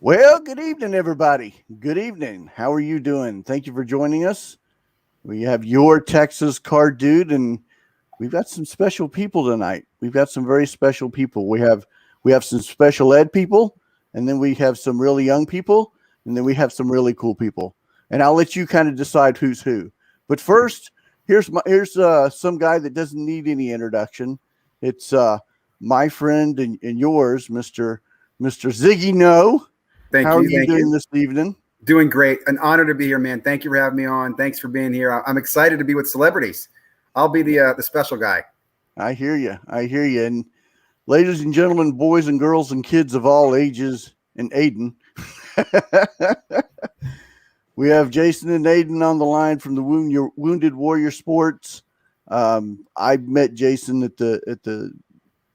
Well, good evening, everybody. Good evening. How are you doing? Thank you for joining us. We have your Texas Card Dude, and we've got some special people tonight. We've got some very special people. We have some special ed people, and then we have some really young people, and then we have some really cool people. And I'll let you kind of decide who's who. But first, here's some guy that doesn't need any introduction. It's my friend and yours, Mister Ziggy No. Thank How are you. you Thank doing you. this evening? Doing great. An honor to be here, man. Thank you for having me on. Thanks for being here. I'm excited to be with celebrities. I'll be the special guy. I hear you. I hear you. And ladies and gentlemen, boys and girls and kids of all ages, and Aiden, we have Jason and Aiden on the line from the Wounded Warrior Sports. I met Jason at the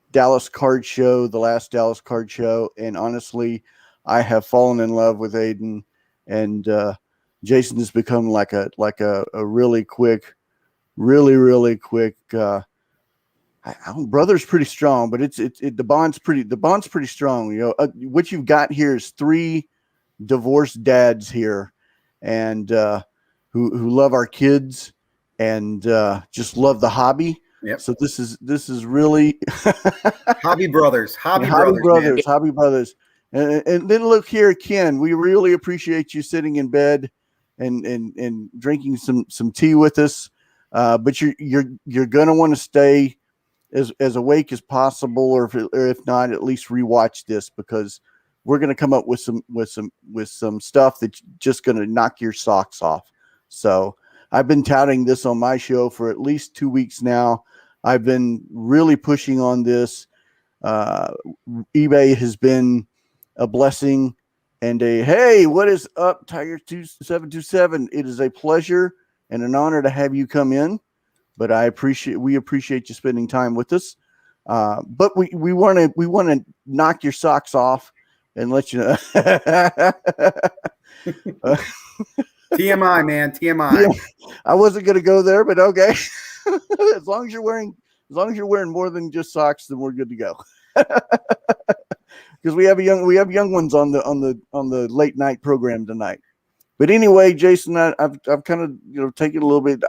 Dallas Card Show, the last Dallas Card Show, and honestly, I have fallen in love with Aiden, and Jason has become like a really quick, really quick. Brother's pretty strong, but the bond's pretty strong. You know what you've got here is three divorced dads here, and who love our kids and just love the hobby. Yep. So this is really Hobby brothers. Hobby Man. brothers. And then look here, Ken. We really appreciate you sitting in bed and drinking some tea with us. But you're gonna want to stay as awake as possible, or if not, at least rewatch this, because we're gonna come up with some stuff that's just gonna knock your socks off. So I've been touting this on my show for at least 2 weeks now. I've been really pushing on this. eBay has been a blessing and a hey, what is up, Tiger 2727? It is a pleasure and an honor to have you come in. But we appreciate you spending time with us. But we want to knock your socks off and let you know. TMI, man. TMI. I wasn't going to go there, but okay. as long as you're wearing more than just socks, then we're good to go. Because we have young ones on the late night program tonight. But anyway, Jason, I've kind of taken a little bit.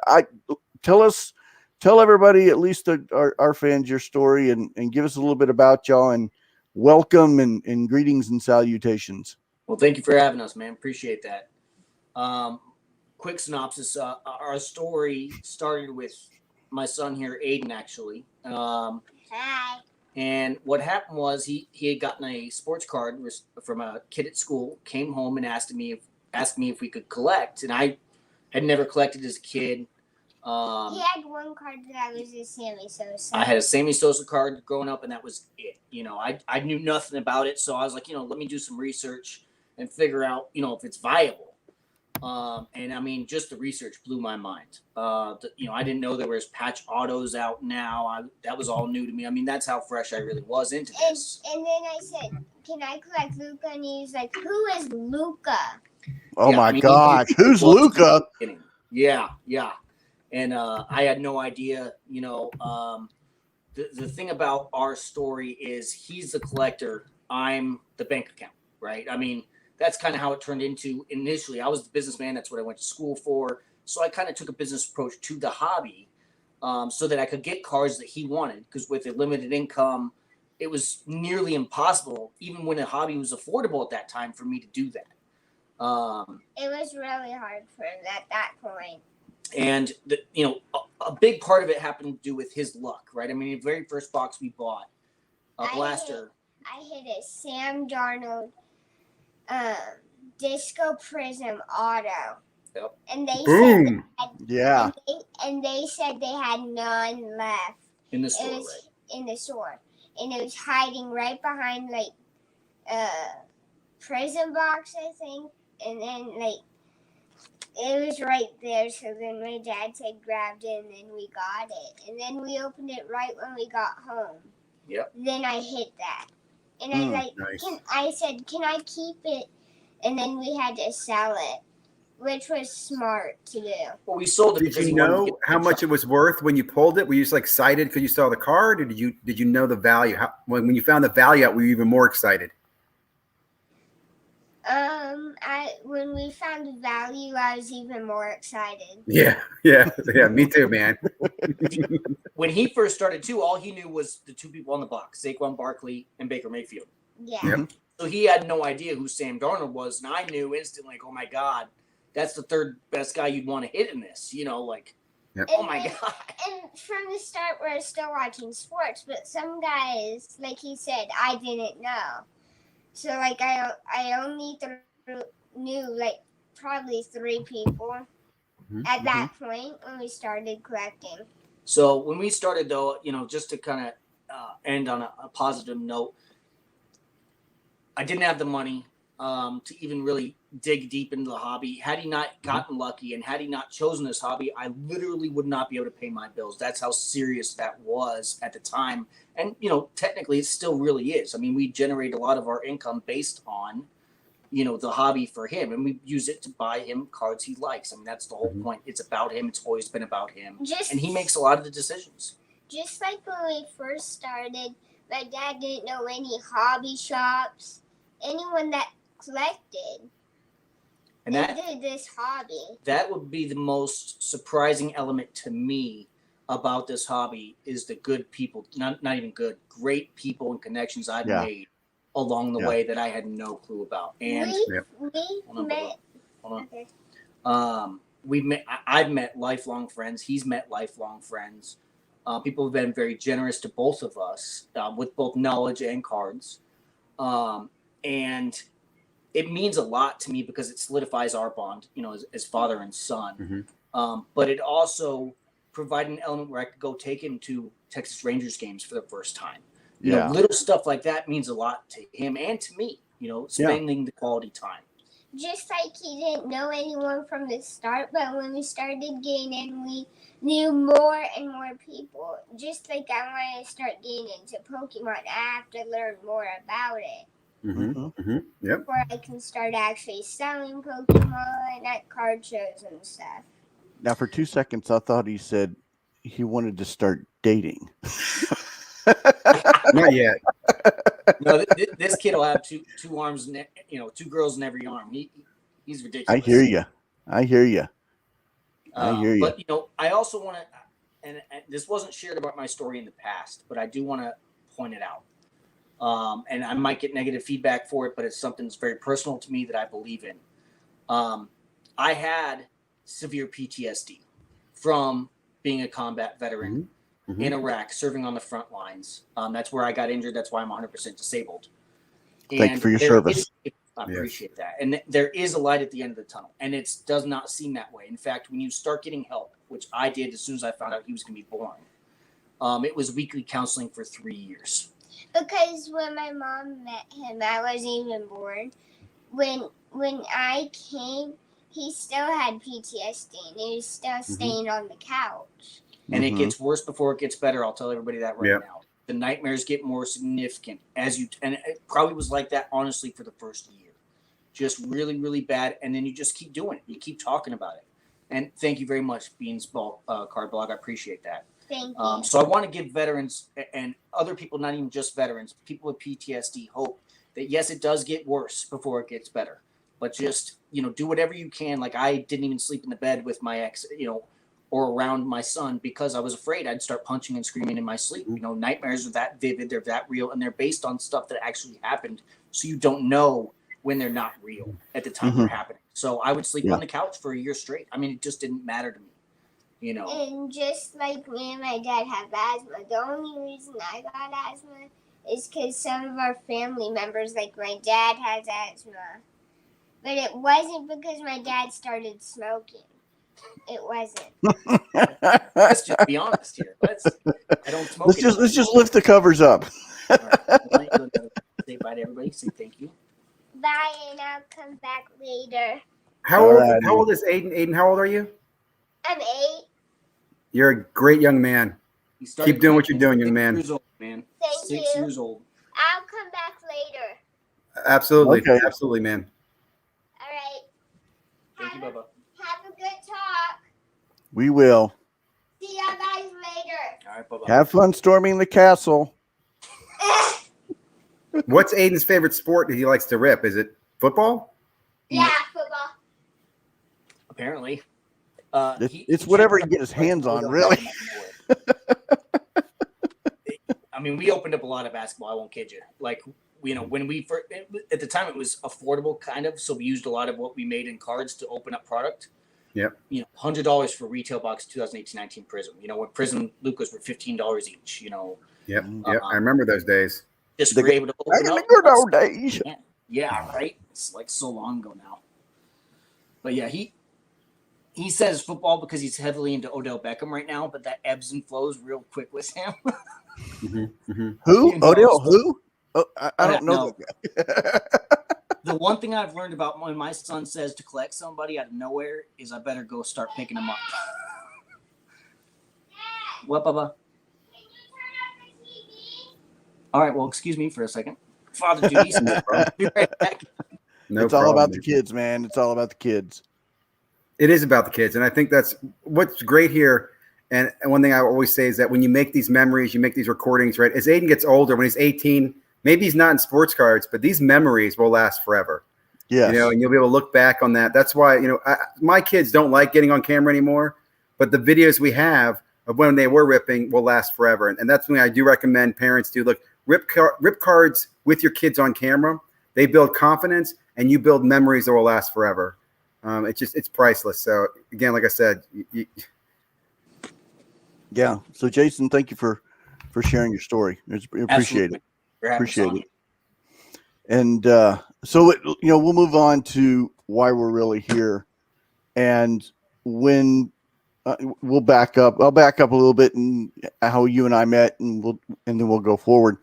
Tell everybody, at least our fans, your story and give us a little bit about y'all, and welcome and greetings and salutations. Well, thank you for having us, man. Appreciate that. Quick synopsis. Our story started with my son here, Aiden, actually. Hi. And what happened was he had gotten a sports card from a kid at school, came home and asked me if we could collect. And I had never collected as a kid. He had one card that was a Sammy Sosa. I had a Sammy Sosa card growing up, and that was it. I knew nothing about it, so I was like, let me do some research and figure out, if it's viable. And I mean, just the research blew my mind. I didn't know there was patch autos out now. That was all new to me. I mean, that's how fresh I really was into this. And then I said, "Can I collect Luca?" And he's like, "Who is Luca?" Oh my gosh, who's Luca? Yeah. And I had no idea. The thing about our story is he's the collector. I'm the bank account, right? I mean, that's kind of how it turned into initially. I was the businessman. That's what I went to school for. So I kind of took a business approach to the hobby so that I could get cars that he wanted. Because with a limited income, it was nearly impossible, even when a hobby was affordable at that time, for me to do that. It was really hard for him at that point. And a big part of it happened to do with his luck, right? I mean, the very first box we bought, a blaster. I hit a Sam Darnold Disco Prism Auto. Yep. And they Boom. And they said they had none left In the store, right? In the store. And it was hiding right behind prison box, I think. And then it was right there. So then my dad said grabbed it, and then we got it. And then we opened it right when we got home. Yep. Then I hit that. And nice. I said, "Can I keep it?" And then we had to sell it, which was smart to do. Well, we sold it. Did you know how much it was worth when you pulled it? Were you just excited because you saw the card, or did you know the value? When you found the value out, were you even more excited? When we found the value, I was even more excited. Yeah. Me too, man. When he first started too, all he knew was the two people on the box, Saquon Barkley and Baker Mayfield. Yeah. Yep. So he had no idea who Sam Darnold was, and I knew instantly, like, oh my God, that's the third best guy you'd want to hit in this. Like, Yep. oh my God. And from the start, we're still watching sports, but some guys, like he said, I didn't know. So like I only knew like probably 3 people at that point when we started collecting. So when we started, though, just to kind of end on a positive note, I didn't have the money to even really dig deep into the hobby. Had he not gotten lucky and had he not chosen this hobby, I literally would not be able to pay my bills. That's how serious that was at the time. And, technically it still really is. I mean, we generate a lot of our income based on, the hobby for him. And we use it to buy him cards he likes. I mean, that's the whole point. It's about him. It's always been about him. And he makes a lot of the decisions. Just like when we first started, my dad didn't know any hobby shops, anyone that collected. And that did this hobby. That would be the most surprising element to me about this hobby is the good people, not even good, great people and connections I've made along the way that I had no clue about. And I've met lifelong friends. He's met lifelong friends. People have been very generous to both of us with both knowledge and cards. And it means a lot to me because it solidifies our bond, as father and son. But it also provided an element where I could go take him to Texas Rangers games for the first time. Little stuff like that means a lot to him and to me, spending the quality time. Just like he didn't know anyone from the start, but when we started getting in, we knew more and more people. Just like I want to start getting into Pokemon, I have to learn more about it. Yep. Before I can start actually selling Pokemon at card shows and stuff. Now, for 2 seconds, I thought he said he wanted to start dating. Not yet. No, this kid will have two arms, 2 girls in every arm. He's ridiculous. I hear you. But I also want to, and this wasn't shared about my story in the past, but I do want to point it out. And I might get negative feedback for it, but it's something that's very personal to me that I believe in. I had severe PTSD from being a combat veteran in Iraq, serving on the front lines. That's where I got injured. That's why I'm 100% disabled. Thank you for your service. I appreciate that. And there is a light at the end of the tunnel, and it does not seem that way. In fact, when you start getting help, which I did as soon as I found out he was going to be born, it was weekly counseling for 3 years. Because when my mom met him, I wasn't even born. When I came, he still had PTSD, and he was still staying on the couch. And it gets worse before it gets better. I'll tell everybody that right now. The nightmares get more significant and it probably was like that, honestly, for the first year. Just really, really bad. And then you just keep doing it. You keep talking about it. And thank you very much, Beans Card Blog. I appreciate that. Thank you. So I want to give veterans and other people, not even just veterans, people with PTSD, hope that, yes, it does get worse before it gets better. But just, do whatever you can. Like I didn't even sleep in the bed with my ex, or around my son because I was afraid I'd start punching and screaming in my sleep. Nightmares are that vivid, they're that real, and they're based on stuff that actually happened. So you don't know when they're not real at the time they're happening. So I would sleep on the couch for a year straight. I mean, it just didn't matter to me, And just like me and my dad have asthma, the only reason I got asthma is because some of our family members, like my dad has asthma. But it wasn't because my dad started smoking. It wasn't. Let's just be honest here. I don't smoke. Let's just lift the covers up. All right. Say bye to everybody. Say thank you. Bye, and I'll come back later. How old is Aiden? Aiden, how old are you? I'm 8. You're a great young man. Keep doing what you're doing, young man. 6 years old, man. Thank you. 6 years old. I'll come back later. Absolutely. Okay. Absolutely, man. All right. Thank you, Bubba. Have a good talk. We will. See you guys later. All right, Bubba. Have fun storming the castle. What's Aiden's favorite sport that he likes to rip? Is it football? Yeah, football. Apparently. It's whatever he get his hands on, really. I mean, we opened up a lot of basketball. I won't kid you. Like, when we first, at the time, it was affordable, kind of. So we used a lot of what we made in cards to open up product. Yep. $100 for retail box 2018-19 Prism. When Prism Lucas were $15 each. Yep. I remember those days. Just were able to open up. Good old days. Yeah, right. It's like so long ago now. But yeah, he says football because he's heavily into Odell Beckham right now, but that ebbs and flows real quick with him. Who? Odell? Who? Oh, I don't know. The one thing I've learned about when my son says to collect somebody out of nowhere is I better go start picking them up. What, Bubba? All right, well, excuse me for a second. Father duties. Be right back. It's all about the kids, man. It's all about the kids. It is about the kids. And I think that's what's great here. And one thing I always say is that when you make these memories, you make these recordings, right? As Aiden gets older, when he's 18, maybe he's not in sports cards, but these memories will last forever. Yeah. And you'll be able to look back on that. That's why, my kids don't like getting on camera anymore, but the videos we have of when they were ripping will last forever. And that's when I do recommend parents do rip cards with your kids on camera. They build confidence and you build memories that will last forever. It's priceless. So again, like I said, yeah. So Jason, thank you for sharing your story. Appreciate it. Appreciate it. And so we'll move on to why we're really here. And when we'll back up, I'll back up a little bit and how you and I met, and then we'll go forward.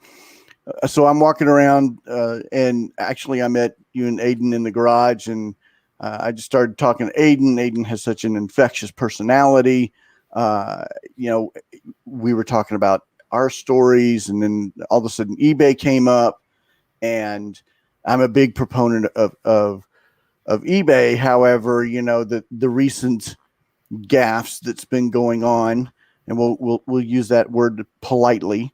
So I'm walking around, and actually I met you and Aiden in the garage, and I just started talking to Aiden. Aiden has such an infectious personality. We were talking about our stories, and then all of a sudden eBay came up, and I'm a big proponent of eBay. However, the recent gaffes that's been going on, and we'll use that word politely.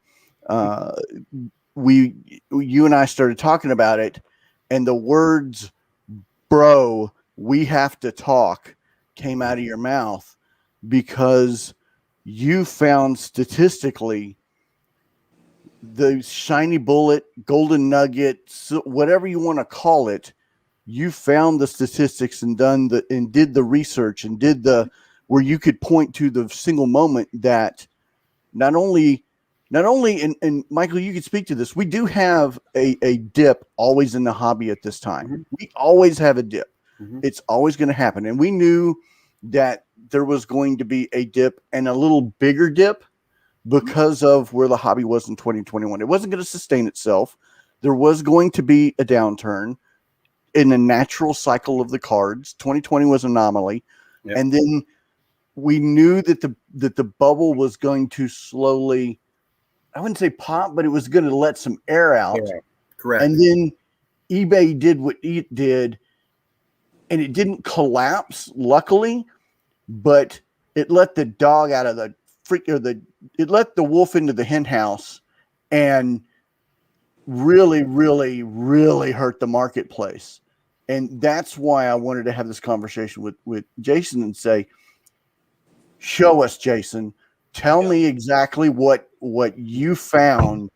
You and I started talking about it, and the words, "Bro, we have to talk," came out of your mouth because you found statistically the shiny bullet, golden nugget, whatever you want to call it. You found the statistics and did the research and did where you could point to the single moment that not only, and Michael, you could speak to this. We do have a dip always in the hobby at this time. Mm-hmm. We always have a dip. Mm-hmm. It's always going to happen. And we knew that there was going to be a dip and a little bigger dip because of where the hobby was in 2021. It wasn't going to sustain itself. There was going to be a downturn in the natural cycle of the cards. 2020 was an anomaly. Yep. And then we knew that the bubble was going to slowly, I wouldn't say pop, but it was going to let some air out. Yeah, correct. And then eBay did what it did, and it didn't collapse, luckily, but it let the dog out of the it let the wolf into the hen house and really, really, really hurt the marketplace. And that's why I wanted to have this conversation with Jason and say, show us, Jason. Tell me exactly what you found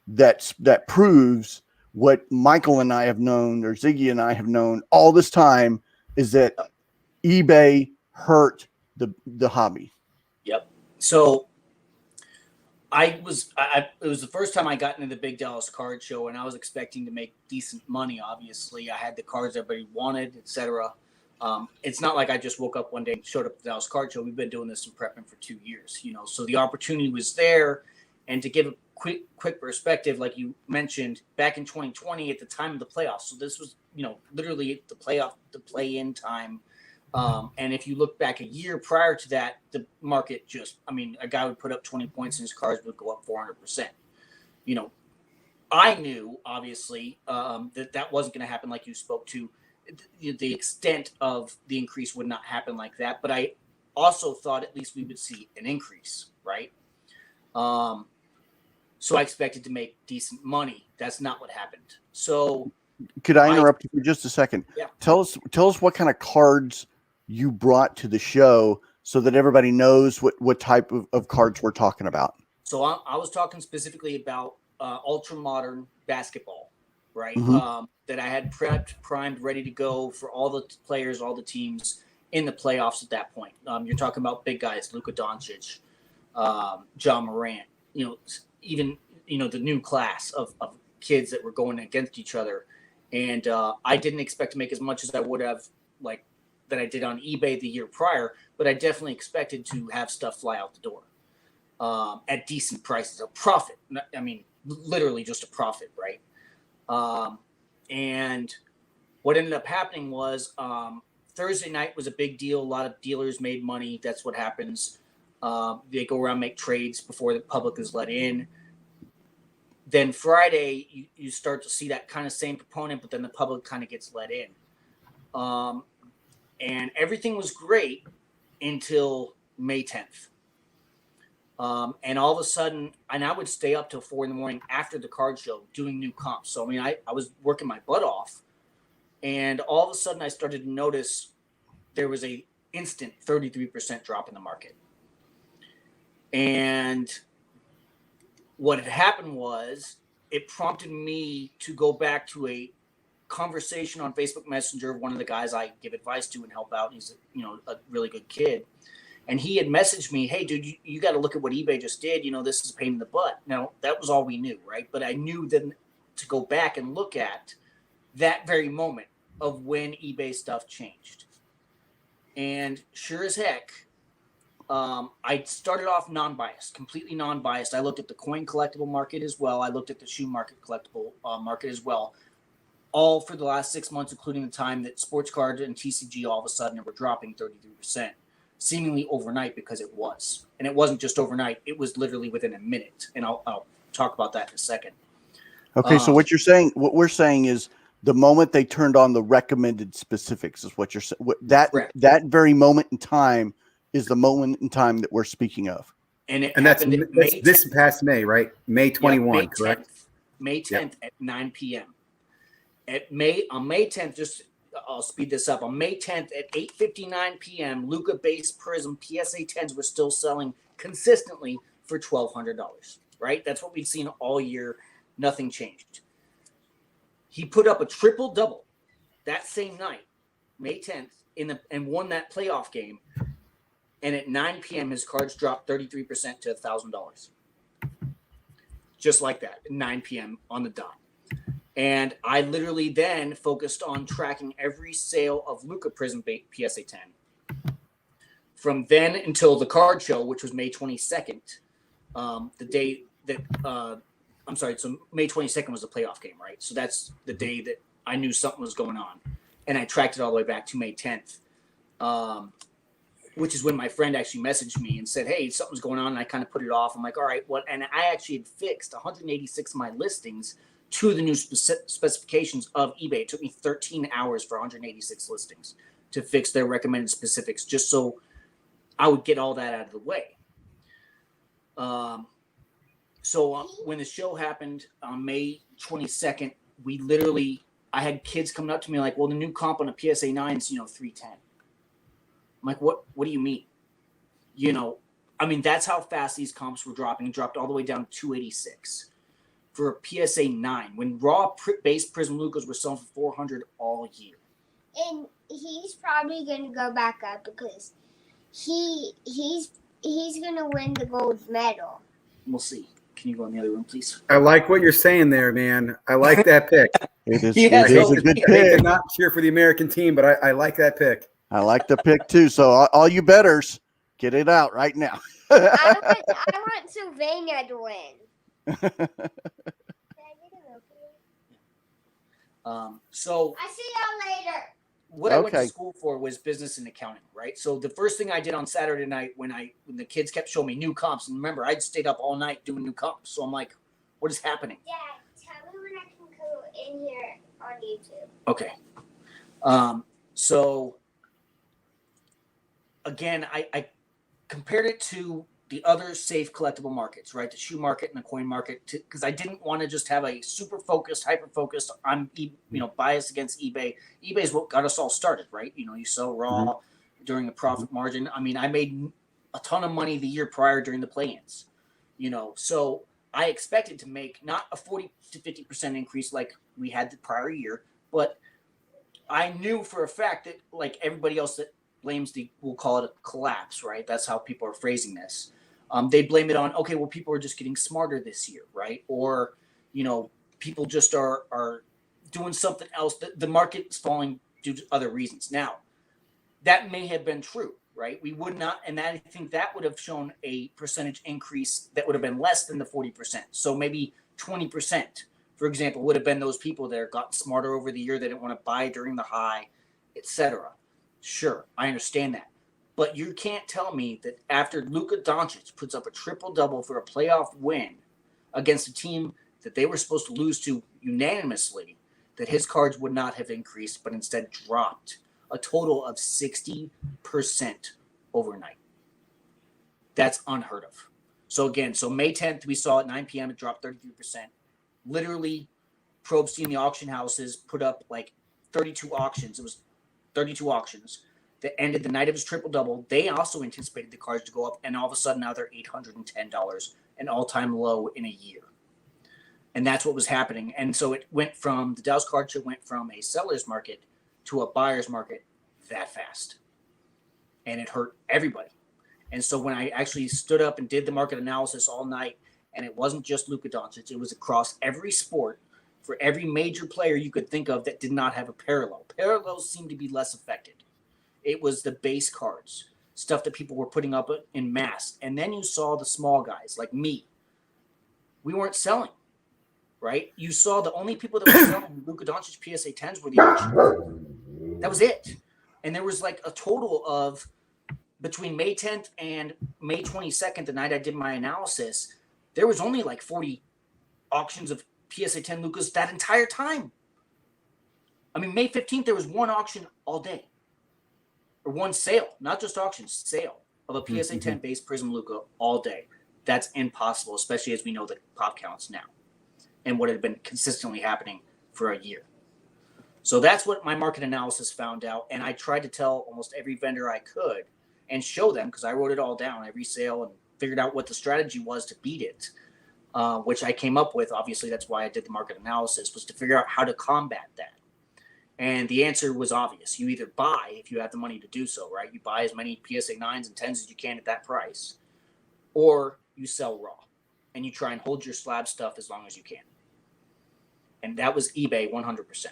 that proves what Michael and I have known, or Ziggy and I have known all this time, is that eBay hurt the hobby. Yep. So it was the first time I got into the Big Dallas Card Show, and I was expecting to make decent money. Obviously, I had the cards everybody wanted, etc. It's not like I just woke up one day and showed up at the Dallas Card Show. We've been doing this and prepping for 2 years, so the opportunity was there. And to give a quick perspective, like you mentioned, back in 2020 at the time of the playoffs. So this was, literally the play-in time. And if you look back a year prior to that, the market a guy would put up 20 points and his cards would go up 400%. I knew, obviously, that wasn't going to happen like you spoke to. The extent of the increase would not happen like that. But I also thought at least we would see an increase, right? So I expected to make decent money. That's not what happened. So Could I interrupt you for just a second? Yeah. Tell us what kind of cards you brought to the show so that everybody knows what type of cards we're talking about. So I was talking specifically about ultra modern basketball, right? Mhm. That I had prepped, primed, ready to go for all the players, all the teams in the playoffs at that point. You're talking about big guys, Luka Doncic, John Morant, even, the new class of kids that were going against each other. And I didn't expect to make as much as I would have, like, that I did on eBay the year prior, but I definitely expected to have stuff fly out the door at decent prices, a profit. I mean, literally just a profit, right? And what ended up happening was Thursday night was a big deal. A lot of dealers made money. That's what happens. They go around, make trades before the public is let in. Then Friday, you start to see that kind of same component, but then the public kind of gets let in. And everything was great until May 10th. And all of a sudden, and I would stay up till 4 a.m. after the card show doing new comps. So, I mean, I was working my butt off. And all of a sudden, I started to notice there was a instant 33% drop in the market. And what had happened was it prompted me to go back to a conversation on Facebook Messenger. One of the guys I give advice to and help out. He's a really good kid. And he had messaged me, hey, dude, you got to look at what eBay just did. This is a pain in the butt. Now, that was all we knew, right? But I knew then to go back and look at that very moment of when eBay stuff changed. And sure as heck, I started off non-biased, completely non-biased. I looked at the coin collectible market as well. I looked at the shoe market collectible market as well. All for the last 6 months, including the time that sports cards and TCG all of a sudden were dropping 33%. Seemingly overnight, because it was. And it wasn't just overnight. It was literally within a minute. And I'll talk about that in a second. Okay, so what we're saying is the moment they turned on the recommended specifics is what you're saying. That very moment in time is the moment in time that we're speaking of. And that's this past May, right? May 21, May 10th, correct? May 10th at 9 p.m. On May 10th, I'll speed this up. On May 10th at 8:59 p.m., Luka base Prism PSA 10s were still selling consistently for $1,200, right? That's what we've seen all year. Nothing changed. He put up a triple-double that same night, May 10th, and won that playoff game. And at 9 p.m., his cards dropped 33% to $1,000. Just like that, at 9 p.m. on the dot. And I literally then focused on tracking every sale of Luka Prism PSA 10 from then until the card show, which was May 22nd, the day that so May 22nd was the playoff game, right? So that's the day that I knew something was going on. And I tracked it all the way back to May 10th, which is when my friend actually messaged me and said, hey, something's going on. And I kind of put it off. I'm like, all right, what? And I actually had fixed 186 of my listings to the new specifications of eBay. It took me 13 hours for 186 listings to fix their recommended specifics, just so I would get all that out of the way. So when the show happened on May 22nd, I had kids coming up to me like, well, the new comp on a PSA 9 is, 310. I'm like, what do you mean? That's how fast these comps were dropping. It dropped all the way down to 286 for a PSA 9 when raw base Prism Lucas were selling for $400 all year. And he's probably going to go back up because he's going to win the gold medal. We'll see. Can you go in the other room, please? I like what you're saying there, man. I like that pick. It is a good I hate pick. to not cheer for the American team, but I like that pick. I like the pick too. So all you bettors, get it out right now. I want Sylvania to win. So I see y'all later. What I went to school for was business and accounting, right? So the first thing I did on Saturday night when the kids kept showing me new comps, and remember, I'd stayed up all night doing new comps. So I'm like, what is happening? Dad, tell me when I can go in here on YouTube. Okay. So again, I compared it to the other safe collectible markets, right? The shoe market and the coin market, because I didn't want to just have a super focused, hyper focused. I'm biased against eBay. eBay is what got us all started, right? You sell raw during a profit margin. I mean, I made a ton of money the year prior during the play-ins, so I expected to make not a 40 to 50% increase like we had the prior year, but I knew for a fact that, like everybody else that blames we'll call it a collapse, right? That's how people are phrasing this. They blame it on, okay, well, people are just getting smarter this year, right? Or, people just are doing something else. The market's falling due to other reasons. Now, that may have been true, right? We would not, and I think that would have shown a percentage increase that would have been less than the 40%. So maybe 20%, for example, would have been those people that got smarter over the year. They didn't want to buy during the high, etc. Sure, I understand that. But you can't tell me that after Luka Doncic puts up a triple-double for a playoff win against a team that they were supposed to lose to unanimously, that his cards would not have increased, but instead dropped a total of 60% overnight. That's unheard of. So again, May 10th, we saw at 9 p.m. it dropped 33%. Literally, Probstein, the auction houses, put up like 32 auctions. It was 32 auctions that ended the night of his triple-double. They also anticipated the cards to go up, and all of a sudden now they're $810, an all-time low in a year. And that's what was happening. And so it went from, the Dallas Card Show went from a seller's market to a buyer's market that fast. And it hurt everybody. And so when I actually stood up and did the market analysis all night, and it wasn't just Luka Doncic, it was across every sport for every major player you could think of that did not have a parallel. Parallels seem to be less affected. It was the base cards, stuff that people were putting up in mass. And then you saw the small guys like me. We weren't selling, right? You saw the only people that were selling Luka Doncic PSA 10s were the auction. That was it. And there was like a total of, between May 10th and May 22nd, the night I did my analysis, there was only like 40 auctions of PSA 10 Lukas that entire time. I mean, May 15th, there was one auction all day. Or one sale, not just auction, sale of a PSA 10 base Prism Luka all day. That's impossible, especially as we know the pop counts now and what had been consistently happening for a year. So that's what my market analysis found out. And I tried to tell almost every vendor I could and show them, because I wrote it all down, every sale, and figured out what the strategy was to beat it, which I came up with. Obviously, that's why I did the market analysis, was to figure out how to combat that. And the answer was obvious. You either buy, if you have the money to do so, right? You buy as many PSA 9s and 10s as you can at that price, or you sell raw and you try and hold your slab stuff as long as you can. And that was eBay 100%.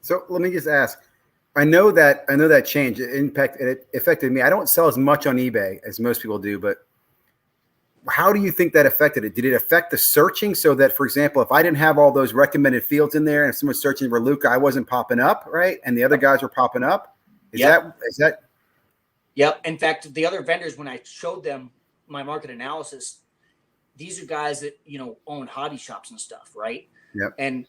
So let me just ask, I know that change, it affected me. I don't sell as much on eBay as most people do, but how do you think that affected it? Did it affect the searching so that, for example, if I didn't have all those recommended fields in there and if someone's searching for Luka, I wasn't popping up, right? And the other guys were popping up? Is that? Yep. In fact, the other vendors, when I showed them my market analysis, these are guys that, own hobby shops and stuff, right? Yep. And,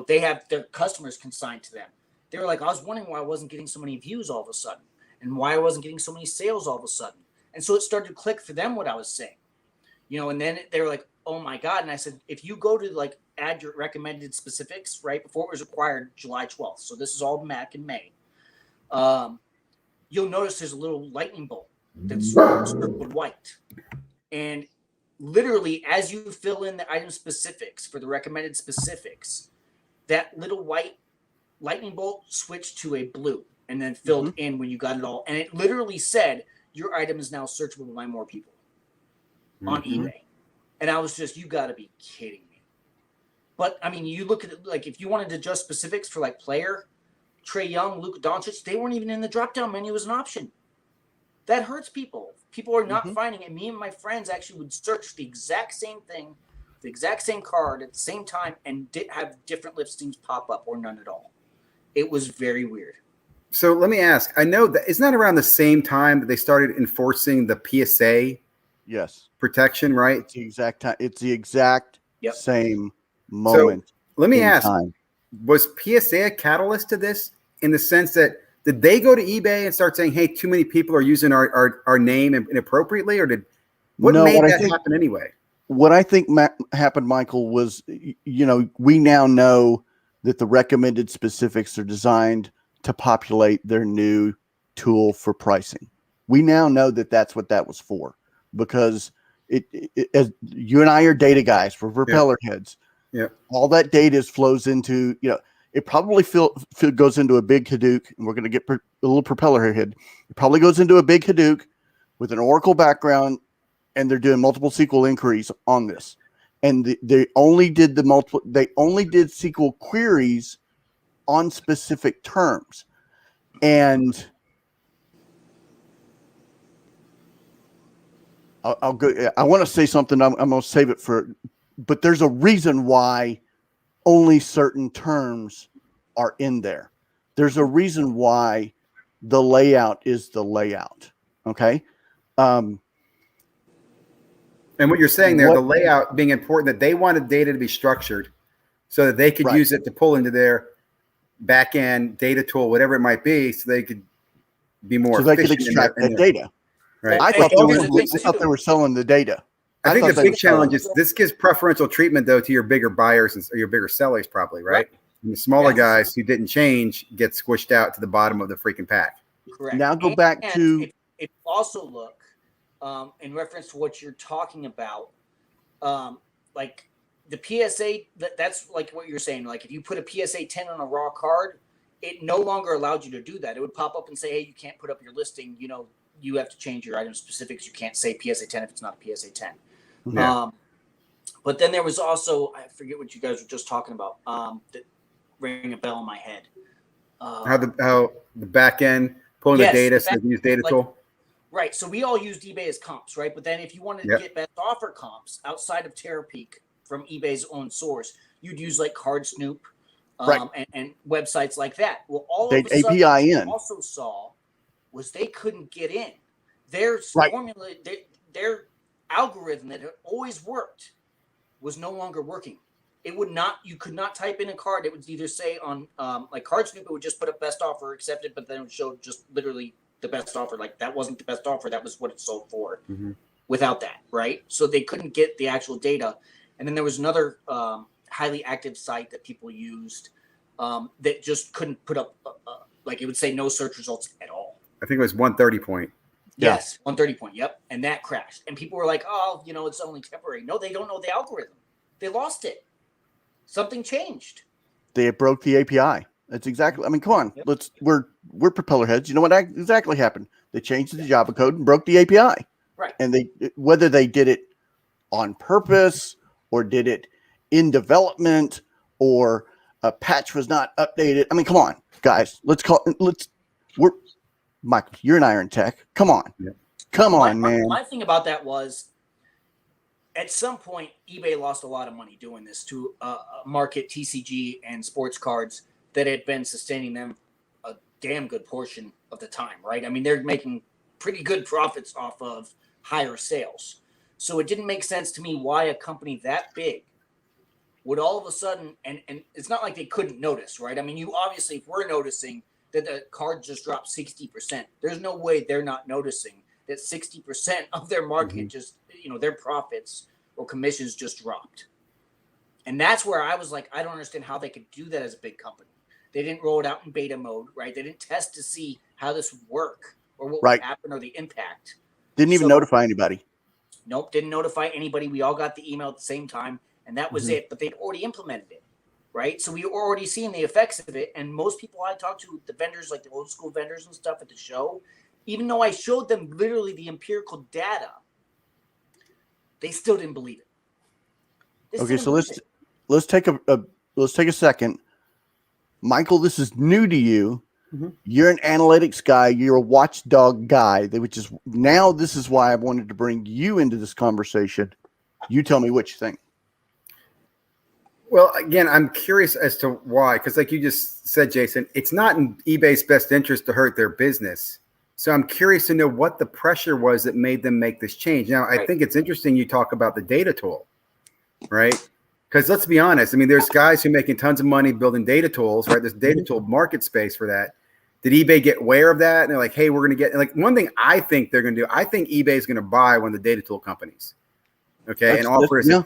they have their customers consigned to them. They were like, I was wondering why I wasn't getting so many views all of a sudden and why I wasn't getting so many sales all of a sudden. And so it started to click for them what I was saying. And then they were like, oh my God. And I said, if you go to like add your recommended specifics, right, before it was required July 12th. So this is all back in May. You'll notice there's a little lightning bolt that's circled white. And literally as you fill in the item specifics for the recommended specifics, that little white lightning bolt switched to a blue and then filled in when you got it all. And it literally said, your item is now searchable by more people on eBay. And I was just, you got to be kidding me. But I mean, you look at it, like if you wanted to adjust specifics for like player, Trae Young, Luka Doncic, they weren't even in the drop-down menu as an option. That hurts people. People are not finding it. Me and my friends actually would search the exact same thing, the exact same card at the same time, and have different listings pop up or none at all. It was very weird. So let me ask, I know that it's not around the same time that they started enforcing the PSA protection, right? It's the exact time. It's the exact same moment. So let me ask, was PSA a catalyst to this in the sense that did they go to eBay and start saying, hey, too many people are using our name inappropriately, or did What No, made what I that think happen anyway? what I think happened, Michael, was we now know that the recommended specifics are designed to populate their new tool for pricing. We now know that that's what that was for, because as you and I are data guys for propeller heads. Yeah. All that data flows into, it probably goes into a big Hadoop, and we're going to get a little propeller head. It probably goes into a big Hadoop with an Oracle background, and they're doing multiple SQL inquiries on this. And they only did SQL queries on specific terms. And I'll go. I want to say something. I'm going to save it but there's a reason why only certain terms are in there. There's a reason why the layout is the layout. Okay. And what you're saying there, the layout being important, that they wanted data to be structured so that they could use it to pull into their back end data tool, whatever it might be, so they could be more so they efficient could extract that data. Right. I thought they were selling the data. I think the big challenge is this gives preferential treatment, though, to your bigger buyers or your bigger sellers, probably, right? And the smaller guys who didn't change get squished out to the bottom of the freaking pack. Correct. Now go back to. If you also look in reference to what you're talking about, like the PSA, that's like what you're saying. Like if you put a PSA 10 on a raw card, it no longer allowed you to do that. It would pop up and say, hey, you can't put up your listing. You have to change your item specifics. You can't say PSA 10 if it's not a PSA 10. Yeah. But then there was also, I forget what you guys were just talking about, that rang a bell in my head. How the back end pulling the data, so they use data tool. Right. So we all used eBay as comps, right? But then if you wanted to get best offer comps outside of TerraPeak from eBay's own source, you'd use like CardSnoop and websites like that. Well, all of a sudden, what we also saw was they couldn't get in. Their formula, their algorithm that had always worked was no longer working. It would not, you could not type in a card. It would either say on like CardSnoop, it would just put up best offer accepted, but then it would show just literally the best offer. Like that wasn't the best offer. That was what it sold for without that. Right. So they couldn't get the actual data. And then there was another highly active site that people used that just couldn't put up, like it would say no search results at all. I think it was 130 point. Yes, 130 point. Yep. And that crashed. And people were like, oh, it's only temporary. No, they don't know the algorithm. They lost it. Something changed. They broke the API. That's exactly. I mean, come on. Yep. We're propeller heads. You know what exactly happened? They changed the Java code and broke the API. Right. And whether they did it on purpose or did it in development or a patch was not updated. I mean, come on, guys. Michael, you and I are in tech. Come on. Yeah. Come on, man. My thing about that was at some point, eBay lost a lot of money doing this to market TCG and sports cards that had been sustaining them a damn good portion of the time, right? I mean, they're making pretty good profits off of higher sales. So it didn't make sense to me why a company that big would all of a sudden, and it's not like they couldn't notice, right? I mean, you obviously, if we're noticing that the card just dropped 60%, there's no way they're not noticing that 60% of their market just, their profits or commissions just dropped. And that's where I was like, I don't understand how they could do that as a big company. They didn't roll it out in beta mode, right? They didn't test to see how this would work or what would happen or the impact. Didn't even notify anybody. Nope, didn't notify anybody. We all got the email at the same time, and that was it. But they'd already implemented it, right? So we were already seeing the effects of it. And most people I talked to, the vendors, like the old school vendors and stuff at the show, even though I showed them literally the empirical data, they still didn't believe it. Okay, so let's take a second. Michael, this is new to you. You're an analytics guy. You're a watchdog guy. This is why I wanted to bring you into this conversation. You tell me what you think. Well, again, I'm curious as to why, because like you just said, Jason, it's not in eBay's best interest to hurt their business. So I'm curious to know what the pressure was that made them make this change. Now, I think it's interesting you talk about the data tool, right? Because let's be honest. I mean, there's guys who are making tons of money building data tools, right? There's data tool market space for that. did eBay get aware of that? And they're like, hey, we're going to get, like, one thing I think they're going to do, I think eBay is going to buy one of the data tool companies, okay, and offer us a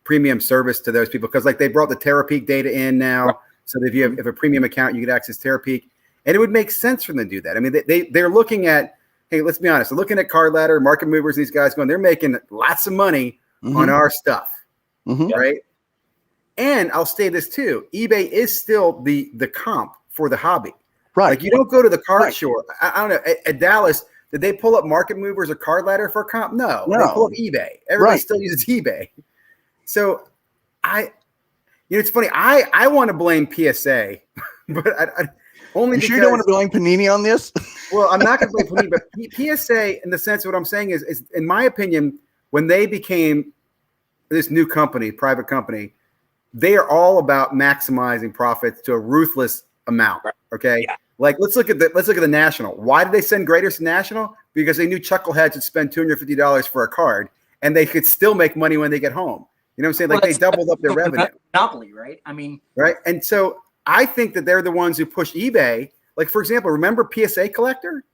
premium service to those people, because like they brought the Terapeak data in now, right. So that if you have a premium account, you could access Terapeak, and it would make sense for them to do that. I mean, they're looking at, hey, let's be honest, they're looking at Card Ladder, Market Movers, these guys going, they're making lots of money on our stuff, right? And I'll say this too, eBay is still the comp for the hobby. Right. Like you don't go to the card store. I don't know. At Dallas, did they pull up Market Movers or Card Ladder for a comp? No. They pull up eBay. Everybody still uses eBay. So it's funny. I want to blame PSA, but I only you because, sure you don't want to blame Panini on this? Well, I'm not going to blame Panini, but PSA, in the sense of what I'm saying is, in my opinion, when they became this new company, private company, they are all about maximizing profits to a ruthless amount. Okay. Yeah. Like let's look at the National. Why did they send graders to National? Because they knew chuckleheads would spend $250 for a card and they could still make money when they get home. You know what I'm saying? Like they doubled up their revenue. Monopoly, right? I mean, right. And so I think that they're the ones who push eBay. Like, for example, remember PSA Collector?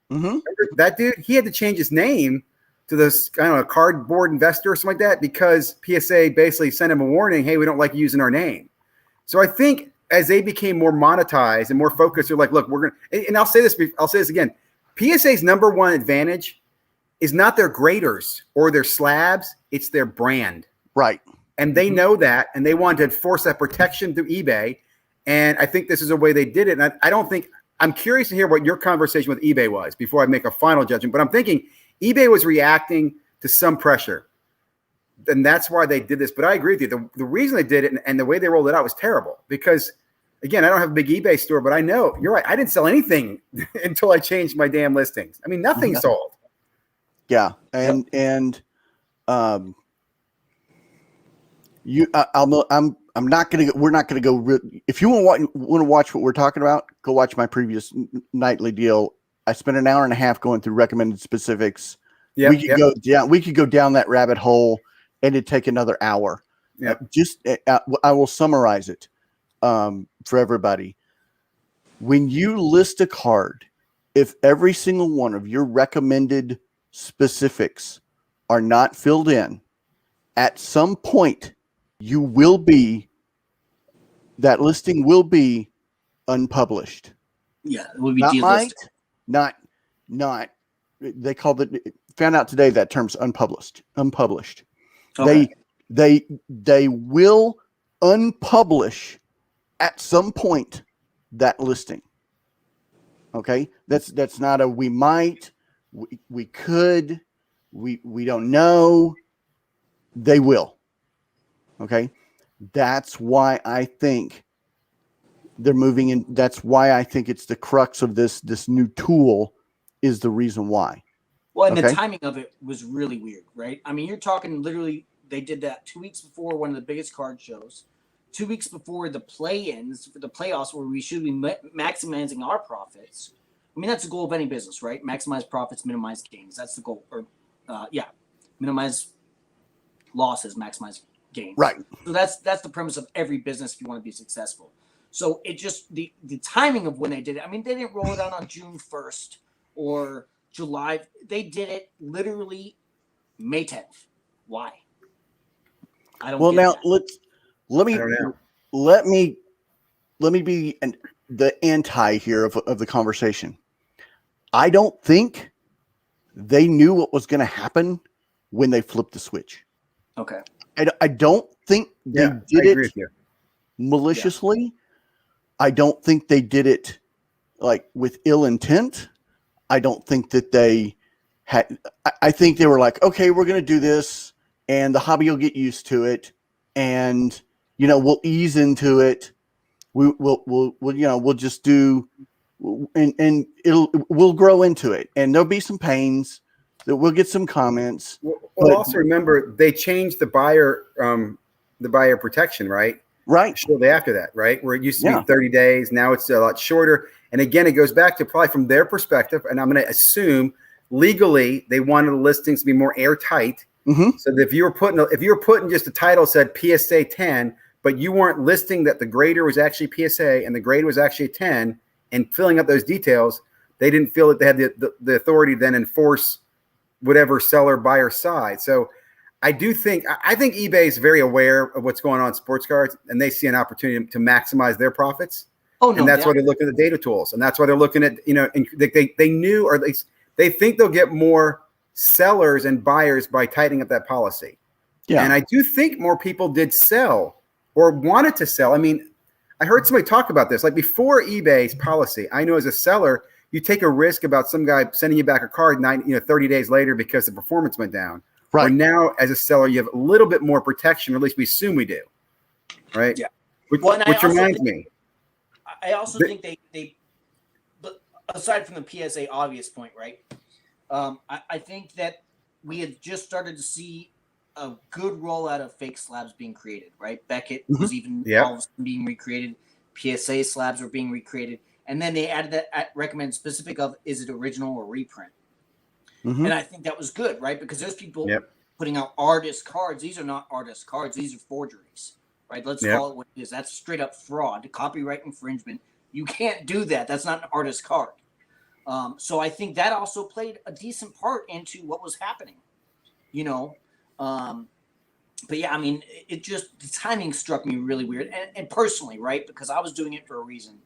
Remember that dude? He had to change his name to this, I don't know, cardboard investor or something like that, because PSA basically sent him a warning. Hey, we don't like using our name. So I think as they became more monetized and more focused, they're like, look, we're going to, and I'll say this again. PSA's number one advantage is not their graders or their slabs. It's their brand. Right. And they know that, and they wanted to enforce that protection through eBay. And I think this is a way they did it. And I don't think, I'm curious to hear what your conversation with eBay was before I make a final judgment, but I'm thinking eBay was reacting to some pressure. And that's why they did this. But I agree with you. The reason they did it and the way they rolled it out was terrible, because again, I don't have a big eBay store, but I know you're right. I didn't sell anything until I changed my damn listings. I mean, nothing sold. Yeah. And I'm not going to, we're not going to go. If you want to watch what we're talking about, go watch my previous nightly deal. I spent an hour and a half going through recommended specifics. Yeah, we could go down that rabbit hole, and it'd take another hour. Yeah, I will summarize it for everybody. When you list a card, if every single one of your recommended specifics are not filled in, at some point that listing will be unpublished. Yeah, it will be delisted. Not. They called it. Found out today that term's unpublished. Okay. They will unpublish at some point that listing. Okay, that's not a we might, we could, we don't know. They will. Okay, that's why I think they're moving in. That's why I think it's the crux of this new tool is the reason why. Well, and the timing of it was really weird, right? I mean, you're talking literally, they did that 2 weeks before one of the biggest card shows, 2 weeks before the play-ins for the playoffs, where we should be maximizing our profits. I mean, that's the goal of any business, right? Maximize profits, minimize gains. That's the goal. Or, minimize losses, maximize gains. Right. So that's the premise of every business if you want to be successful. So it just, the timing of when they did it, I mean, they didn't roll it out on June 1st or July. They did it literally May 10th. Why? I don't. Well, get now that. let me be the anti here of the conversation. I don't think they knew what was going to happen when they flipped the switch. Okay. I don't think they did it maliciously. Yeah. I don't think they did it like with ill intent. I don't think that they had. I think they were like, okay, we're going to do this, and the hobby will get used to it, and we'll ease into it. We'll just do, and we'll grow into it, and there'll be some pains that we'll get some comments. Well, also remember they changed the buyer protection, right? Right. Shortly after that, right? Where it used to be 30 days. Now it's a lot shorter. And again, it goes back to probably from their perspective. And I'm going to assume legally they wanted the listings to be more airtight. Mm-hmm. So that if you were putting just a title said PSA 10, but you weren't listing that the grader was actually PSA and the grader was actually a 10, and filling out those details, they didn't feel that they had the authority to then enforce whatever seller buyer side. So I think eBay is very aware of what's going on in sports cards, and they see an opportunity to maximize their profits. Oh no, and that's why they're looking at the data tools, and that's why they're looking at, and they knew, or they think they'll get more sellers and buyers by tightening up that policy. Yeah. And I do think more people did sell or wanted to sell. I mean, I heard somebody talk about this, like before eBay's policy, I know as a seller, you take a risk about some guy sending you back a card 30 days later because the performance went down. Right. Or now as a seller, you have a little bit more protection, or at least we assume we do. Right. Yeah. Which reminds me. I also think they, but aside from the PSA obvious point, right? I think that we had just started to see a good rollout of fake slabs being created, right? Beckett was even all of a sudden being recreated. PSA slabs were being recreated. And then they added that recommend specific of, is it original or reprint? And I think that was good, right? Because there's people putting out artist cards. These are not artist cards. These are forgeries, right? Let's call it what it is. That's straight up fraud, copyright infringement. You can't do that. That's not an artist card. So I think that also played a decent part into what was happening, But yeah, I mean, the timing struck me really weird. And personally, right? Because I was doing it for a reason.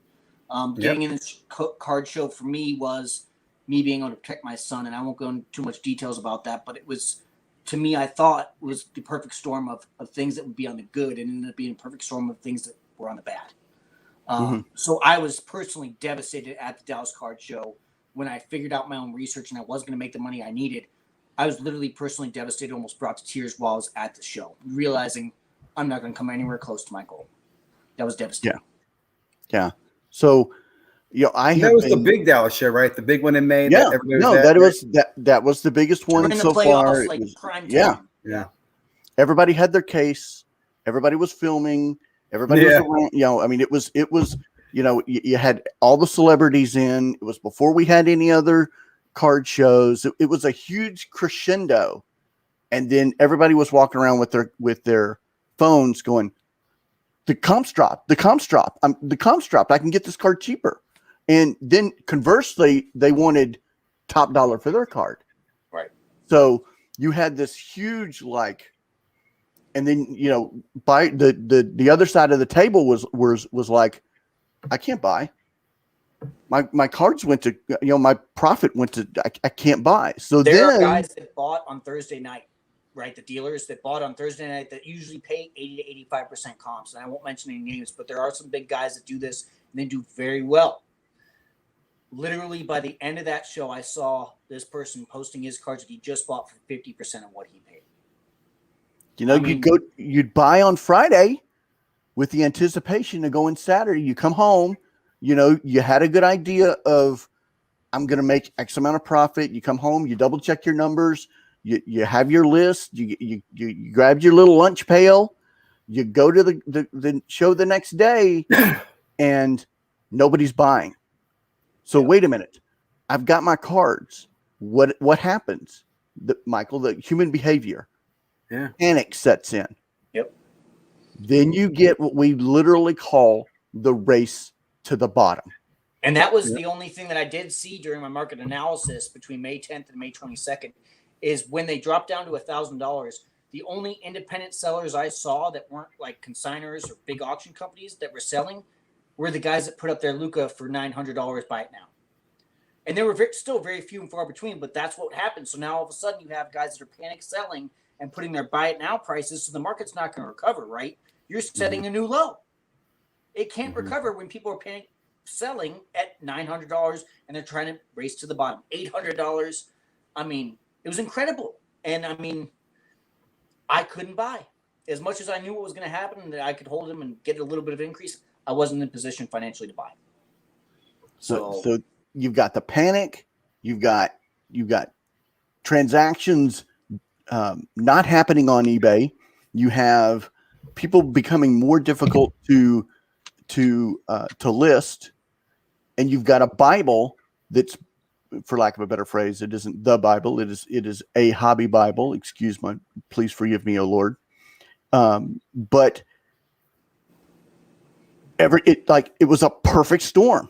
Getting in this card show for me was me being able to protect my son, and I won't go into too much details about that, but it was, to me, I thought was the perfect storm of things that would be on the good, and ended up being a perfect storm of things that were on the bad. So I was personally devastated at the Dallas Card Show when I figured out my own research and I was going to make the money I needed. I was literally personally devastated, almost brought to tears while I was at the show, realizing I'm not going to come anywhere close to my goal. That was devastating. Yeah. So, that was the big Dallas show, right? The big one in May. Yeah, that was the biggest one so far. Yeah. Everybody had their case. Everybody was filming. Everybody was around. I mean, it was. You had all the celebrities in. It was before we had any other card shows. It was a huge crescendo, and then everybody was walking around with their phones, going, "The comps dropped. The comps dropped. The comps dropped. I can get this card cheaper." And then conversely, they wanted top dollar for their card. Right. So you had this huge and then by the other side of the table was like, I can't buy. My cards went to my profit went to I can't buy. So there are guys that bought on Thursday night, right? The dealers that bought on Thursday night that usually pay 80 to 85% comps. And I won't mention any names, but there are some big guys that do this and they do very well. Literally by the end of that show, I saw this person posting his cards that he just bought for 50% of what he paid. You'd buy on Friday with the anticipation of going Saturday. You come home, you had a good idea of, I'm going to make X amount of profit. You come home, you double check your numbers. You have your list. You grab your little lunch pail. You go to the show the next day and nobody's buying. So wait a minute. I've got my cards. What happens? Michael, the human behavior. Yeah. Panic sets in. Yep. Then you get what we literally call the race to the bottom. And that was the only thing that I did see during my market analysis between May 10th and May 22nd is when they dropped down to $1,000. The only independent sellers I saw that weren't like consigners or big auction companies that were selling were the guys that put up their Luca for $900, buy it now. And there were still very few and far between, but that's what happened. So now all of a sudden you have guys that are panic selling and putting their buy it now prices. So the market's not going to recover, right? You're setting a new low. It can't recover when people are panic selling at $900 and they're trying to race to the bottom. $800. I mean, it was incredible. And I mean, I couldn't buy. As much as I knew what was going to happen and that I could hold them and get a little bit of increase, I wasn't in position financially to buy. So you've got the panic, you've got transactions not happening on eBay. You have people becoming more difficult to list, and you've got a Bible that's, for lack of a better phrase, it isn't the Bible. It is a hobby Bible. Please forgive me, O Lord. But it was a perfect storm.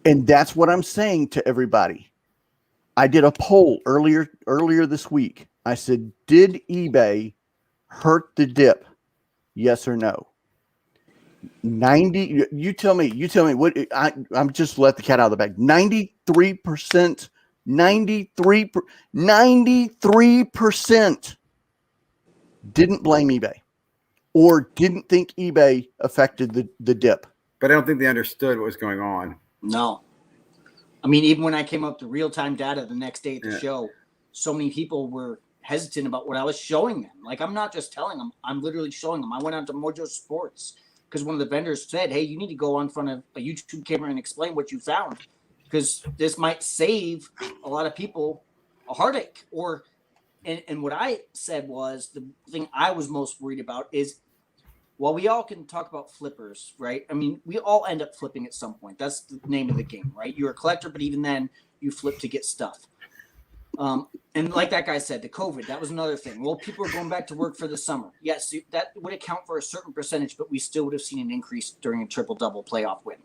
And that's what I'm saying to everybody. I did a poll earlier this week. I said, did eBay hurt the dip? Yes or no? 90. You tell me what I'm just let the cat out of the bag. 93%. 93% didn't blame eBay or didn't think eBay affected the dip. But I don't think they understood what was going on. No. I mean, even when I came up to real-time data the next day at the Yeah. show, so many people were hesitant about what I was showing them. Like, I'm not just telling them, I'm literally showing them. I went out to Mojo Sports because one of the vendors said, hey, you need to go on front of a YouTube camera and explain what you found, because this might save a lot of people a heartache. And what I said was, the thing I was most worried about is, while we all can talk about flippers, right? I mean, we all end up flipping at some point. That's the name of the game, right? You're a collector, but even then, you flip to get stuff. And like that guy said, the COVID, that was another thing. Well, people are going back to work for the summer. Yes, that would account for a certain percentage, but we still would have seen an increase during a triple-double playoff win.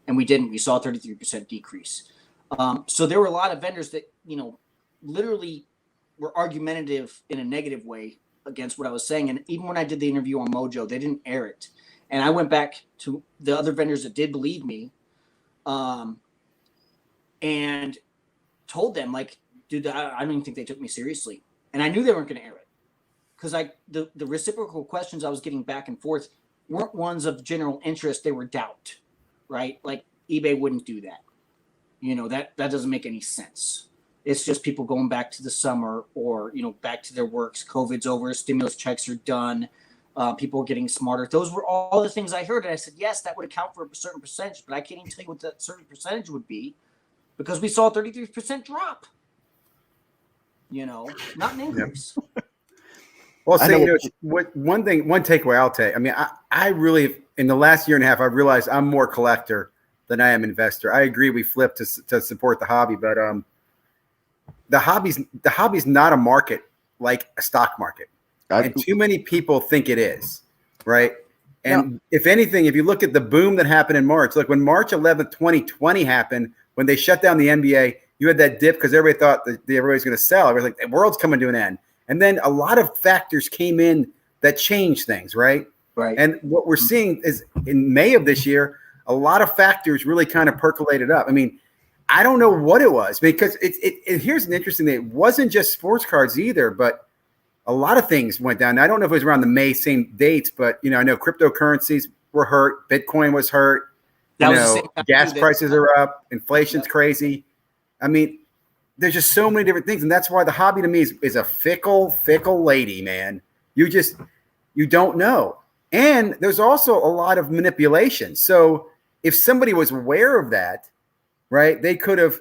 And we didn't. We saw a 33% decrease. So there were a lot of vendors that, literally were argumentative in a negative way against what I was saying. And even when I did the interview on Mojo, they didn't air it. And I went back to the other vendors that did believe me, and told them, like, dude, I don't even think they took me seriously. And I knew they weren't going to air it, because the reciprocal questions I was getting back and forth weren't ones of general interest. They were doubt, right? Like, eBay wouldn't do that. That doesn't make any sense. It's just people going back to the summer or, back to their works. COVID's over. Stimulus checks are done. People are getting smarter. Those were all the things I heard. And I said, yes, that would account for a certain percentage, but I can't even tell you what that certain percentage would be, because we saw a 33% drop. Not an increase. Well, one takeaway I'll take. I mean, I really, in the last year and a half, I've realized I'm more collector than I am investor. I agree we flip to support the hobby, but the hobby's not a market like a stock market. And too many people think it is, right? And if anything, if you look at the boom that happened in March, like when March 11th, 2020 happened, when they shut down the NBA, you had that dip because everybody thought that everybody's going to sell. Everybody's like, the world's coming to an end. And then a lot of factors came in that changed things, right? Right. And what we're seeing is in May of this year, a lot of factors really kind of percolated up. I mean, I don't know what it was, because here's an interesting thing. It wasn't just sports cards either, but a lot of things went down. Now, I don't know if it was around the May same dates, but I know cryptocurrencies were hurt. Bitcoin was hurt. Gas prices are up. Inflation's crazy. I mean, there's just so many different things. And that's why the hobby to me is a fickle lady, man. You don't know. And there's also a lot of manipulation. So if somebody was aware of that, right, they could have,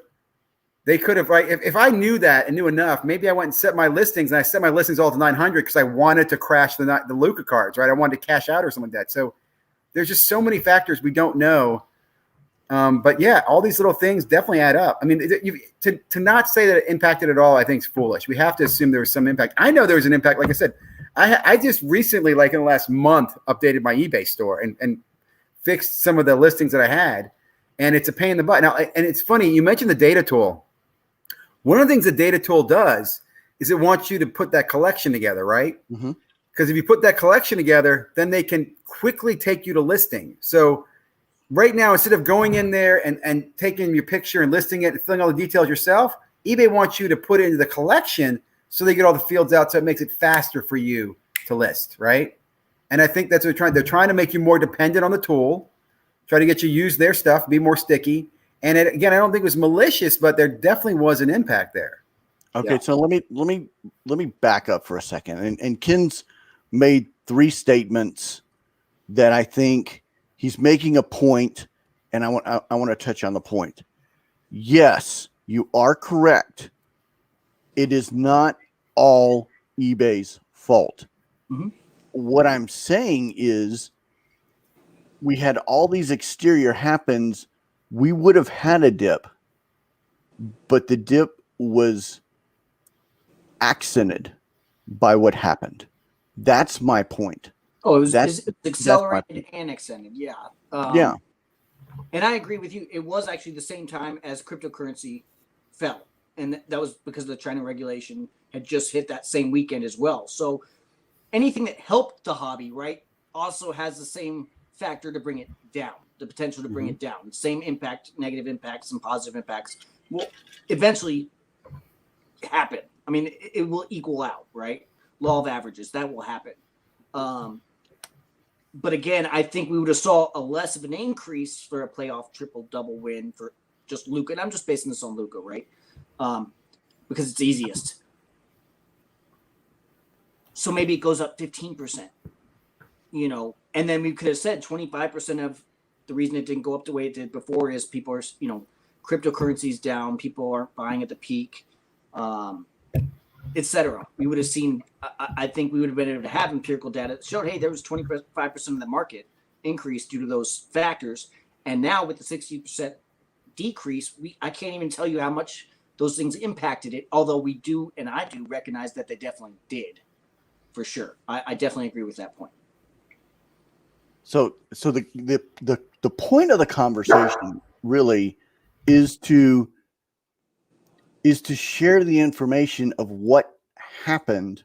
right. If I knew that and knew enough, maybe I went and set my listings, and I set my listings all to 900 because I wanted to crash the Luka cards, right? I wanted to cash out or something like that. So there's just so many factors we don't know. But yeah, all these little things definitely add up. I mean, to not say that it impacted at all, I think is foolish. We have to assume there was some impact. I know there was an impact. Like I said, I just recently, like in the last month, updated my eBay store and fixed some of the listings that I had. And it's a pain in the butt. Now, and it's funny, you mentioned the data tool. One of the things the data tool does is it wants you to put that collection together, right? Mm-hmm. Because if you put that collection together, then they can quickly take you to listing. So right now, instead of going in there and taking your picture and listing it and filling all the details yourself, eBay wants you to put it into the collection so they get all the fields out, so it makes it faster for you to list, right? And I think that's what they're trying to make you more dependent on the tool, try to get you to use their stuff, be more sticky. And again, I don't think it was malicious, but there definitely was an impact there. Okay, so let me back up for a second. And Ken's made 3 statements that I think he's making a point, and I want to touch on the point. Yes, you are correct. It is not all eBay's fault. Mm-hmm. What I'm saying is, we had all these exterior happens. We would have had a dip, but the dip was accented by what happened. That's my point. Oh, it's accelerated and accented. Yeah. Yeah. And I agree with you. It was actually the same time as cryptocurrency fell. And that was because the China regulation had just hit that same weekend as well. So anything that helped the hobby, right, also has the same factor to bring it down, the potential to bring it down. Same impact, negative impacts and positive impacts will eventually happen. I mean, it will equal out, right? Law of averages, that will happen. But again, I think we would have saw a less of an increase for a playoff triple-double win for just Luka. And I'm just basing this on Luka, right? Because it's easiest. So maybe it goes up 15%, and then we could have said 25% of the reason it didn't go up the way it did before is people are, cryptocurrency's down, people aren't buying at the peak, etc. We would have seen, I think we would have been able to have empirical data that showed, hey, there was 25% of the market increase due to those factors. And now with the 60% decrease, I can't even tell you how much those things impacted it, although I do recognize that they definitely did, for sure. I definitely agree with that point. So the point of the conversation really is to share the information of what happened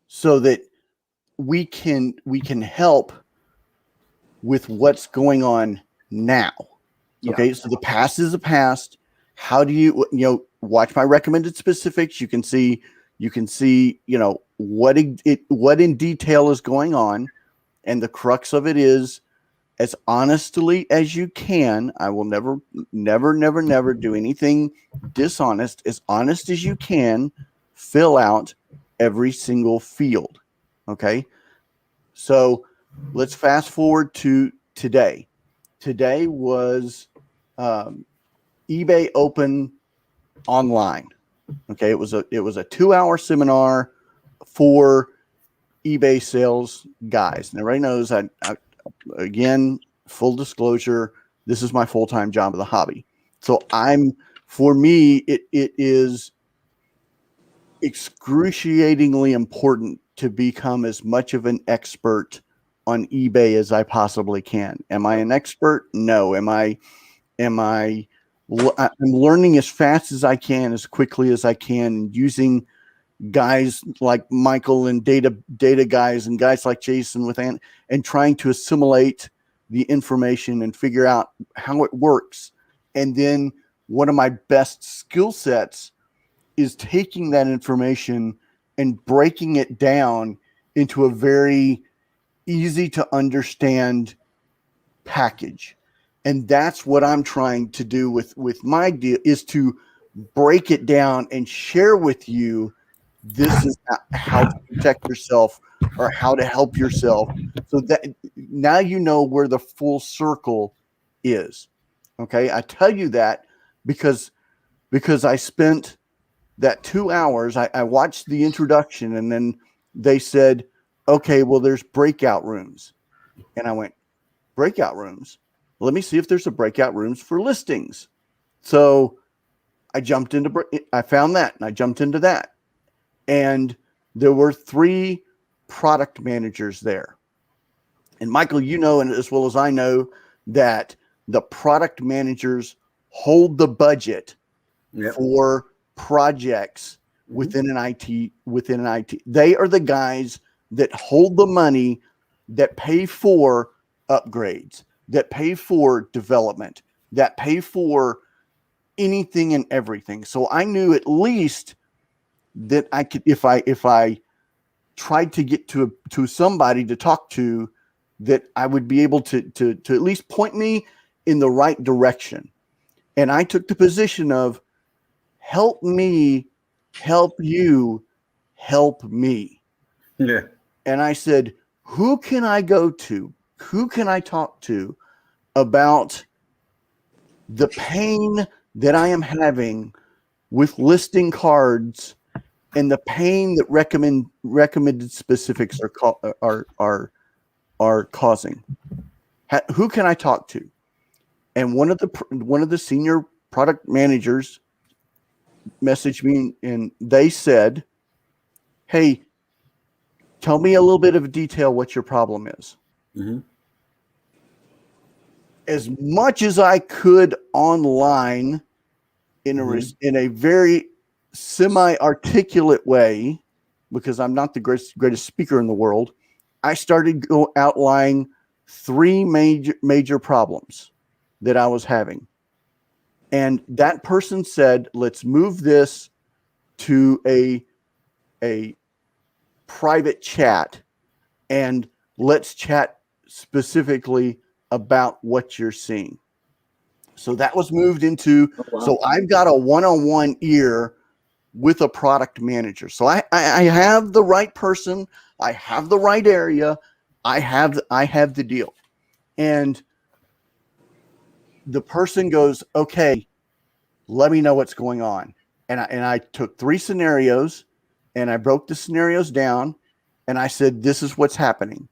so that we can help with what's going on now. Yeah. Okay, so the past is the past. How do you watch my recommended specifics? You can see what in detail is going on, and the crux of it is, as honestly as you can. I will never do anything dishonest. As honest as you can, fill out every single field. Okay, so let's fast forward to today. Today was eBay Open online. Okay, it was a 2-hour seminar for eBay sales guys. And everybody knows I again, full disclosure, this is my full-time job of the hobby. So for me, it is excruciatingly important to become as much of an expert on eBay as I possibly can. Am I an expert? No. I'm learning as fast as I can, as quickly as I can, using guys like Michael and data guys and guys like Jason and trying to assimilate the information and figure out how it works. And then one of my best skill sets is taking that information and breaking it down into a very easy to understand package. And that's what I'm trying to do with my deal, is to break it down and share with you, this is how to protect yourself or how to help yourself, so that now you know where the full circle is. Okay, I tell you that because I spent that 2 hours. I watched the introduction, and then they said, okay, well, there's breakout rooms. And I went, breakout rooms? Let me see if there's a breakout rooms for listings. So I found that, and I jumped into that. And there were 3 product managers there. And Michael, and as well as I know, that the product managers hold the budget for projects within an IT. They are the guys that hold the money, that pay for upgrades, that pay for development, that pay for anything and everything. So I knew at least that I could, if I tried to get to somebody to talk to, that I would be able to at least point me in the right direction. And I took the position of, help me, help you, help me. Yeah. And I said, who can I go to? Who can I talk to about the pain that I am having with listing cards and the pain that recommended specifics are causing? Who can I talk to? And one of the senior product managers messaged me, and they said, hey, tell me a little bit of detail what your problem is. Mm-hmm. as much as I could online in a very semi-articulate way, because I'm not the greatest speaker in the world. I started outlining 3 major problems that I was having. And that person said, let's move this to a private chat and let's chat specifically about what you're seeing. So that was moved into, so I've got a one-on-one ear with a product manager. So I have the right person, I have the right area, I have the deal. And the person goes, okay, let me know what's going on. And I took 3 scenarios and I broke the scenarios down and I said, this is what's happening.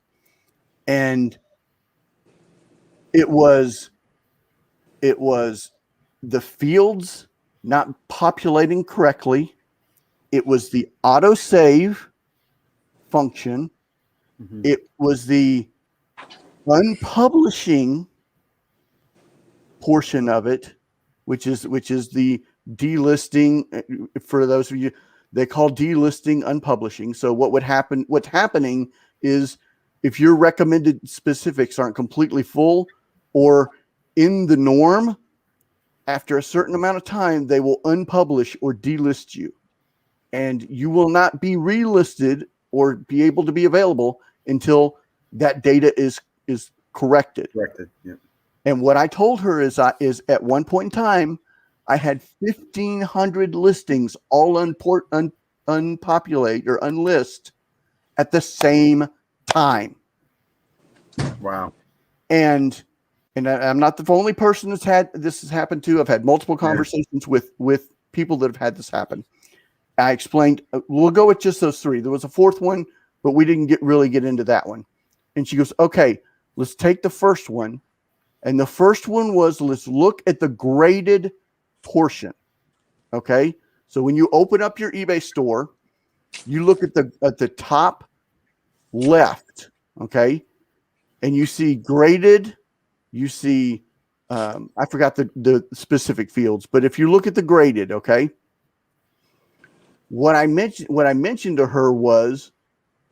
And it was the fields not populating correctly. It was the autosave function. It was the unpublishing portion of it, which is the delisting. For those of you, they call delisting unpublishing. So what's happening is if your recommended specifics aren't completely full or in the norm, after a certain amount of time, they will unpublish or delist you. And you will not be relisted or be able to be available until that data is corrected. Yeah. And what I told her is at one point in time, I had 1,500 listings all unpopulate or unlist at the same time. Wow. And I'm not the only person that's had this has happened to. I've had multiple conversations with people that have had this happen. I explained, we'll go with just those 3. There was a 4th one, but we didn't really get into that one. And she goes, okay, let's take the first one. And the first one was, let's look at the graded portion. Okay. So when you open up your eBay store, you look at the top left. Okay. And you see graded, you see, I forgot the specific fields, but if you look at the graded, okay. What I mentioned to her was,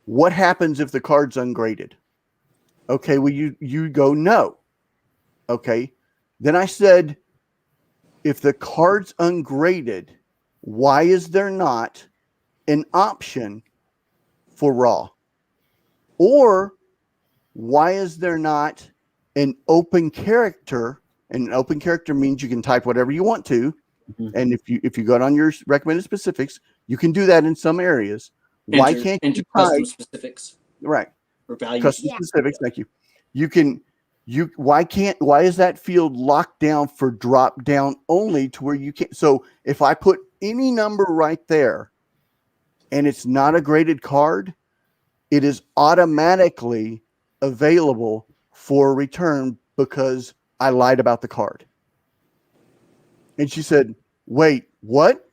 what happens if the card's ungraded? Okay, well, you go no. Okay. Then I said, if the card's ungraded, why is there not an option for raw? Or why is there not an open character? And an open character means you can type whatever you want to. And if you go on your recommended specifics, you can do that in some areas. Why can't you custom specifics? Right. Or values. Custom specifics. Thank you. Why is that field locked down for drop down only to where you can't? So if I put any number right there and it's not a graded card, it is automatically available for return because I lied about the card. And she said, wait, what?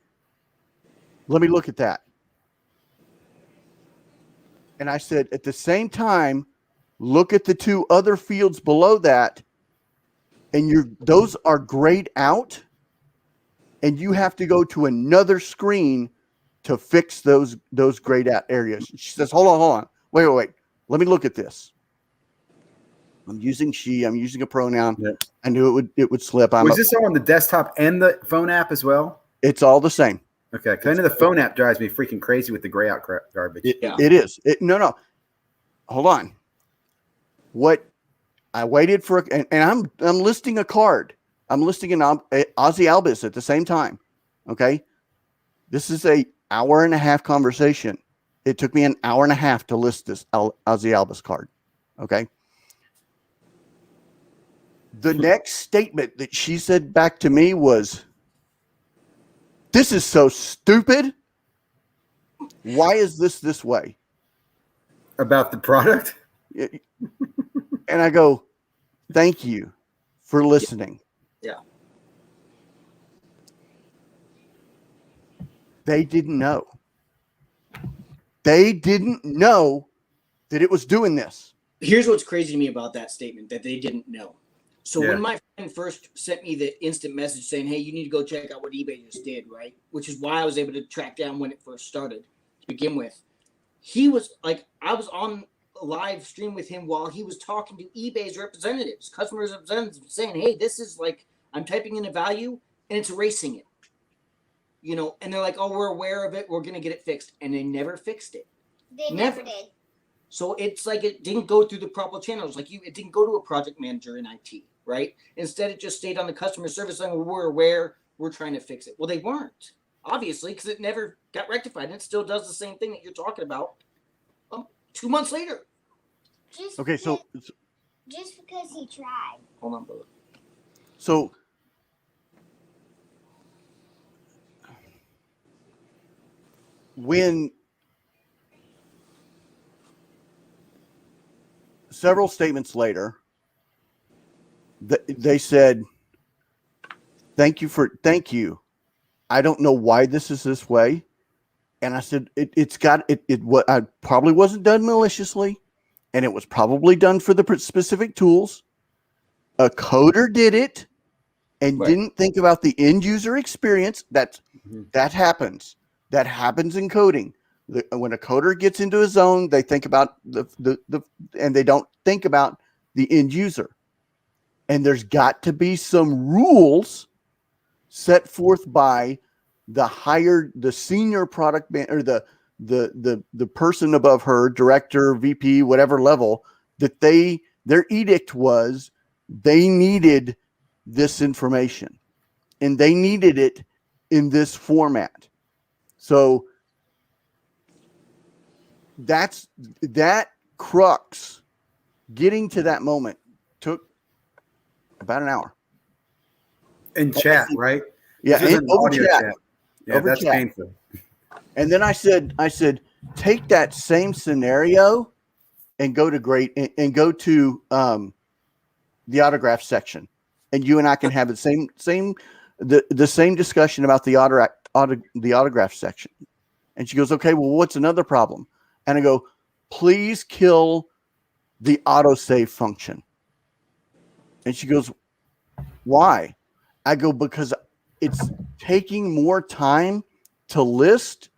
Let me look at that. And I said, at the same time, look at the 2 other fields below that, and those are grayed out, and you have to go to another screen to fix those grayed out areas. She says, hold on. Wait. Let me look at this. I'm using she. I'm using a pronoun. Yep. I knew it would slip. Was this all on the desktop and the phone app as well? It's all the same. Okay, because I know the phone app drives me freaking crazy with the gray out garbage. It is. No. Hold on. What I waited for, and I'm listing a card. I'm listing an Ozzy Albus at the same time. Okay, this is a hour-and-a-half conversation. It took me an hour and a half to list this Ozzy Albus card. Okay. The next statement that she said back to me was, this is so stupid. Why is this way? About the product? And I go, thank you for listening. Yeah. They didn't know. They didn't know that it was doing this. Here's what's crazy to me about that statement, that they didn't know. So Yeah. when my friend first sent me the instant message saying, "Hey, you need to go check out what eBay just did," right? Which is why I was able to track down when it first started to begin with. He was like, I was on a live stream with him while he was talking to eBay's representatives, customers representatives, saying, "Hey, this is like, I'm typing in a value and it's erasing it." You know, and they're like, "Oh, we're aware of it. We're going to get it fixed." And they never fixed it. They never did. So it's like it didn't go through the proper channels. Like it didn't go to a project manager in IT, right? Instead, it just stayed on the customer service line. We're aware. We're trying to fix it. Well, they weren't, obviously, because it never got rectified. And it still does the same thing that you're talking about 2 months later. Okay, so Just because he tried. Hold on, brother. So when several statements later, they said, thank you. I don't know why this is this way. And I said, what I probably wasn't done maliciously, and it was probably done for the specific tools. A coder did it and didn't think about the end user experience. That happens. That happens in coding. When a coder gets into a zone, they think about and they don't think about the end user. And there's got to be some rules set forth by the senior product man, or the person above her, director, VP, whatever level, that their edict was they needed this information and they needed it in this format. So that crux, getting to that moment, took about an hour. In chat, right? Yeah, This is an over audio chat. Yeah, Over that's chat. painful. And then I said, take that same scenario and go to the autograph section, and you and I can have the same discussion about the autograph section. And she goes, okay, well, what's another problem? And I go, please kill the autosave function. And she goes, why? I go, because it's taking more time to list,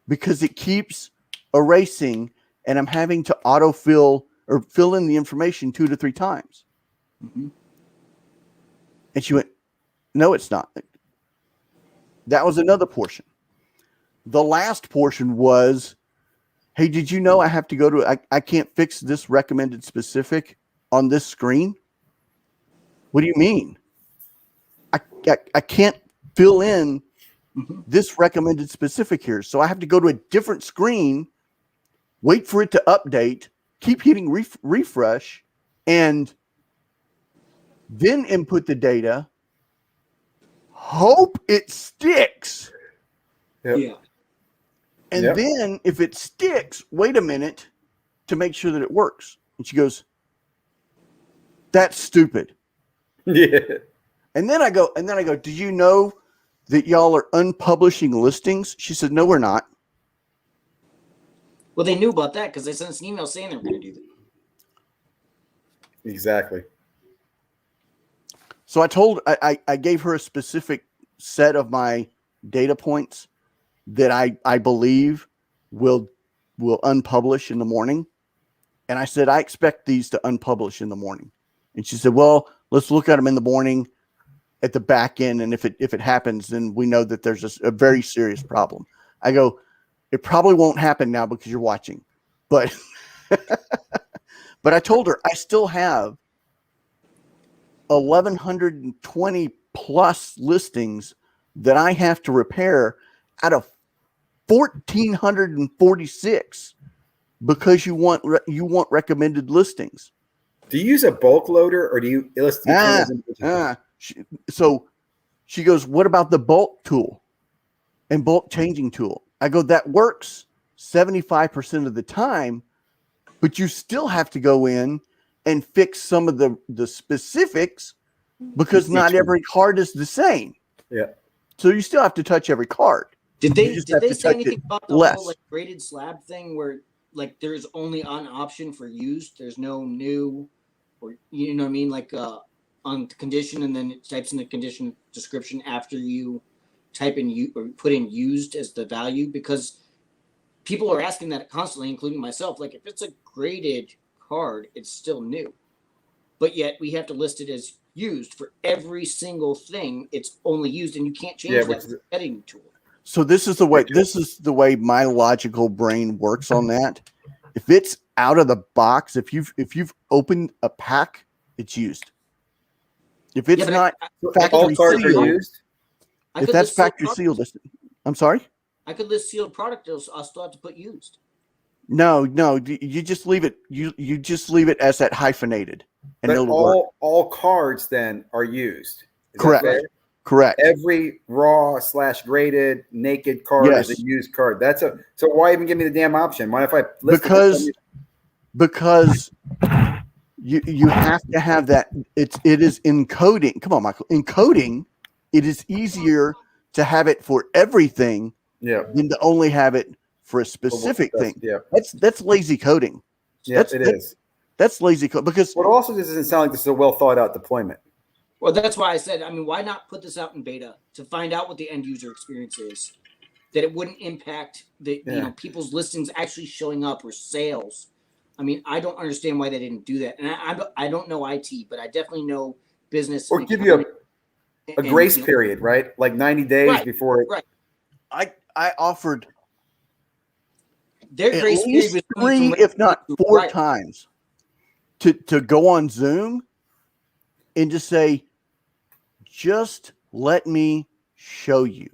because it keeps erasing, and I'm having to autofill or fill in the information 2 to 3 times. Mm-hmm. And she went, no, it's not. That was another portion. The last portion was, hey, did you know I have to go to, I can't fix this recommended specific on this screen? What do you mean? I can't fill in this recommended specific here. So I have to go to a different screen, wait for it to update, keep hitting refresh, and then input the data, hope it sticks. Yep. Yeah. And then if it sticks, wait a minute to make sure that it works. And she goes, that's stupid. Yeah. And then I go, do you know that y'all are unpublishing listings? She said, no, we're not. Well, they knew about that because they sent us an email saying they were going to do that. Exactly. So I gave her a specific set of my data points that I believe will unpublish in the morning. And I said, I expect these to unpublish in the morning. And she said, well, let's look at them in the morning at the back end. And if it happens, then we know that there's a very serious problem. I go, it probably won't happen now because you're watching, but, but I told her I still have 1,120 plus listings that I have to repair out of 1,446 because you want recommended listings. Do you use a bulk loader or do you list So she goes, what about the bulk tool and bulk changing tool? I go, that works 75% of the time, but you still have to go in and fix some of the specifics because not every card is the same. Yeah. So you still have to touch every card. Did they say anything about the less. whole like graded slab thing where like there's only an option for used? There's no new, or you know what I mean? Like on the condition, and then it types in the condition description after you type in you or put in used as the value, because people are asking that constantly, including myself. Like, if it's a graded card, it's still new, but yet we have to list it as used for every single thing. It's only used, and you can't change that with the editing tool. So this is the way my logical brain works on that. If it's out of the box, if you've opened a pack, it's used. If it's not factory sealed, if that's factory sealed, I'm sorry. I could list sealed product. I'll still have to put used. No, you just leave it. You just leave it as that hyphenated, and but all cards then are used. Is correct. Correct. Every raw / graded naked card is a used card. So why even give me the damn option? Why if I list because you have to have that. It is encoding. Come on, Michael. Encoding. It is easier to have it for everything than to only have it for a specific thing. Yeah, that's lazy coding. Yeah, it is. That's lazy code because what also doesn't sound like this is a well thought out deployment. Well, that's why I said, I mean, why not put this out in beta to find out what the end user experience is, that it wouldn't impact the people's listings actually showing up or sales. I mean, I don't understand why they didn't do that, and I don't know IT, but I definitely know business. Or give you a grace period, right? Like 90 days before it. Right. I offered their at grace least period was 3, if not 4 times to go on Zoom and just say, just let me show you.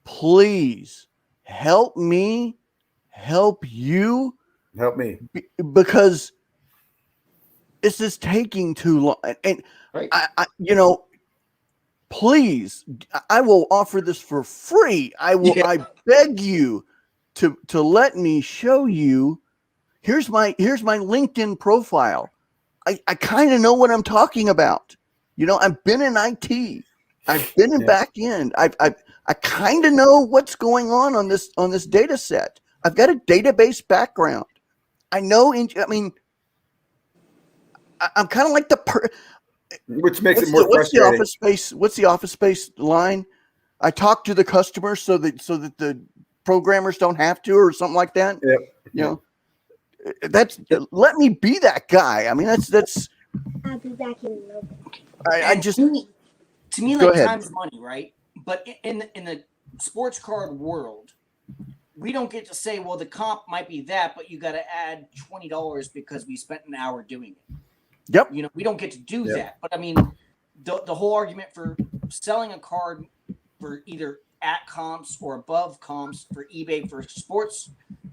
Please help me help you. Help me. Because this is taking too long. And I please, I will offer this for free. I beg you to let me show you. Here's my LinkedIn profile. I kind of know what I'm talking about. I've been in IT. I've been in back end. I kind of know what's going on this data set. I've got a database background. I know. I'm kind of like which makes it more frustrating. What's the Office Space line? I talk to the customer so that the programmers don't have to, or something like that. That's let me be that guy. I mean, that's. I'll be back in a little bit. To me, like, time's money, right? But in the sports card world, we don't get to say, well, the comp might be that, but you got to add $20 because we spent an hour doing it. Yep. We don't get to do that. But I mean, the whole argument for selling a card for either at comps or above comps for eBay for sports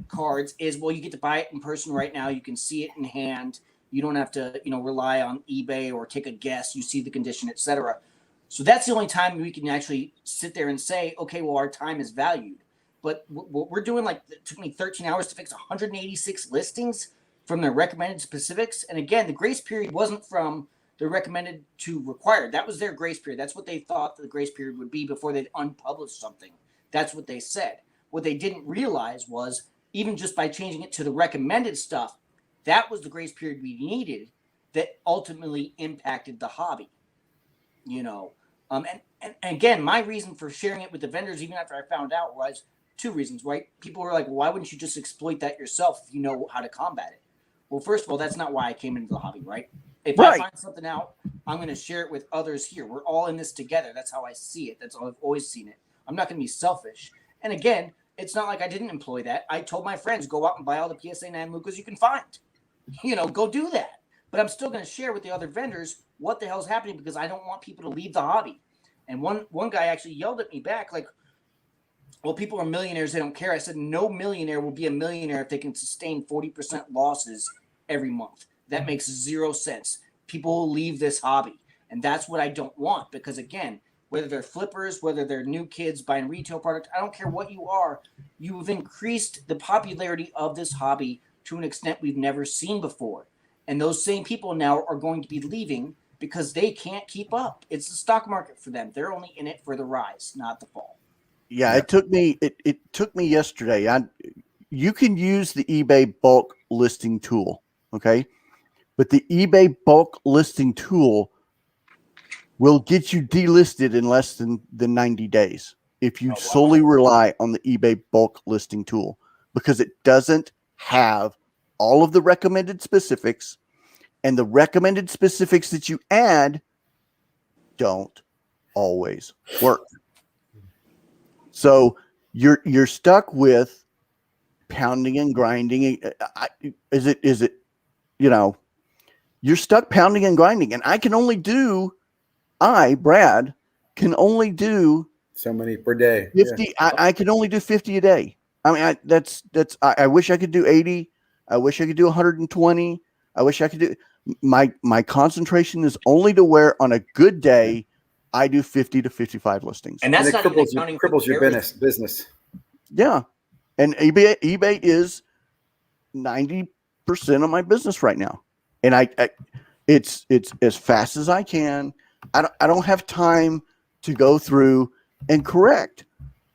cards is, well, you get to buy it in person right now. You can see it in hand. You don't have to, rely on eBay or take a guess. You see the condition, etc. So that's the only time we can actually sit there and say, okay, well, our time is valued. But what we're doing, like, it took me 13 hours to fix 186 listings from the recommended specifics. And again, the grace period wasn't from the recommended to required. That was their grace period. That's what they thought the grace period would be before they'd unpublish something. That's what they said. What they didn't realize was, even just by changing it to the recommended stuff, that was the grace period we needed that ultimately impacted the hobby. And again, my reason for sharing it with the vendors, even after I found out, was 2 reasons, right? People were like, why wouldn't you just exploit that yourself if you know how to combat it? Well, first of all, that's not why I came into the hobby, right? If I find something out, I'm going to share it with others here. We're all in this together. That's how I see it. That's how I've always seen it. I'm not going to be selfish. And again, it's not like I didn't employ that. I told my friends, go out and buy all the PSA 9 Lucas you can find. Go do that. But I'm still going to share with the other vendors what the hell's happening, because I don't want people to leave the hobby. And one guy actually yelled at me back, like, well, people are millionaires. They don't care. I said, no millionaire will be a millionaire if they can sustain 40% losses every month. That makes 0 sense. People will leave this hobby. And that's what I don't want, because, again, whether they're flippers, whether they're new kids buying retail product, I don't care what you are, you've increased the popularity of this hobby to an extent we've never seen before. And those same people now are going to be leaving because they can't keep up. It's the stock market for them. They're only in it for the rise, not the fall. Yeah, it took me yesterday. You can use the eBay bulk listing tool, okay? But the eBay bulk listing tool will get you delisted in less than 90 days if you solely rely on the eBay bulk listing tool, because it doesn't have all of the recommended specifics, and the recommended specifics that you add don't always work. So you're stuck with pounding and grinding. Is it, you're stuck pounding and grinding, and Brad, can only do so many per day. 50. Yeah. I can only do 50 a day. I mean, I wish I could do 80. I wish I could do 120. I wish I could do my concentration is only to where on a good day I do 50 to 55 listings. And that's and it cripples your business. Yeah. And eBay is 90% of my business right now. And it's as fast as I can. I don't have time to go through and correct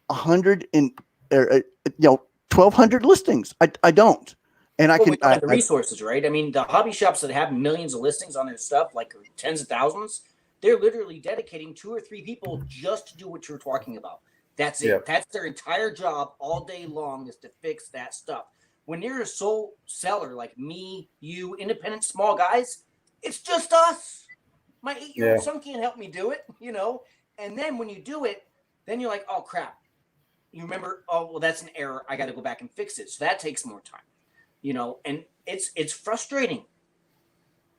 1,200 listings. I don't. And I well, can we don't have the resources, right? I mean, the hobby shops that have millions of listings on their stuff, like tens of thousands, they're literally dedicating 2 or 3 people just to do what you're talking about. That's it. Yep. That's their entire job all day long, is to fix that stuff. When you're a sole seller like me, you, independent small guys, it's just us. My 8-year-old son can't help me do it, And then when you do it, then you're like, oh crap. You remember, oh well, that's an error. I got to go back and fix it. So that takes more time, And it's frustrating.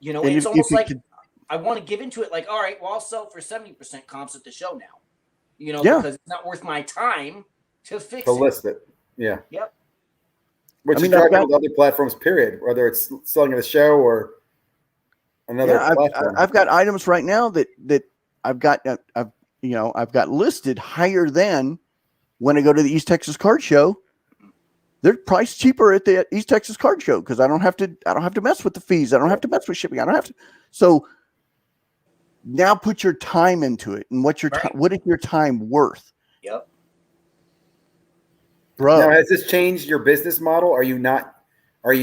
And it's almost like I want to give into it. Like, all right, well, I'll sell for 70% comps at the show now. Because it's not worth my time to fix it. To list it. Yeah. Yep. Which is driving with other platforms, period, whether it's selling at a show or another platform. I've got items right now that I've got listed higher than when I go to the East Texas Card Show. They're priced cheaper at the East Texas Card Show because I don't have to mess with the fees. I don't have to mess with shipping. I don't have to. So now put your time into it, and what is your time worth? Yep. Bro. Now, has this changed your business model? Are you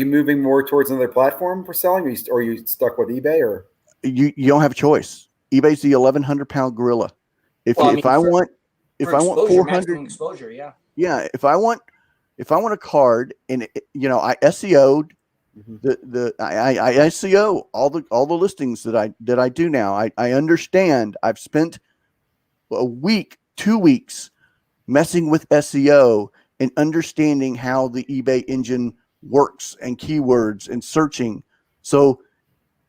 moving more towards another platform for selling, or are you stuck with eBay? Or you don't have a choice. eBay's the 1,100-pound gorilla. If I want 400 exposure, yeah. Yeah, if I want a card, and I SEO'd I SEO all the listings that I do now. I understand. I've spent a week, 2 weeks messing with SEO and understanding how the eBay engine works and keywords and searching. So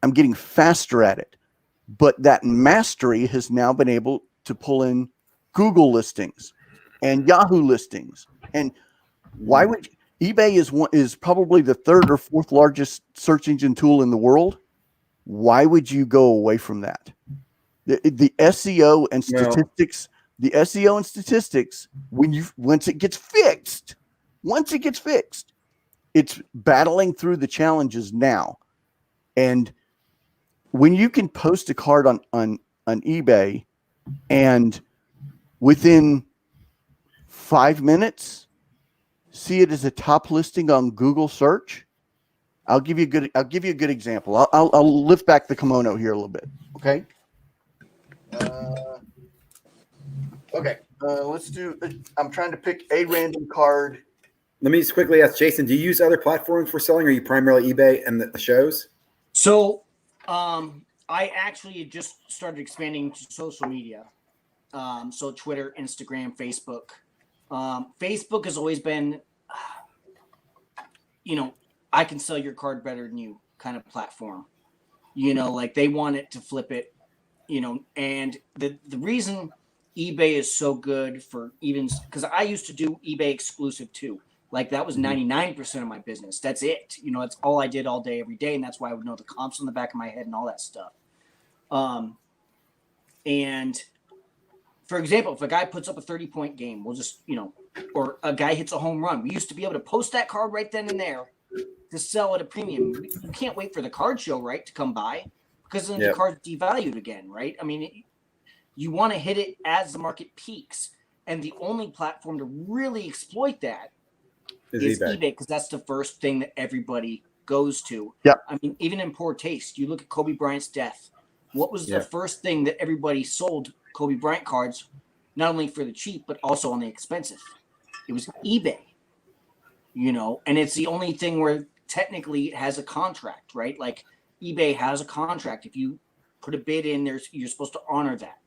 I'm getting faster at it. But that mastery has now been able to pull in Google listings and Yahoo listings. And why would eBay is probably the 3rd or 4th largest search engine tool in the world. Why would you go away from that? The SEO and statistics, once it gets fixed, it's battling through the challenges now. And when you can post a card on eBay and within 5 minutes see it as a top listing on Google search, I'll give you a good example. I'll lift back the kimono here a little bit. Okay. Let's do. I'm trying to pick a random card. Let me just quickly ask Jason: do you use other platforms for selling, or are you primarily eBay and the shows? So, I actually just started expanding to social media. So Twitter, Instagram, Facebook. Facebook has always been, I can sell your card better than you kind of platform. Like they want it to flip it, and the reason eBay is so good for even, because I used to do eBay exclusive too. Like that was 99% of my business. That's it. That's all I did all day, every day. And that's why I would know the comps on the back of my head and all that stuff. And for example, if a guy puts up a 30-point game, we'll just, or a guy hits a home run, we used to be able to post that card right then and there to sell at a premium. You can't wait for the card show, right, to come by, because then the card's devalued again, right? I mean, you want to hit it as the market peaks. And the only platform to really exploit that is eBay, because that's the first thing that everybody goes to. Yeah. I mean, even in poor taste, you look at Kobe Bryant's death. What was the Yeah. first thing that everybody sold Kobe Bryant cards, not only for the cheap, but also on the expensive? It was eBay, and it's the only thing where technically it has a contract, right? Like eBay has a contract. If you put a bid in, you're supposed to honor that.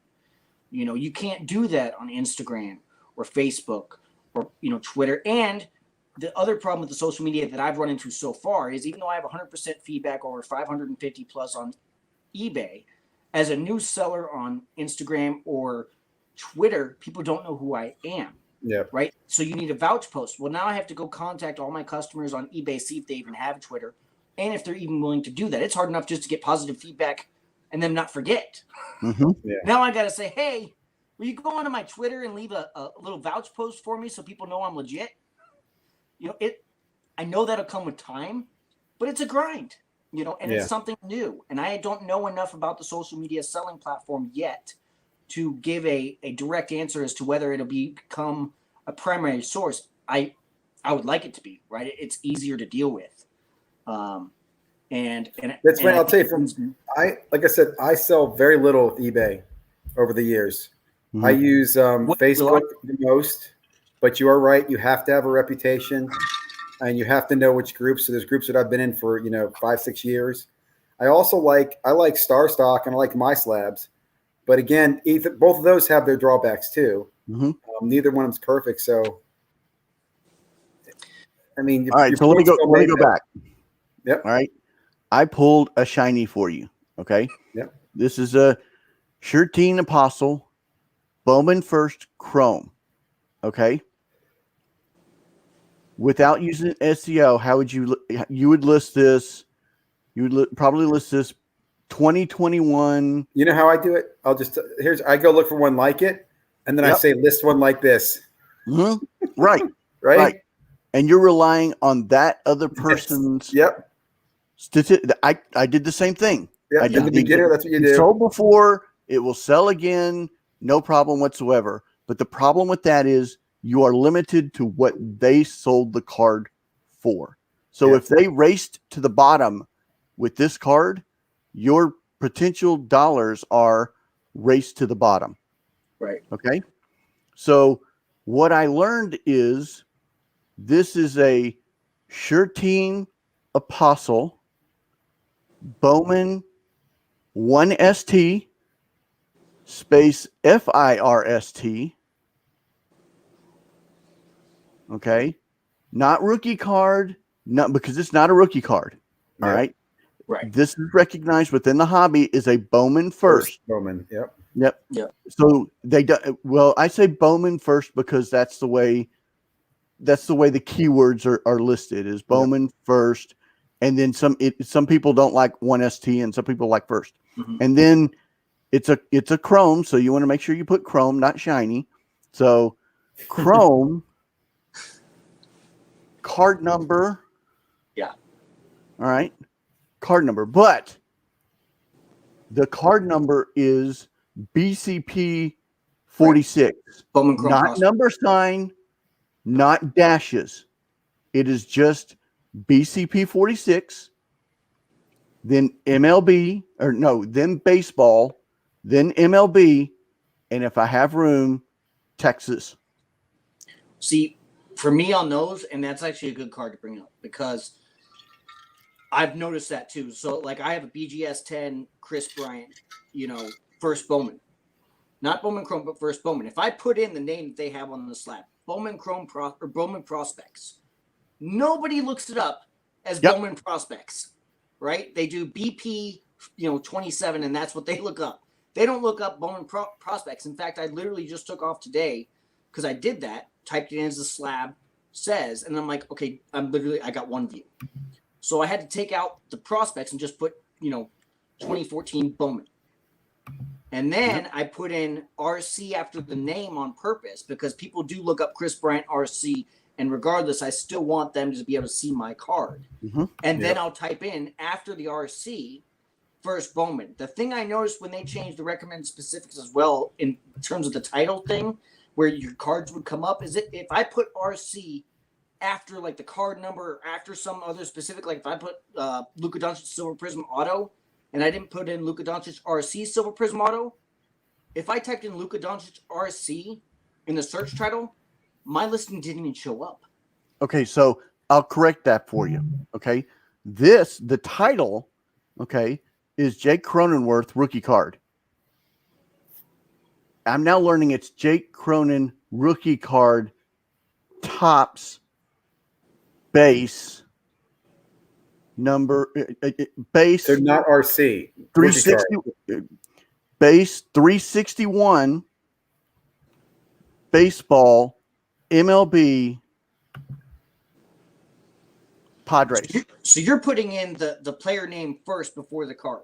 You can't do that on Instagram or Facebook or, Twitter. And the other problem with the social media that I've run into so far is even though I have 100% feedback over 550 plus on eBay, as a new seller on Instagram or Twitter, people don't know who I am. Yeah. Right. So you need a vouch post. Well, now I have to go contact all my customers on eBay, see if they even have Twitter and if they're even willing to do that. It's hard enough just to get positive feedback and then not forget. Mm-hmm. Yeah. Now I got to say, hey, will you go onto my Twitter and leave a little vouch post for me so people know I'm legit? I know that'll come with time, but it's a grind, and it's something new. And I don't know enough about the social media selling platform yet to give a direct answer as to whether it'll become a primary source. I would like it to be, right? It's easier to deal with. And That's and right. I'll tell you like I said, I sell very little with eBay over the years. Mm-hmm. I use Facebook the most, but you are right. You have to have a reputation and you have to know which groups. So there's groups that I've been in for, 5-6 years. I like Star Stock and I like My Slabs, but again, both of those have their drawbacks too. Mm-hmm. Neither one of them's perfect. So, I mean, all right. So let me go back. Yep. All right. I pulled a shiny for you. Okay. Yep. This is a Shirteen Apostle Bowman First Chrome. Okay. Without using SEO, how would you would list this? You would probably list this 2021. You know how I do it? I go look for one like it, and then I say list one like this. Mm-hmm. Right. Right. And you're relying on that other person's. Yep. I did the same thing. Yeah. In the beginner, that's what you do. Sold before, it will sell again, no problem whatsoever. But the problem with that is you are limited to what they sold the card for. So if they raced to the bottom with this card, your potential dollars are raced to the bottom. Right. Okay. So what I learned is this is a Shirteen Apostle Bowman 1ST space FIRST. Okay. Not rookie card. Not because it's not a rookie card. All right. Right. This is recognized within the hobby is a Bowman first. Bowman. Yep. Yep. So I say Bowman first because that's the way the keywords are listed is Bowman first. And then some people don't like 1ST and some people like first. Mm-hmm. And then it's a chrome. So you want to make sure you put chrome, not shiny. So chrome card number. Yeah. All right. Card number. But the card number is BCP 46. Bowman Chrome not Prospect. Number sign, not dashes. It is just BCP 46, then MLB, then baseball, then MLB, and if I have room, Texas. See, for me on those, and that's actually a good card to bring up because I've noticed that too. So, like, I have a BGS 10 Chris Bryant, first Bowman. Not Bowman Chrome, but first Bowman. If I put in the name that they have on the slab, Bowman Chrome or Bowman Prospects, nobody looks it up as Bowman Prospects, right? They do BP, 27, and that's what they look up. They don't look up Bowman Prospects. In fact, I literally just took off today because I did that, typed it in as the slab says, and I'm like, okay, I got one view. So I had to take out the prospects and just put, 2014 Bowman. And then I put in RC after the name on purpose because people do look up Chris Bryant RC. And regardless, I still want them to be able to see my card. Mm-hmm. And then I'll type in after the RC, first Bowman. The thing I noticed when they changed the recommended specifics as well in terms of the title thing, where your cards would come up, is if I put RC after the card number or after some other specific, like if I put Luka Doncic Silver Prism Auto, and I didn't put in Luka Doncic RC Silver Prism Auto, if I typed in Luka Doncic RC in the search title, my listing didn't even show up. Okay, so I'll correct that for you. Okay, the title, okay, is Jake Cronenworth rookie card. I'm now learning it's Jake Cronin rookie card, tops, base, number, base. They're not RC. 360, base 361, baseball, MLB, Padres. So you're putting in the player name first before the card.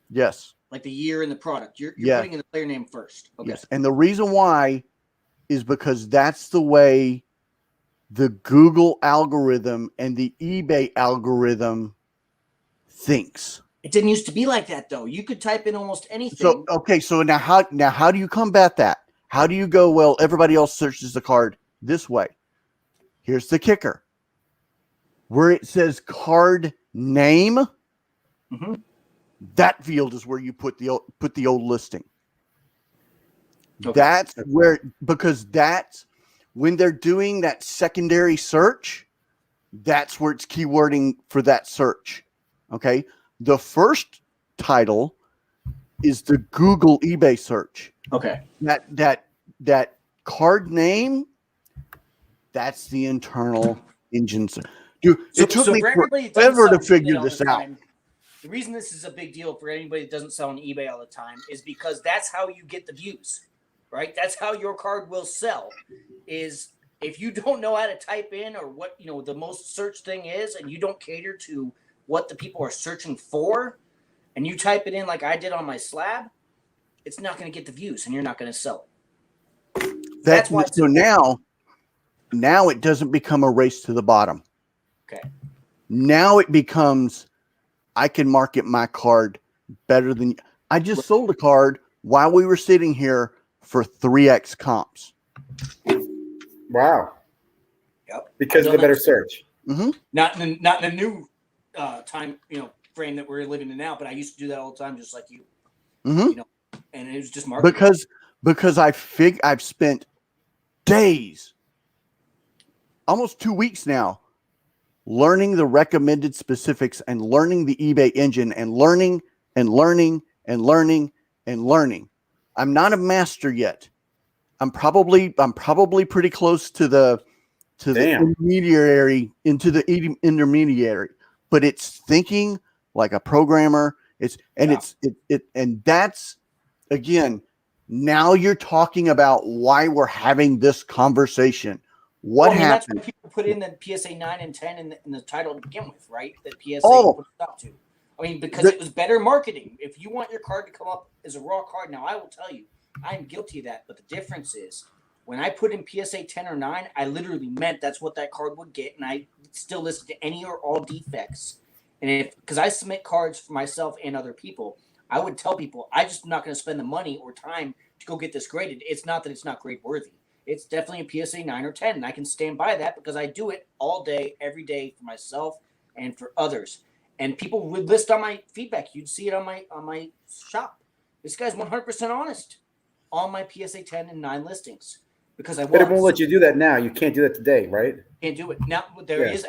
Yes. Like the year and the product. You're Yeah. putting in the player name first. Okay. Yes. And the reason why is because that's the way the Google algorithm and the eBay algorithm thinks. It didn't used to be like that though. You could type in almost anything. So okay, so now how do you combat that? How do you go, well, everybody else searches the card this way? Here's the kicker. Where it says card name, that field is where you put the old listing. Okay. That's where, because that's when they're doing that secondary search, that's where it's keywording for that search. Okay. The first title is the Google eBay search. Okay. That card name, that's the internal engine search. Dude, it took me forever to figure this out. The reason this is a big deal for anybody that doesn't sell on eBay all the time is because that's how you get the views, right? That's how your card will sell. Is if you don't know how to type in or what the most search thing is, and you don't cater to what the people are searching for, and you type it in like I did on my slab, it's not going to get the views, and you're not going to sell it. That's why. So now it doesn't become a race to the bottom. Okay. Now it becomes, I can market my card better than I just sold a card while we were sitting here for 3x comps. Wow. Yep. Because of the better search. Mm-hmm. Not in the new time frame that we're living in now, but I used to do that all the time, just like you. Mm-hmm. And it was just marketing. Because I've spent days, almost 2 weeks now, learning the recommended specifics and learning the eBay engine and learning and learning and learning and learning. I'm not a master yet. I'm probably pretty close to the intermediary, intermediary, but it's thinking like a programmer. And that's, again, now you're talking about why we're having this conversation. What happened? That's why people put in the PSA 9 and 10 in the title to begin with, right? That PSA put it up to. I mean, because it was better marketing. If you want your card to come up as a raw card, now I will tell you, I am guilty of that. But the difference is, when I put in PSA 10 or 9, I literally meant that's what that card would get, and I still listed any or all defects. And because I submit cards for myself and other people, I would tell people, I'm just not going to spend the money or time to go get this graded. It's not that it's not grade worthy. It's definitely a PSA 9 or 10, and I can stand by that because I do it all day, every day for myself and for others. And people would list on my feedback. You'd see it on my shop. This guy's 100% honest on my PSA 10 and 9 listings because I was. But it won't let you do that now. You can't do that today, right? Can't do it now. There is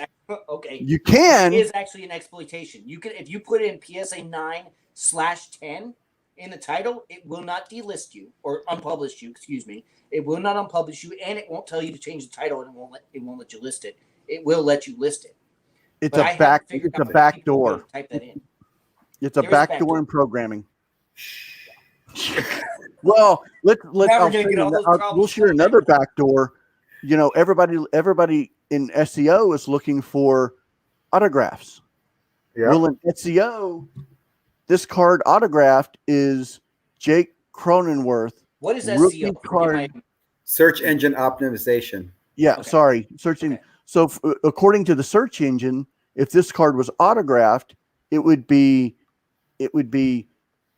okay. You can. It is actually an exploitation. You can, if you put in PSA 9/10 in the title, it will not delist you or unpublish you. Excuse me. It will not unpublish you, and it won't tell you to change the title, and it won't let you list it. It will let you list it. It's a back door. Type that in. It's a back door in programming. Well, we'll share another back door. Everybody in SEO is looking for autographs. Yeah. Well, in SEO, this card autographed is Jake Cronenworth. What is SEO? Card. Search engine optimization. Yeah, okay. Sorry, searching. Okay. So, according to the search engine, if this card was autographed, it would be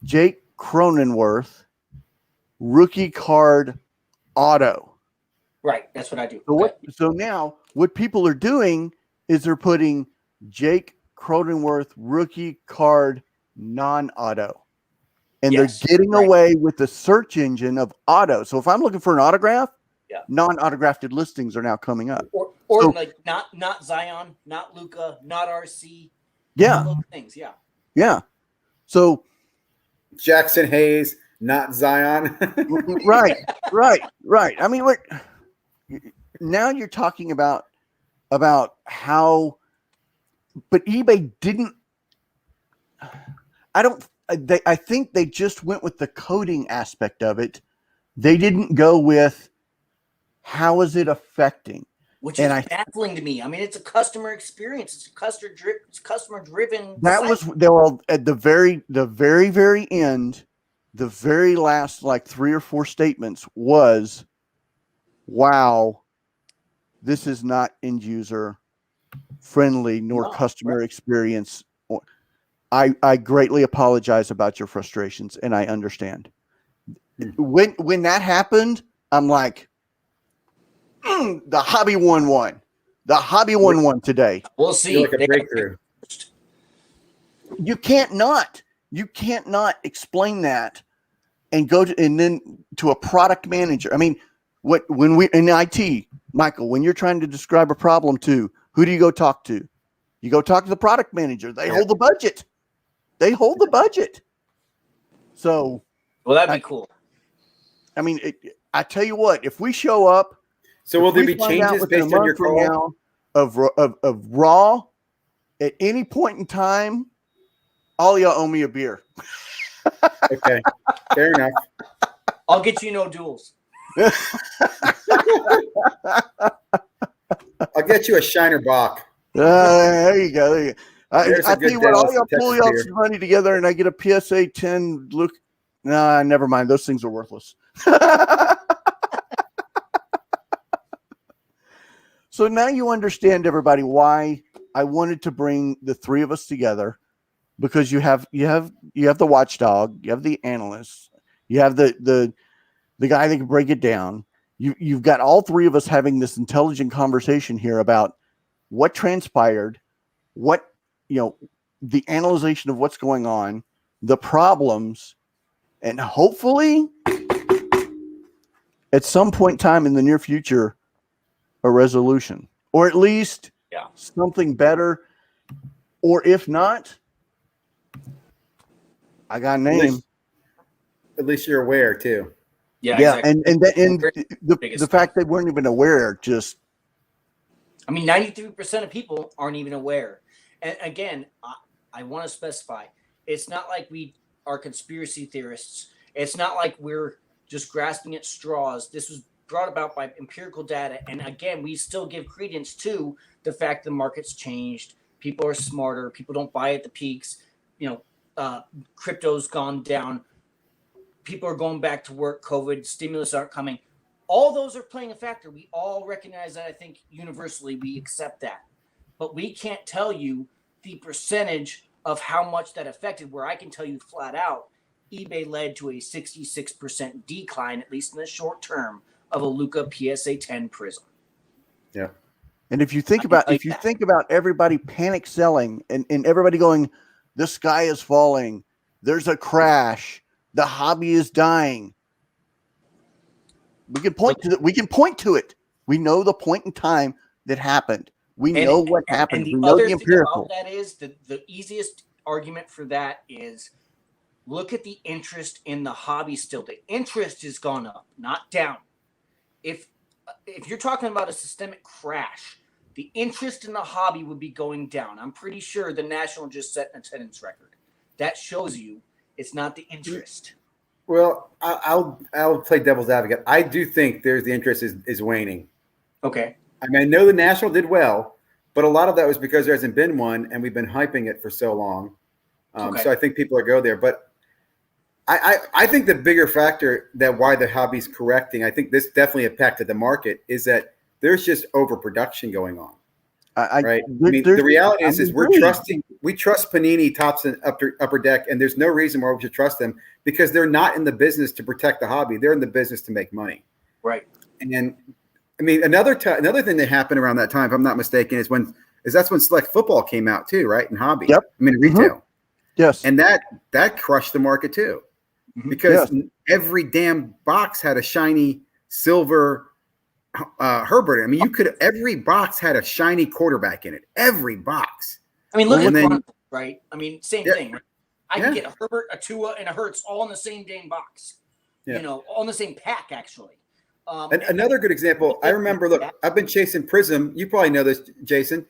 Jake Cronenworth, rookie card auto. Right, that's what I do. So now what people are doing is they're putting Jake Cronenworth rookie card non-auto. And Yes, they're getting right. away with the search engine of auto. So if I'm looking for an autograph, Yeah. non-autographed listings are now coming up. Or So- like not Zion, not Luca, not RC. Yeah. All those things. Yeah. Yeah. So Jackson Hayes, not Zion. right. I mean, now you're talking about how, but eBay didn't. I think they just went with the coding aspect of it. They didn't go with how is it affecting. Which And is baffling to me. I mean, it's a customer experience. It's customer driven. That was at the very end, the very last like 3 or 4 statements was, wow, this is not end user friendly nor customer experience. I greatly apologize about your frustrations, and I understand. When that happened, I'm like, the hobby won. The hobby won today. We'll see. Like a breakthrough. You can't not explain that and then to a product manager. I mean, when we in IT, Michael, when you're trying to describe a problem to, who do you go talk to? You go talk to the product manager. They hold the budget. So, well, that'd be cool. I mean, I tell you what, if we show up, so will there be changes based on your call? Now of Raw at any point in time, all y'all owe me a beer. Okay, fair enough. I'll get you no duels. I'll get you a Shiner Bach. There you go. I tell you what, all y'all pull y'all beer. some money together and I get a PSA 10 look. Nah, never mind. Those things are worthless. So now you understand, everybody, why I wanted to bring the 3 of us together, because you have the watchdog, you have the analyst, you have the guy that can break it down. You've got all 3 of us having this intelligent conversation here about what transpired, the analyzation of what's going on, the problems, and hopefully at some point in time in the near future, a resolution, or at least something better. Or if not, I got a name. At least you're aware too. Yeah. Exactly. And the Biggest fact they weren't even aware, just, I mean, 93% of people aren't even aware. And again, I want to specify, it's not like we are conspiracy theorists. It's not like we're just grasping at straws. This was brought about by empirical data. And again, we still give credence to the fact the market's changed. People are smarter. People don't buy at the peaks. Crypto's gone down. People are going back to work. COVID, stimulus aren't coming. All those are playing a factor. We all recognize that. I think universally we accept that. But we can't tell you the percentage of how much that affected, where I can tell you flat out, eBay led to a 66% decline, at least in the short term, of a Luca PSA 10 Prism. Yeah. And if you think about everybody panic selling and everybody going, the sky is falling, there's a crash, the hobby is dying. We can point to it. We know the point in time that happened. We know what happened. And we the know other the thing empirical. about that is the easiest argument for that is look at the interest in the hobby still. The interest has gone up, not down. If you're talking about a systemic crash, the interest in the hobby would be going down. I'm pretty sure the National just set an attendance record. That shows you it's not the interest. Well, I'll play devil's advocate. I do think the interest is waning. Okay. I mean, I know the National did well, but a lot of that was because there hasn't been one, and we've been hyping it for so long. So I think people are go there. But I think the bigger factor that why the hobby's correcting, I think this definitely impacted the market, is that there's just overproduction going on. Right. The reality is we trust Panini, Topps, and Upper Deck, and there's no reason why we should trust them, because they're not in the business to protect the hobby. They're in the business to make money. Right. And I mean, another thing that happened around that time, if I'm not mistaken, is that's when Select Football came out too, right? In hobby. Yep. I mean, retail. Yes. And that crushed the market too, because every damn box had a shiny silver Herbert. I mean, every box had a shiny quarterback in it. Every box. I mean, look at then, Chronicles, right? I mean, same thing. Right? I can get a Herbert, a Tua, and a Hurts all in the same dang box. You know, all in the same pack, actually. And another good example, I remember, look, I've been chasing Prism. You probably know this, Jason.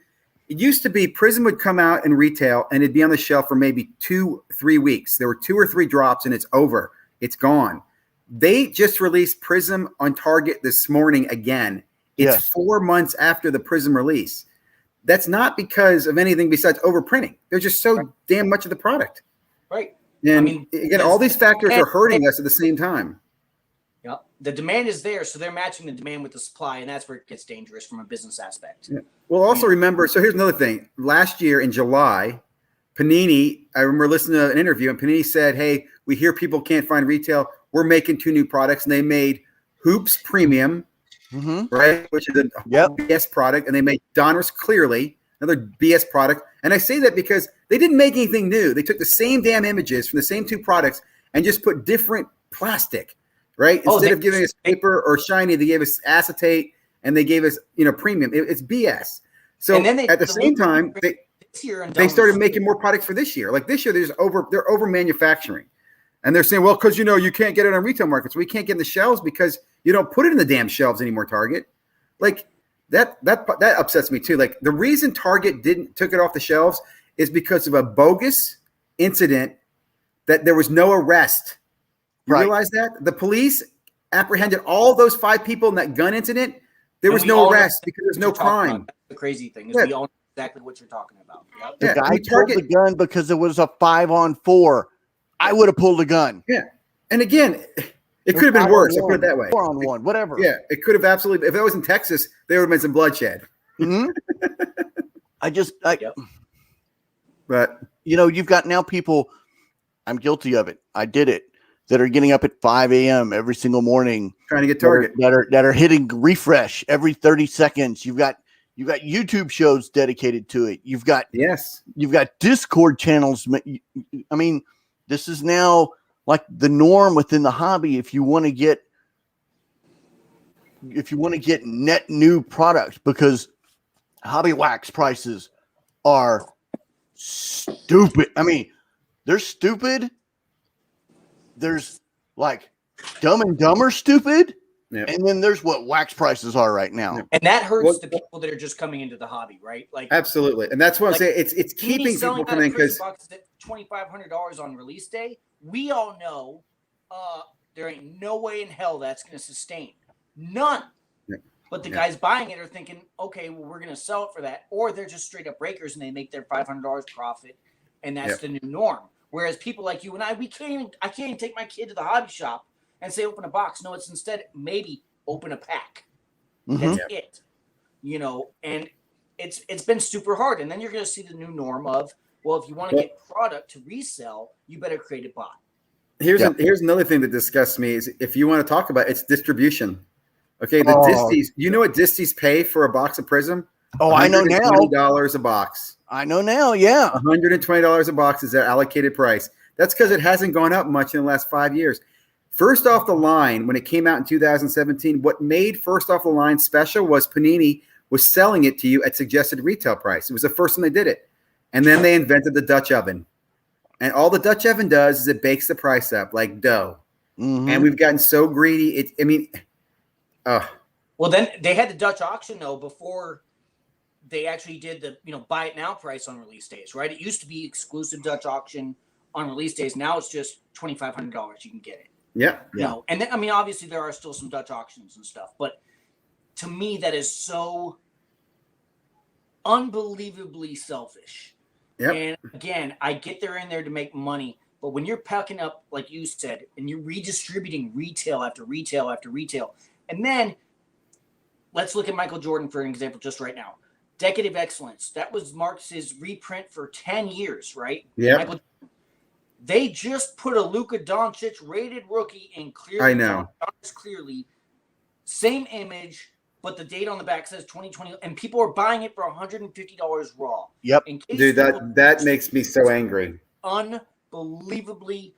It used to be Prism would come out in retail and it'd be on the shelf for maybe 2-3 weeks. There were 2 or 3 drops and it's over. It's gone. They just released Prism on Target this morning again. It's 4 months after the Prism release. That's not because of anything besides overprinting. There's just so damn much of the product. Right. And I mean, again, all these factors are hurting us at the same time. Yeah, the demand is there, so they're matching the demand with the supply, and that's where it gets dangerous from a business aspect. Yeah. Well, also remember, so here's another thing. Last year in July, Panini, I remember listening to an interview, and Panini said, hey, we hear people can't find retail. We're making 2 new products, and they made Hoops Premium, right, which is a BS product, and they made Donruss Clearly, another BS product. And I say that because they didn't make anything new. They took the same damn images from the same 2 products and just put different plastic. Right? Instead of giving us paper or shiny, they gave us acetate and they gave us, premium. It's BS. So and then at the same time, they started making more products for this year. Like this year, they're over manufacturing. And they're saying, well, because you can't get it on retail markets. We can't get in the shelves because you don't put it in the damn shelves anymore, Target. Like that upsets me too. Like the reason Target took it off the shelves is because of a bogus incident that there was no arrest. You realize that? The police apprehended all those 5 people in that gun incident. There was no arrest because there's no crime. The crazy thing is we all know exactly what you're talking about. Yep. The guy pulled the gun because it was a 5-on-4. I would have pulled a gun. Yeah. And again, it could have been worse. I'll put it that way. 4-on-1, whatever. Yeah. It could have absolutely. If that was in Texas, there would have been some bloodshed. But, you've got now people, I'm guilty of it. I did it. That are getting up at 5 a.m. every single morning, trying to get Target. That are hitting refresh every 30 seconds. You've got YouTube shows dedicated to it. You've got Discord channels. I mean, this is now like the norm within the hobby. If you want to get net new products, because hobby wax prices are stupid. I mean, they're stupid. There's like Dumb and Dumber stupid, and then there's what wax prices are right now, and that hurts the people that are just coming into the hobby, right? Like absolutely, and that's what I'm saying. It's keeping people coming because $2,500 on release day. We all know there ain't no way in hell that's going to sustain, none. But the guys buying it are thinking, okay, well, we're going to sell it for that, or they're just straight up breakers and they make their $500 profit, and that's the new norm. Whereas people like you and I can't even take my kid to the hobby shop and say, open a box. No, it's instead maybe open a pack. That's it. And it's been super hard. And then you're going to see the new norm of, well, if you want to get product to resell, you better create a bot. Here's another thing that disgusts me is if you want to talk about it's distribution. Okay, the disties, you know what disties pay for a box of Prism? Oh, I know now. $20 a box. I know now, yeah. $120 a box is their allocated price. That's because it hasn't gone up much in the last 5 years. First off the line, when it came out in 2017, what made first off the line special was Panini was selling it to you at suggested retail price. It was the first time they did it. And then they invented the Dutch oven. And all the Dutch oven does is it bakes the price up like dough. And we've gotten so greedy. Well, then they had the Dutch auction, though, before they actually did the buy it now price on release days, right? It used to be exclusive Dutch auction on release days. Now it's just $2,500. You can get it. Yeah. And then, I mean, obviously there are still some Dutch auctions and stuff, but to me, that is so unbelievably selfish. Yep. And again, I get they're in there to make money, but when you're packing up, like you said, and you're redistributing retail after retail after retail, and then let's look at Michael Jordan for an example just right now. Decade of Excellence. That was Marx's reprint for 10 years, right? Yeah. They just put a Luka Doncic rated rookie in clearly. I know. Clearly. Same image, but the date on the back says 2020, and people are buying it for $150 raw. Yep. Dude, that makes me so angry. unbelievably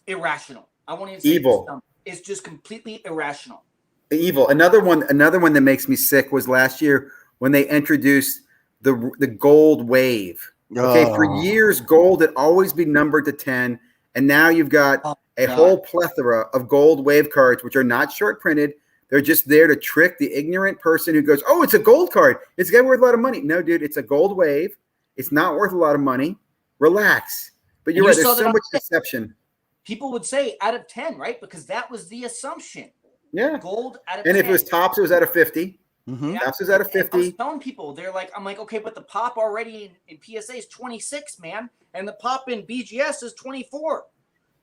irrational. I won't even say Evil. It's just completely irrational. Evil. Another one that makes me sick was last year when they introduced the gold wave. Okay, for years gold had always been numbered to 10, and now you've got a whole plethora of gold wave cards which are not short printed. They're just there to trick the ignorant person who goes, "Oh, it's a gold card. It's got worth a lot of money." No, dude, it's a gold wave. It's not worth a lot of money. Relax. But you're right. There's so much deception. People would say out of 10, right? Because that was the assumption. Yeah. Gold out of 10. And if it was tops, it was out of 50. Mm-hmm. Tops was out of 50. I was telling people, I'm like, okay, but the pop already in PSA is 26, man. And the pop in BGS is 24.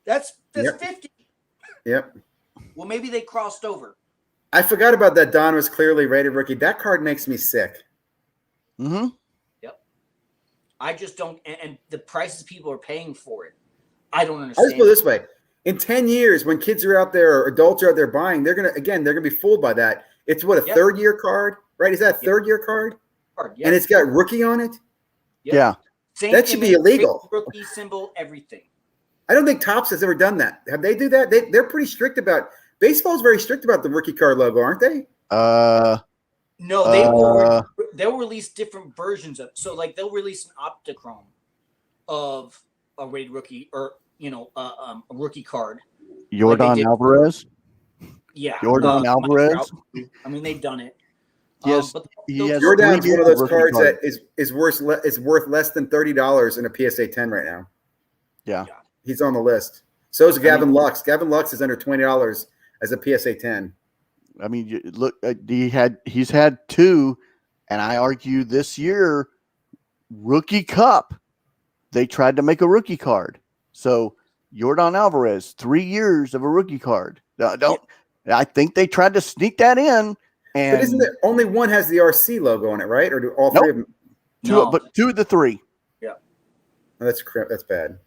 That's 50. Yep. Well, maybe they crossed over. I forgot about that. Don was clearly rated rookie. That card makes me sick. Mm-hmm. Yep. I just don't, and the prices people are paying for it, I don't understand. Let's put it this way. In 10 years, when kids are out there or adults are out there buying, they're gonna be fooled by that. It's what, a third-year card, right? Is that a third-year card? Yep. And it's got rookie on it? Yep. Yeah. Same that should be illegal. Rookie symbol, everything. I don't think Topps has ever done that. Have they do that? They're pretty strict about – baseball's very strict about the rookie card logo, aren't they? No, they'll release different versions of – so, like, they'll release an Optichrome of a rated rookie or, a rookie card. Yordan Alvarez? Yeah. Yordan Alvarez? I mean, they've done it. Yes. Yordan's one of those cards that is worth less than $30 in a PSA 10 right now. Yeah. He's on the list. So is Gavin Lux. Gavin Lux is under $20 as a PSA 10. I mean, look, he's had two, and I argue this year, Rookie Cup, they tried to make a rookie card. So Yordan Alvarez, 3 years of a rookie card. I think they tried to sneak that in. But isn't there only one has the RC logo on it, right? Or do all three of them? But two of the three. Yeah. Oh, that's bad.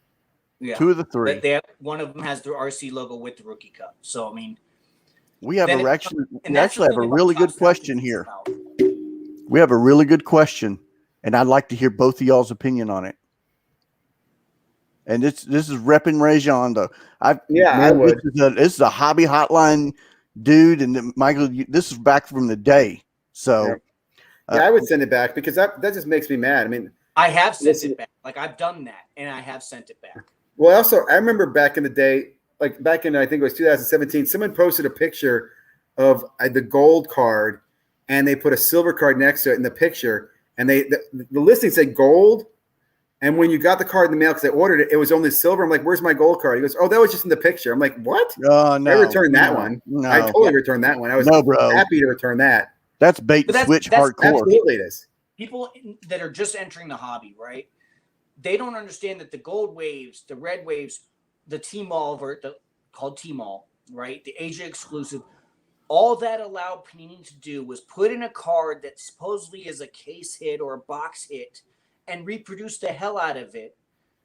Yeah. Two of the three. One of them has the RC logo with the rookie cup. So, I mean, we actually have a really good question here. We have a really good question, and I'd like to hear both of y'all's opinion on it. And this is repping Rajon, though. I would. This is a hobby hotline dude, and Michael, this is back from the day. So, I would send it back because that just makes me mad. I mean, I have sent it back. Like, I've done that, and I have sent it back. Well, also, I remember back in the day, like back in, I think it was 2017, someone posted a picture of the gold card, and they put a silver card next to it in the picture, and the listing said gold. And when you got the card in the mail, because they ordered it, it was only silver. I'm like, "Where's my gold card?" He goes, "Oh, that was just in the picture." I'm like, "What?" Oh, no. I returned that one. No. I totally returned that one. I was happy to return that. That's bait and switch hardcore. Absolutely, it is. People that are just entering the hobby, right? They don't understand that the gold waves, the red waves, the T-Mall, called T-Mall, right? The Asia exclusive, all that allowed Panini to do was put in a card that supposedly is a case hit or a box hit and reproduce the hell out of it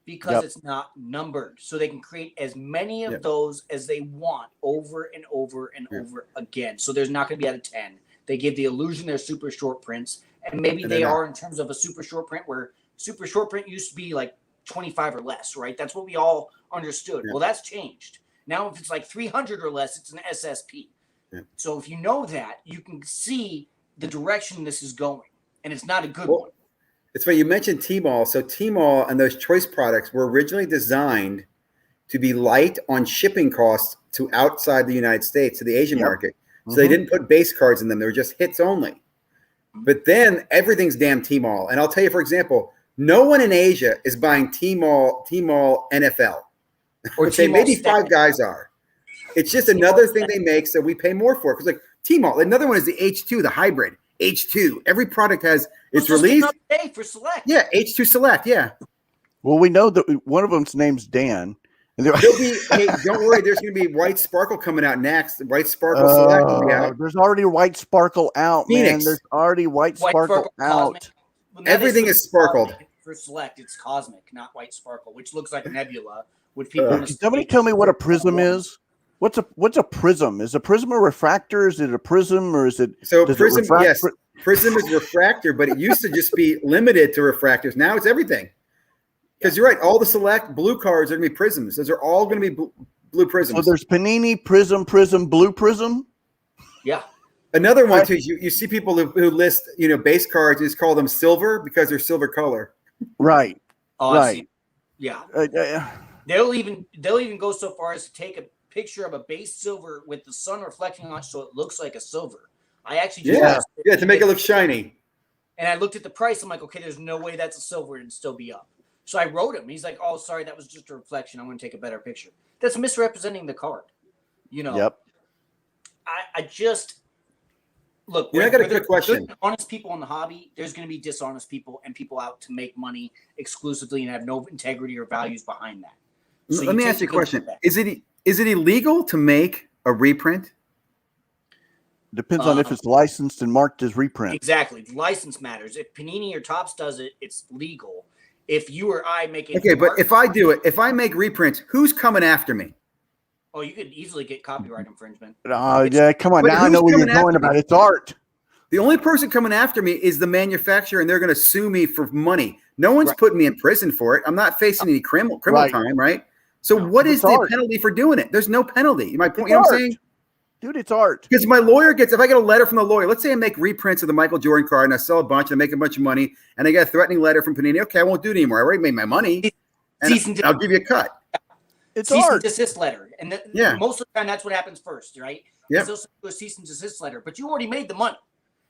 because it's not numbered. So they can create as many of those as they want over and over and over again. So there's not going to be out of 10. They give the illusion they're super short prints, and maybe they are in terms of a super short print where super short print used to be like 25 or less, right? That's what we all understood. Yeah. Well, that's changed. Now, if it's like 300 or less, it's an SSP. Yeah. So if you know that, you can see the direction this is going, and it's not a good one. It's funny you mentioned T-Mall. So T-Mall and those choice products were originally designed to be light on shipping costs to outside the United States, to the Asian market. So they didn't put base cards in them. They were just hits only. But then everything's damn T-Mall. And I'll tell you, for example, no one in Asia is buying T-Mall NFL. Or maybe five guys are. It's just another thing they make so we pay more for it. Because like T-Mall, another one is the H2, the hybrid. H2. Every product has it's released. For Select. Yeah, H2 Select. Yeah. Well, we know that one of them's name's Dan. And hey, don't worry. There's going to be White Sparkle coming out next. White Sparkle Select. Yeah. There's already White Sparkle out, Phoenix. Man. There's already White Sparkle out. Well, everything is sparkled. For Select, it's Cosmic, not White Sparkle, which looks like Nebula. Which people somebody tell me what a prism is? What's a prism? Is a prism a refractor? Is it a prism or is it? So prism, yes, prism is refractor, but it used to just be limited to refractors. Now it's everything. Because you're right. All the select blue cards are going to be prisms. Those are all going to be blue prisms. So there's Panini, Prism, Blue Prism. Yeah. Another one too. You see people who list base cards, just call them silver because they're silver color. Right. Oh, right. Yeah. Uh, They'll even go so far as to take a picture of a base silver with the sun reflecting on it so it looks like a silver. I actually to make it look shiny. And I looked at the price. I'm like, okay, there's no way that's a silver and still be up. So I wrote him. He's like, oh, sorry, that was just a reflection. I'm going to take a better picture. That's misrepresenting the card. Yep. I just look. I got a quick question. Honest people in the hobby, there's going to be dishonest people and people out to make money exclusively and have no integrity or values behind that. So Let me ask you a question. Is it illegal to make a reprint? Depends on if it's licensed and marked as reprint. Exactly. The license matters. If Panini or Topps does it, it's legal. If you or I make it. Okay, but if I do it, if I make reprints, who's coming after me? Oh, you could easily get copyright infringement. Yeah, come on. Now I know what you're going about. It's art. The only person coming after me is the manufacturer, and they're going to sue me for money. No one's putting me in prison for it. I'm not facing any criminal time, right? So what is the penalty for doing it? There's no penalty. My point, you know what I'm saying? Dude, it's art. Because my lawyer if I get a letter from the lawyer, let's say I make reprints of the Michael Jordan card and I sell a bunch and I make a bunch of money and I get a threatening letter from Panini. Okay, I won't do it anymore. I already made my money and I'll give you a cut. It's cease art. And desist letter. And most of the time that's what happens first, right? Yeah. They'll send you a cease and desist letter, but you already made the money.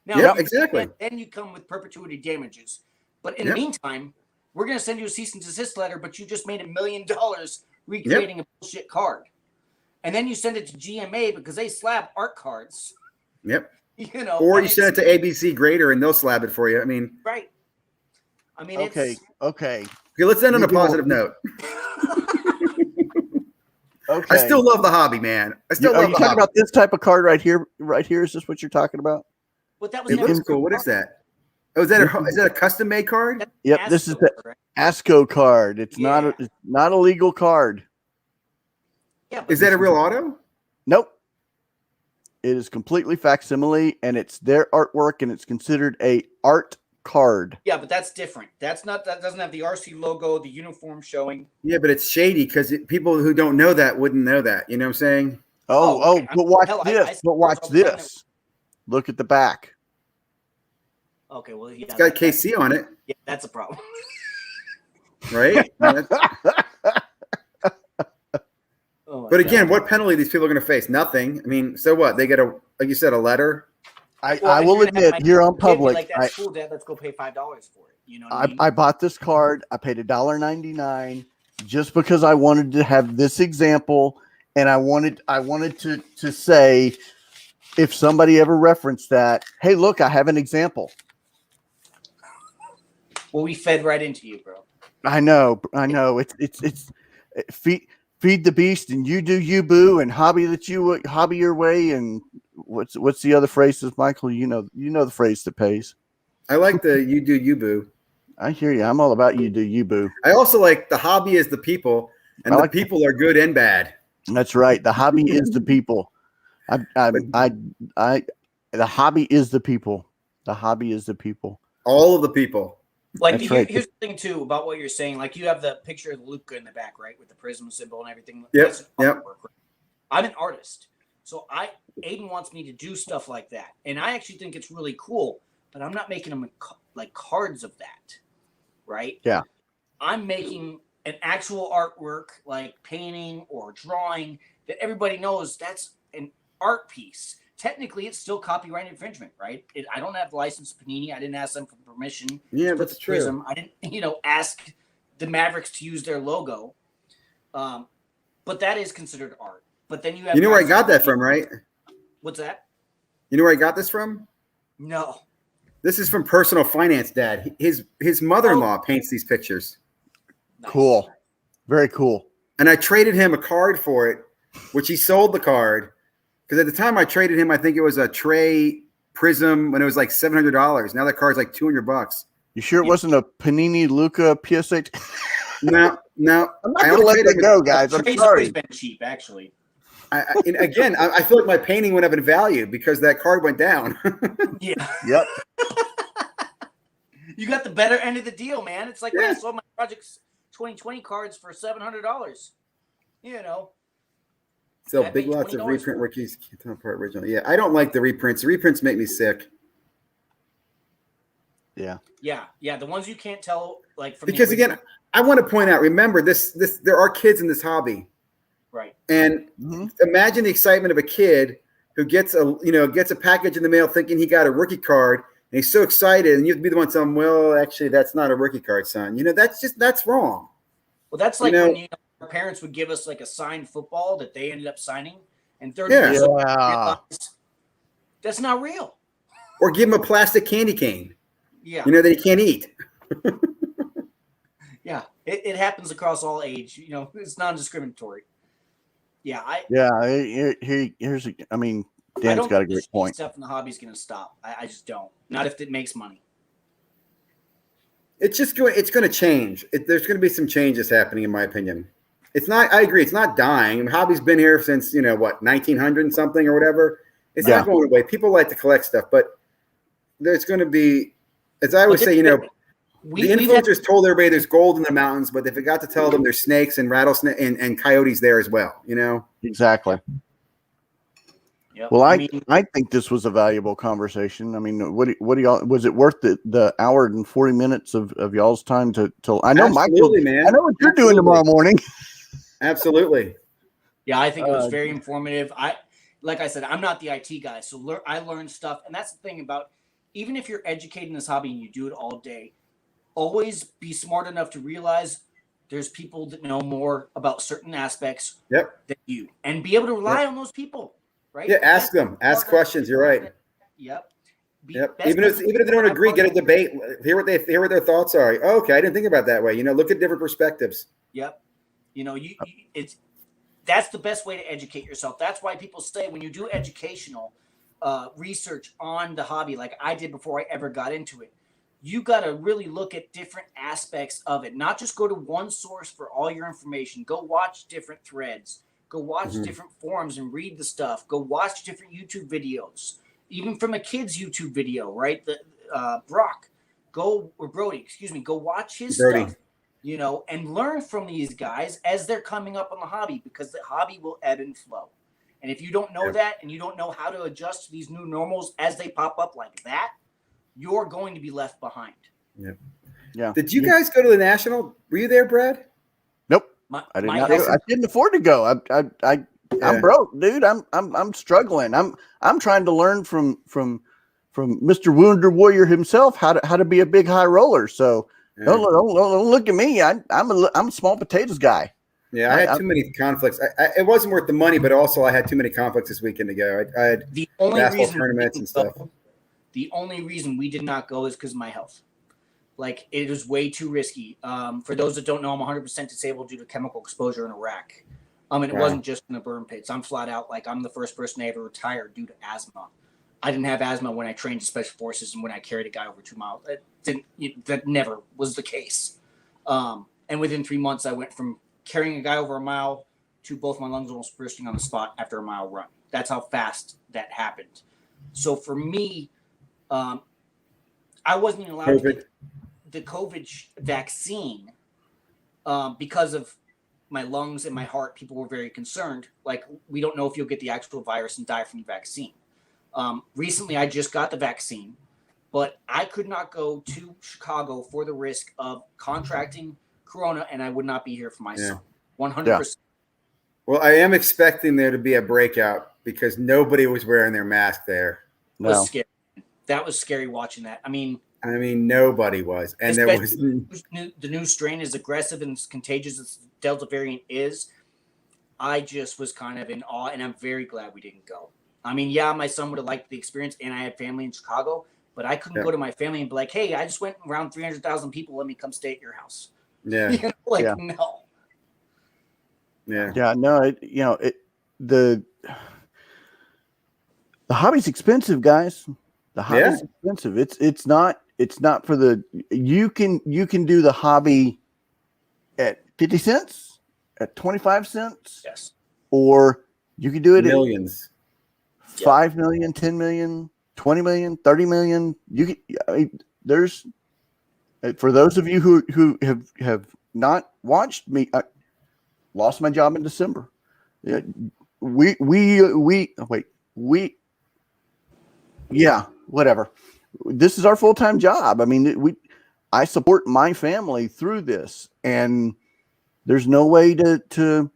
Now, yeah, exactly. Then you come with perpetuity damages. But in the meantime, we're going to send you a cease and desist letter, but you just made $1 million recreating a bullshit card. And then you send it to GMA because they slap art cards. Yep. Or you send it to ABC Grader and they'll slap it for you. I mean, right. I mean, okay. Okay, let's end on a positive note. Okay. I still love the hobby, man. I still love the hobby. Are you talking about this type of card right here? Right here? Is this what you're talking about? But that was it looks cool. What is that? Oh, is that a custom made card? Yep. This is the ASCO card. It's not a legal card. Yeah, is that a real auto? Nope. It is completely facsimile, and it's their artwork, and it's considered a art card. Yeah, but that's different. That doesn't have the RC logo, the uniform showing. Yeah, but it's shady because people who don't know that wouldn't know that. You know what I'm saying? But watch this. But watch this. Look at the back. Okay, well, it's got KC on it. Yeah, that's a problem. Right? But again, what penalty these people are going to face? Nothing. I mean, so what? They get like you said, a letter. I will admit, here on public, like that's cool, Dad. Let's go pay $5 for it. You know what I mean? I bought this card. I paid $1.99 just because I wanted to have this example, and I wanted to say, if somebody ever referenced that, hey, look, I have an example. Well, we fed right into you, bro. I know. It's feed the beast, and you do you, boo, and hobby your way, and what's the other phrases, Michael? You know the phrase that pays. I like the you do you, boo. I hear you. I'm all about you do you, boo. I also like the hobby is the people, and the people are good and bad. That's right. The hobby is the people. The hobby is the people. The hobby is the people. All of the people. Like here's the thing too about what you're saying. Like you have the picture of Luca in the back, right, with the prism symbol and everything. Yep. I'm an artist, so Aiden wants me to do stuff like that, and I actually think it's really cool. But I'm not making them like cards of that, right? Yeah. I'm making an actual artwork, like painting or drawing, that everybody knows that's an art piece. Technically, it's still copyright infringement, right? I don't have licensed Panini. I didn't ask them for permission. Yeah, that's true. Prism. I didn't, ask the Mavericks to use their logo. But that is considered art. But then you have. You know where I got that from, right? What's that? You know where I got this from? No. This is from Personal Finance Dad. His mother-in-law paints these pictures. Nice. Cool. Very cool. And I traded him a card for it, which he sold the card. Because at the time I traded him, I think it was a Trey Prism when it was like $700. Now that card's like $200. You sure it wasn't a Panini Luca PSA? No. I'm not going to let that go, guys. I'm sorry. It's been cheap, actually. I feel like my painting went up in value because that card went down. Yeah. Yep. You got the better end of the deal, man. It's like when I sold my projects 2020 cards for $700. You know, So I big paid lots of $20 reprint for it. rookies. Can't tell apart original. Yeah, I don't like the reprints. The reprints make me sick. Yeah. Yeah. The ones you can't tell, like from Because the original, again, I want to point out, remember this there are kids in this hobby. right? And imagine the excitement of a kid who gets a package in the mail thinking he got a rookie card, and he's so excited, and you have to be the one telling him, well, actually, that's not a rookie card, son. That's wrong. Well, that's like when our parents would give us like a signed football that they ended up signing, and 30 years old realized that's not real. Or give him a plastic candy cane. Yeah. That he can't eat. Yeah. It happens across all age. It's non-discriminatory. Yeah. Here's I mean, Dan's got a great point. Stuff in the hobby is going to stop. I just don't. Not if it makes money. It's going to change. There's going to be some changes happening, in my opinion. It's not. I agree. It's not dying. Hobby's been here since 1900 and something or whatever. It's not going away. People like to collect stuff, but there's going to be, as I always say, the influencers told everybody there's gold in the mountains, but they forgot to tell them there's snakes and rattlesnakes and coyotes there as well. Exactly. Yep. Well, I think this was a valuable conversation. I mean, what do y'all, was it worth the hour and 40 minutes of y'all's time to I know Michael, man. I know what you're doing tomorrow morning. Absolutely. Yeah, I think it was very informative. Like I said, I'm not the IT guy, so I learned stuff, and that's the thing about, even if you're educating this hobby and you do it all day, always be smart enough to realize there's people that know more about certain aspects than you, and be able to rely on those people. Right? Yeah, ask them. Ask questions. You're right. Yep. Even if they don't agree, get a debate. Hear what their thoughts are. Oh, okay, I didn't think about it that way. Look at different perspectives. Yep. That's the best way to educate yourself. That's why people say when you do educational research on the hobby, like I did before I ever got into it, you got to really look at different aspects of it. Not just go to one source for all your information. Go watch different threads. Go watch different forums and read the stuff. Go watch different YouTube videos, even from a kid's YouTube video, right? Brody, go watch his stuff, and learn from these guys as they're coming up on the hobby, because the hobby will ebb and flow. And if you don't know that, and you don't know how to adjust to these new normals as they pop up like that, you're going to be left behind. Yeah. Did you guys go to the National? Were you there, Brad? Nope. I did not. I couldn't afford to go. I'm broke, dude. I'm struggling. I'm trying to learn from Mr. Wounded Warrior himself how to be a big high roller. So don't look at me. I'm a small potatoes guy. Yeah, I had too many conflicts. It wasn't worth the money, but also I had too many conflicts this weekend to go. I had basketball tournaments and stuff. The only reason we did not go is because of my health. Like, it was way too risky. For those that don't know, I'm 100% disabled due to chemical exposure in Iraq. And it wasn't just in the burn pits. I'm flat out, like, I'm the first person to ever retire due to asthma. I didn't have asthma when I trained in Special Forces and when I carried a guy over 2 miles. That never was the case. And within 3 months, I went from carrying a guy over a mile to both my lungs almost bursting on the spot after a mile run. That's how fast that happened. So for me, I wasn't even allowed to get the COVID vaccine because of my lungs and my heart. People were very concerned. Like, we don't know if you'll get the actual virus and die from the vaccine. Recently, I just got the vaccine, but I could not go to Chicago for the risk of contracting Corona, and I would not be here for my son. 100%. Yeah. Well, I am expecting there to be a breakout because nobody was wearing their mask there. No. It was scary. That was scary watching that. I mean, nobody was, and there was the new strain is aggressive and as contagious as the Delta variant is. I just was kind of in awe, and I'm very glad we didn't go. I mean, yeah, my son would have liked the experience, and I had family in Chicago, but I couldn't go to my family and be like, "Hey, I just went around 300,000 people. Let me come stay at your house." Yeah, no. Yeah, no. The hobby's expensive, guys. The hobby's expensive. It's not for the, you can do the hobby at 50 cents, at 25 cents. Yes. Or you can do it millions. At 5 million, 10 million, 20 million, 30 million. There's, for those of you who have not watched me. I lost my job in December. Yeah, yeah, whatever. This is our full-time job. I mean, I support my family through this, and there's no way to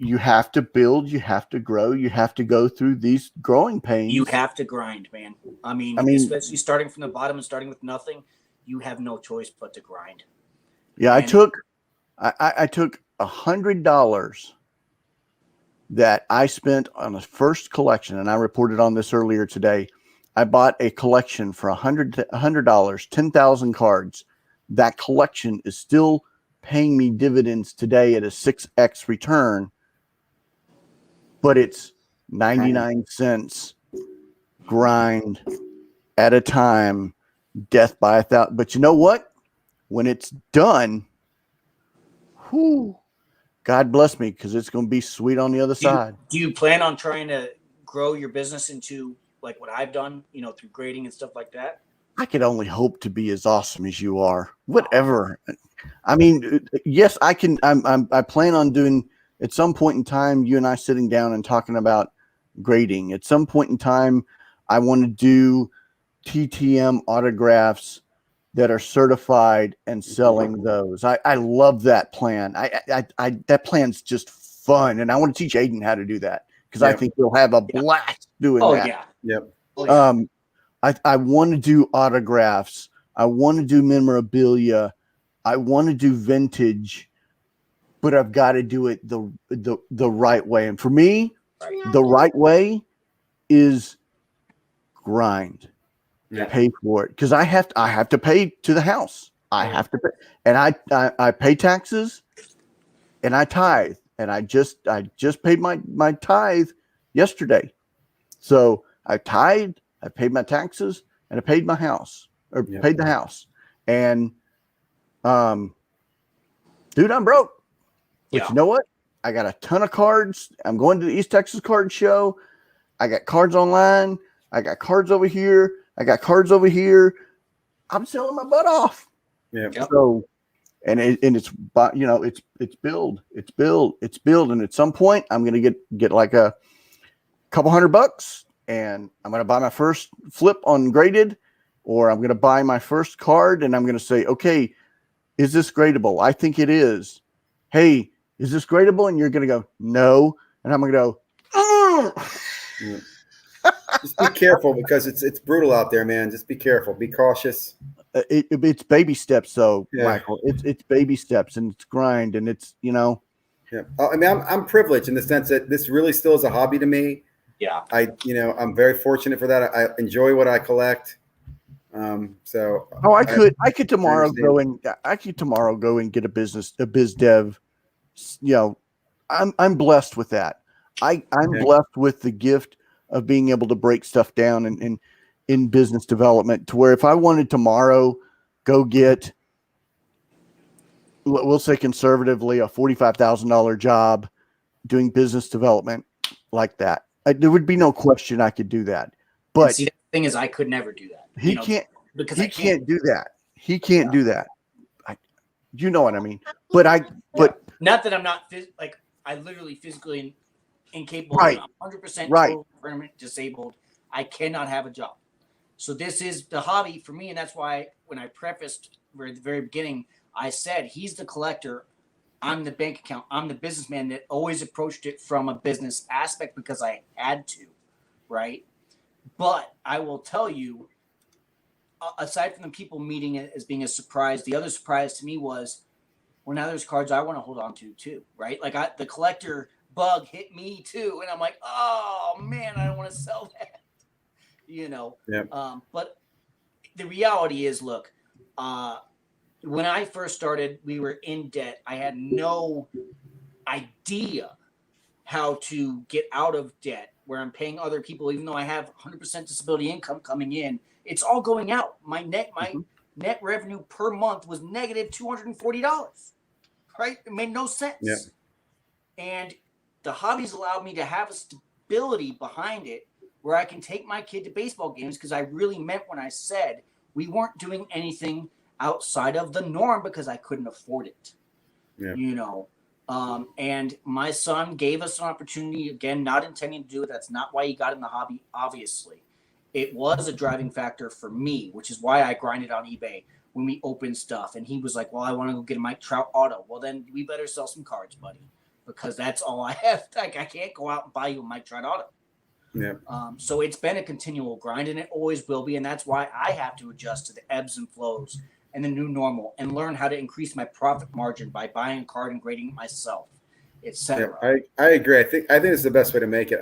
you have to build, you have to grow, you have to go through these growing pains. You have to grind, man. I mean, especially starting from the bottom and starting with nothing, you have no choice but to grind. Yeah, I took $100 that I spent on the first collection, and I reported on this earlier today. I bought a collection for $100, 10,000 cards. That collection is still paying me dividends today at a 6x return, but it's 99 cents grind at a time, death by 1,000. But you know what? When it's done, whoo, God bless me, because it's going to be sweet on the other side. Do you plan on trying to grow your business into like what I've done, through grading and stuff like that? I could only hope to be as awesome as you are. Whatever. I mean, yes, I can. I plan on doing at some point in time, you and I sitting down and talking about grading. At some point in time, I want to do TTM autographs that are certified and selling those. I love that plan. That plan's just fun, and I want to teach Aiden how to do that because I think he'll have a blast doing that. Yeah. Oh, yeah. I want to do autographs. I want to do memorabilia. I want to do vintage, but I've got to do it the right way. And for me, the right way is grind. Yeah. Pay for it because I have to pay to the house. I have to pay, and I pay taxes, and I tithe, and I just paid my tithe yesterday. So I tithed, I paid my taxes, and I paid my house paid the house. And dude, I'm broke. But you know what? I got a ton of cards. I'm going to the East Texas Card Show. I got cards online. I got cards over here. I got cards over here. I'm selling my butt off. Yeah. So, and it's build, and at some point I'm gonna get like a couple $100, and I'm gonna buy my first flip on graded, or I'm gonna buy my first card, and I'm gonna say, okay, is this gradable? I think it is. Hey, is this gradable? And you're gonna go no, and I'm gonna go. Yeah. Just be careful because it's brutal out there, man. Just be careful. Be cautious. It's baby steps, though, Michael. It's baby steps, and it's grind, and it's Yeah, I mean, I'm privileged in the sense that this really still is a hobby to me. Yeah, I'm very fortunate for that. I enjoy what I collect. So I could tomorrow go and get a biz dev. I'm blessed with that. I'm blessed with the gift of being able to break stuff down in business development to where if I wanted tomorrow go get, we'll say conservatively, a $45,000 job doing business development like that, there would be no question I could do that. But see, the thing is, I could never do that. He can't do that. He can't do that. You know what I mean? But not that I'm not I literally physically incapable. Right. I'm 100% Right. permanent disabled. I cannot have a job. So this is the hobby for me, and that's why when I prefaced at the very beginning, I said he's the collector, I'm the bank account, I'm the businessman that always approached it from a business aspect because I had to, right? But I will tell you, aside from the people meeting it as being a surprise, the other surprise to me was, well, now there's cards I want to hold on to too, right? Like the collector bug hit me too, and I'm like, oh man, I don't want to sell that, But the reality is, look, when I first started, we were in debt. I had no idea how to get out of debt where I'm paying other people, even though I have 100% disability income coming in. It's all going out. My net revenue per month was negative $240, right? It made no sense. Yeah. And the hobbies allowed me to have a stability behind it where I can take my kid to baseball games, because I really meant when I said we weren't doing anything outside of the norm because I couldn't afford it. Yeah. You know, and my son gave us an opportunity, again, not intending to do it. That's not why he got in the hobby, obviously. It was a driving factor for me, which is why I grinded on eBay when we opened stuff. And he was like, well, I want to go get a Mike Trout auto. Well, then we better sell some cards, buddy, because that's all I have. Like, I can't go out and buy you a Mike Trout auto. Yeah. So it's been a continual grind, and it always will be. And that's why I have to adjust to the ebbs and flows and the new normal and learn how to increase my profit margin by buying a card and grading it myself, etc. Yeah, I agree. I think it's the best way to make it.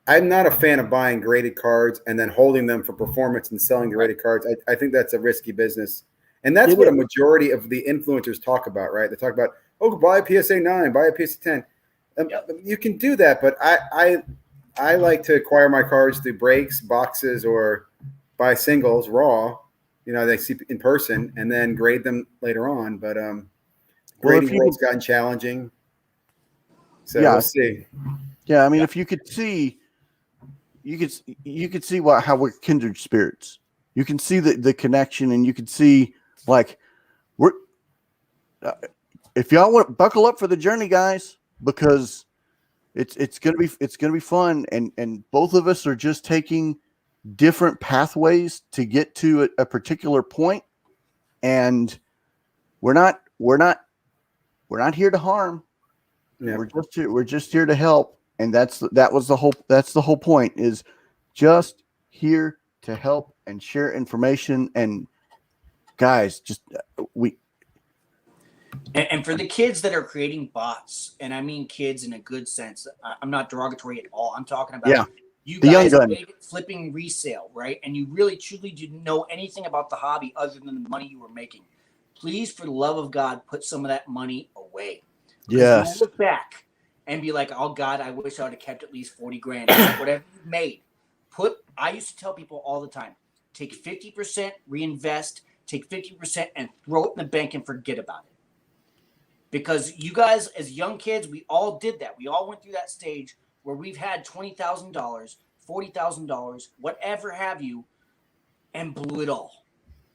I'm not a fan of buying graded cards and then holding them for performance and selling the graded cards. I think that's a risky business. And that's what a majority of the influencers talk about, right? They talk about, oh, buy a PSA 9, buy a PSA 10. You can do that, but I like to acquire my cards through breaks, boxes, or buy singles raw. You know, they see in person and then grade them later on. But grading world's gotten challenging. So we'll see. Yeah, I mean, if you could see, you could see how we're kindred spirits. You can see the connection, and you can see like we're. If y'all want, buckle up for the journey, guys, because it's gonna be fun, and both of us are just taking different pathways to get to a particular point, and we're not here to harm. Yeah. We're just here to help, and that's the whole point, is just here to help and share information. And guys, just And for the kids that are creating bots, and I mean kids in a good sense, I'm not derogatory at all. I'm talking about you guys flipping resale, right? And you really truly didn't know anything about the hobby other than the money you were making. Please, for the love of God, put some of that money away. Yes. You'll look back and be like, oh God, I wish I would have kept at least 40 grand. Whatever you made. I used to tell people all the time, take 50%, reinvest, take 50% and throw it in the bank and forget about it. Because you guys, as young kids, we all did that. We all went through that stage where we've had $20,000, $40,000, whatever have you, and blew it all.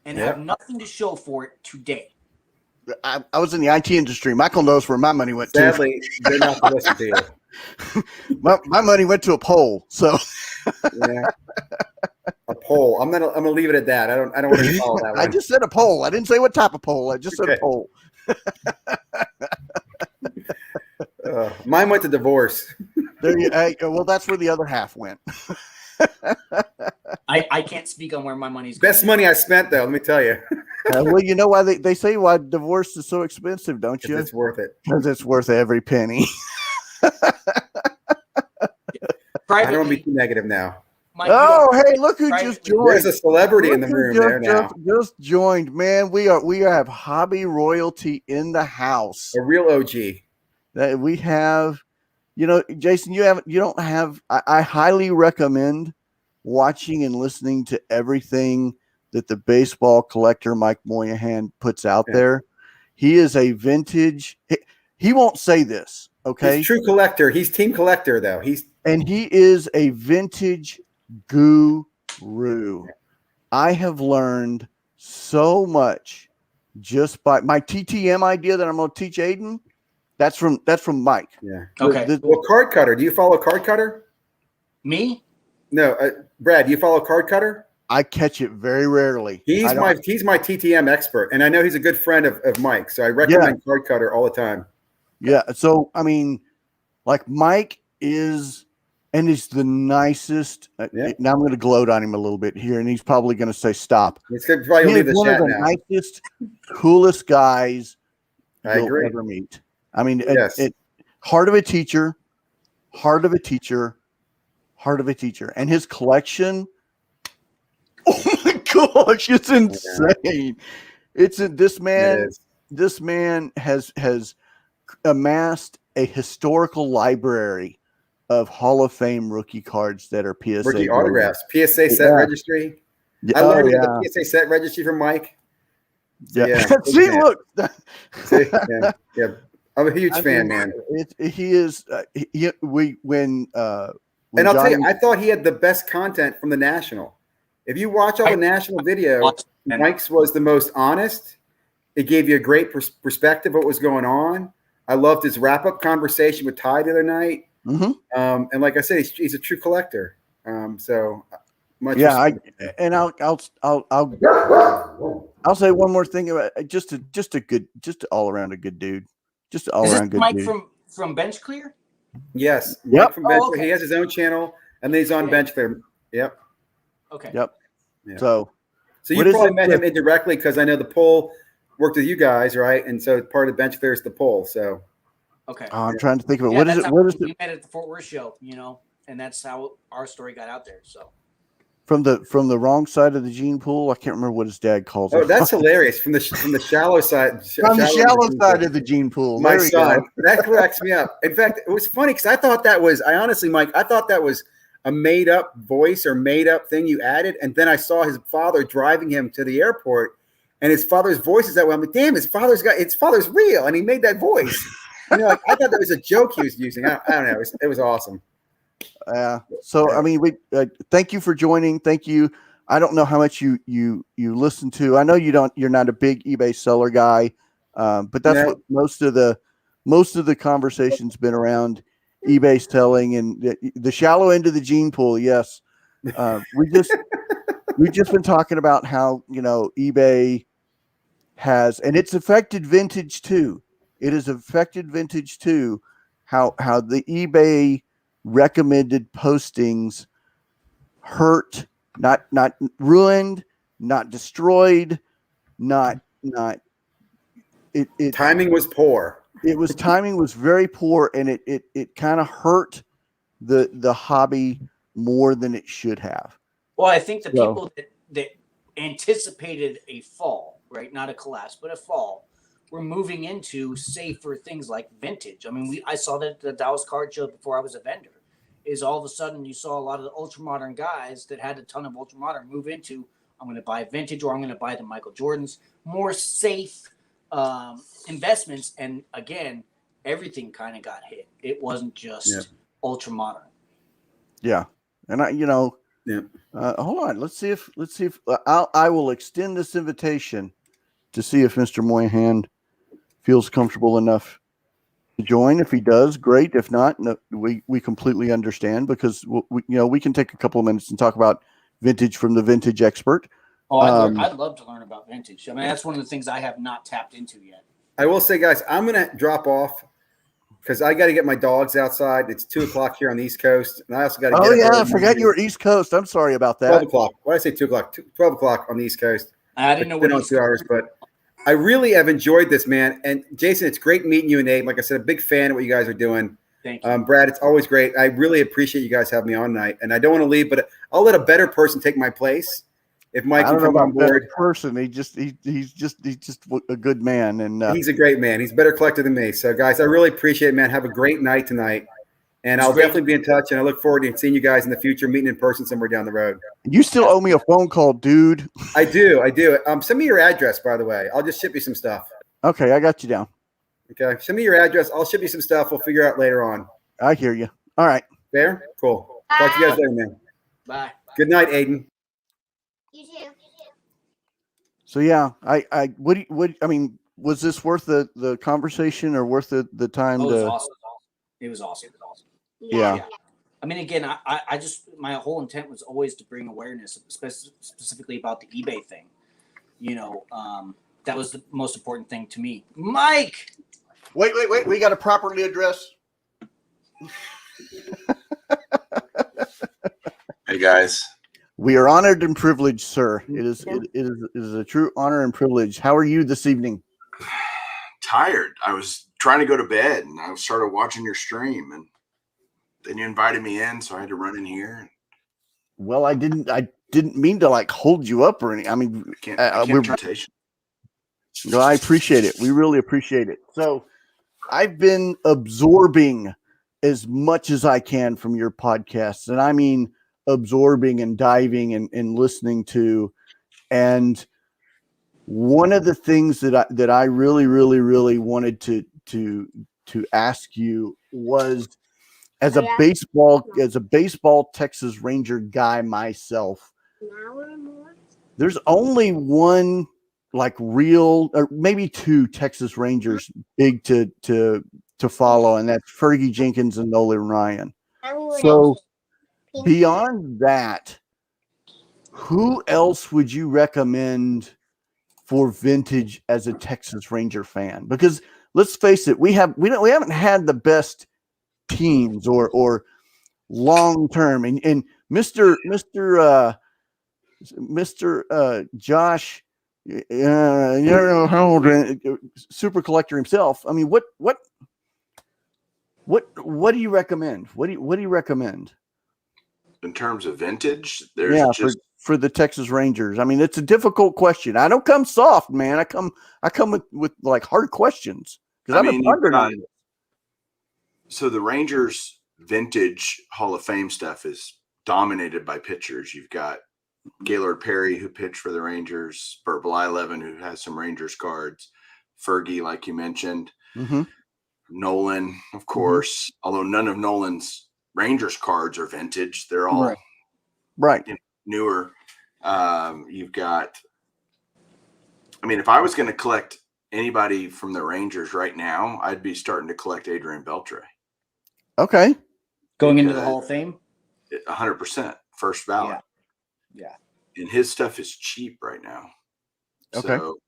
And have nothing to show for it today. I was in the IT industry. Michael knows where my money went. Sadly, they're not going to listen to you. my money went to a poll. So yeah, a poll. I'm gonna leave it at that. I don't want to follow that one. I just said a poll. I didn't say what type of poll. I just said a poll. Mine went to divorce. Well, that's where the other half went. I can't speak on where my money's going. Best money I spent, though. Let me tell you. Well, you know why they say why divorce is so expensive, don't you? It's worth it. Because it's worth every penny. I don't want to be too negative now. Hey, look who just joined. There's a celebrity in the room there now. Just joined, man. We have hobby royalty in the house. A real OG. That we have, Jason, I highly recommend watching and listening to everything that the baseball collector Mike Moynihan puts out there. He is a vintage. He won't say this, okay? He's a true collector. He's team collector, though. He is a vintage guru. I have learned so much just by my TTM idea that I'm going to teach Aiden. That's from Mike. Yeah. Okay. Well, Card Cutter. Do you follow Card Cutter? Me? No, Brad. Do you follow Card Cutter? I catch it very rarely. He's my TTM expert, and I know he's a good friend of Mike, so I recommend Card Cutter all the time. Yeah. So I mean, like Mike is, and he's the nicest. Now I'm going to gloat on him a little bit here, and he's probably going to say stop. He's probably leave the one chat of the now. Nicest, coolest guys I you'll agree. ever meet. I mean, Yes. Heart of a teacher, heart of a teacher, heart of a teacher, and his collection. Oh my gosh, it's insane! This man has amassed a historical library of Hall of Fame rookie cards that are PSA rookie autographs, PSA set registry. I learned the PSA set registry from Mike. Yeah. See, look. See? Yeah. I'm a huge fan, man. He is. And I'll tell you, I thought he had the best content from the National. If you watch all the National video, Mike's was the most honest. It gave you a great perspective of what was going on. I loved his wrap-up conversation with Ty the other night. Mm-hmm. And like I said, he's a true collector. So much. Yeah, respect. I'll say one more thing about just all around a good dude. Just all around good Mike dude. from Bench Clear? Yes. Yep. Mike from Bench Clear. Okay. He has his own channel, and then he's on Bench Clear. Yep. Okay. Yep. Yeah. So you probably met him indirectly because I know the poll worked with you guys, right? And so part of the Bench Clear is the poll. So. Okay. Oh, I'm trying to think of it. Yeah, What is it? We met at the Fort Worth show, and that's how our story got out there. So. From the wrong side of the gene pool. I can't remember what his dad calls it. Oh, that's hilarious. From the shallow side. From the shallow side of the gene pool. My son. That cracks me up. In fact, it was funny because I honestly, Mike, I thought that was a made up voice or made up thing you added. And then I saw his father driving him to the airport, and his father's voice is that way. I'm like, damn, his father's real. And he made that voice. I thought that was a joke he was using. I don't know. It was awesome. So I mean, we thank you for joining. Thank you. I don't know how much you listen to. I know you're not a big eBay seller guy, but that's what most of the conversation's been around eBay selling and the shallow end of the gene pool. Yes, we've just been talking about how eBay has, and it's affected vintage too. It has affected vintage too. How the eBay recommended postings hurt, not ruined, not destroyed, not it timing was poor. Timing was very poor, and it kind of hurt the hobby more than it should have. Well, I think the people that anticipated a fall, right, not a collapse, but a fall, we're moving into safer things like vintage. I mean, I saw that at the Dallas Card Show before I was a vendor. Is all of a sudden you saw a lot of the ultra modern guys that had a ton of ultra modern move into, I'm going to buy vintage or I'm going to buy the Michael Jordans, more safe investments. And again, everything kind of got hit. It wasn't just ultra modern. Yeah, and hold on. Let's see if I will extend this invitation to see if Mr. Moynihan feels comfortable enough to join. If he does, great. If not, no, we completely understand, because we can take a couple of minutes and talk about vintage from the vintage expert. Oh, I'd love to learn about vintage. I mean, that's one of the things I have not tapped into yet. I will say, guys, I'm going to drop off because I got to get my dogs outside. It's 2:00 here on the East Coast, and I also got to. Oh yeah, I forgot you were East Coast. I'm sorry about that. 12:00. Why did I say 2:00? 12:00 on the East Coast. I didn't know what. Been on 2 hours, but I really have enjoyed this, man. And Jason, it's great meeting you and Abe. Like I said, a big fan of what you guys are doing. Thank you. Brad, it's always great. I really appreciate you guys having me on tonight. And I don't want to leave, but I'll let a better person take my place. If Mike can come on board. Person, he's just a good man, and he's a great man. He's a better collector than me. So, guys, I really appreciate it, man. Have a great night tonight. And I'll definitely be in touch, and I look forward to seeing you guys in the future, meeting in person somewhere down the road. You still owe me a phone call, dude. I do. Send me your address, by the way. I'll just ship you some stuff. Okay, I got you down. Okay, send me your address. I'll ship you some stuff. We'll figure out later on. I hear you. All right. Fair? Cool. Talk to you guys later, man. Bye. Good night, Aiden. You too. So yeah, I mean, was this worth the conversation or worth the time? It was awesome. It was awesome. Yeah. I mean, again, I just, my whole intent was always to bring awareness, specifically about the eBay thing. That was the most important thing to me. Mike! Wait. We got to properly address. Hey, guys. We are honored and privileged, sir. It is a true honor and privilege. How are you this evening? Tired. I was trying to go to bed, and I started watching your stream, and then you invited me in, so I had to run in here. Well, I didn't mean to hold you up or anything. I mean, temptation. No, I appreciate it. We really appreciate it. So, I've been absorbing as much as I can from your podcasts, and I mean absorbing and diving and listening to. And one of the things that I really wanted to ask you was, as a baseball Texas Ranger guy myself, There's only one like real, or maybe two Texas Rangers big to follow, and that's Fergie Jenkins and Nolan Ryan. So beyond that, who else would you recommend for vintage as a Texas Ranger fan? Because let's face it, we haven't had the best teams or long term, and Mr. Josh, super collector himself. I mean, what do you recommend? What do you recommend? In terms of vintage, there's just for the Texas Rangers. I mean, it's a difficult question. I don't come soft, man. I come with like hard questions because I've been pondering on it. So the Rangers vintage Hall of Fame stuff is dominated by pitchers. You've got Gaylord Perry, who pitched for the Rangers, Bert Blyleven, who has some Rangers cards, Fergie, like you mentioned, Nolan, of course, although none of Nolan's Rangers cards are vintage. They're all right. Newer. You've got, I mean, if I was going to collect anybody from the Rangers right now, I'd be starting to collect Adrian Beltre. Okay. Going into the Hall of Fame? 100% first ballot. Yeah. And his stuff is cheap right now. Okay. So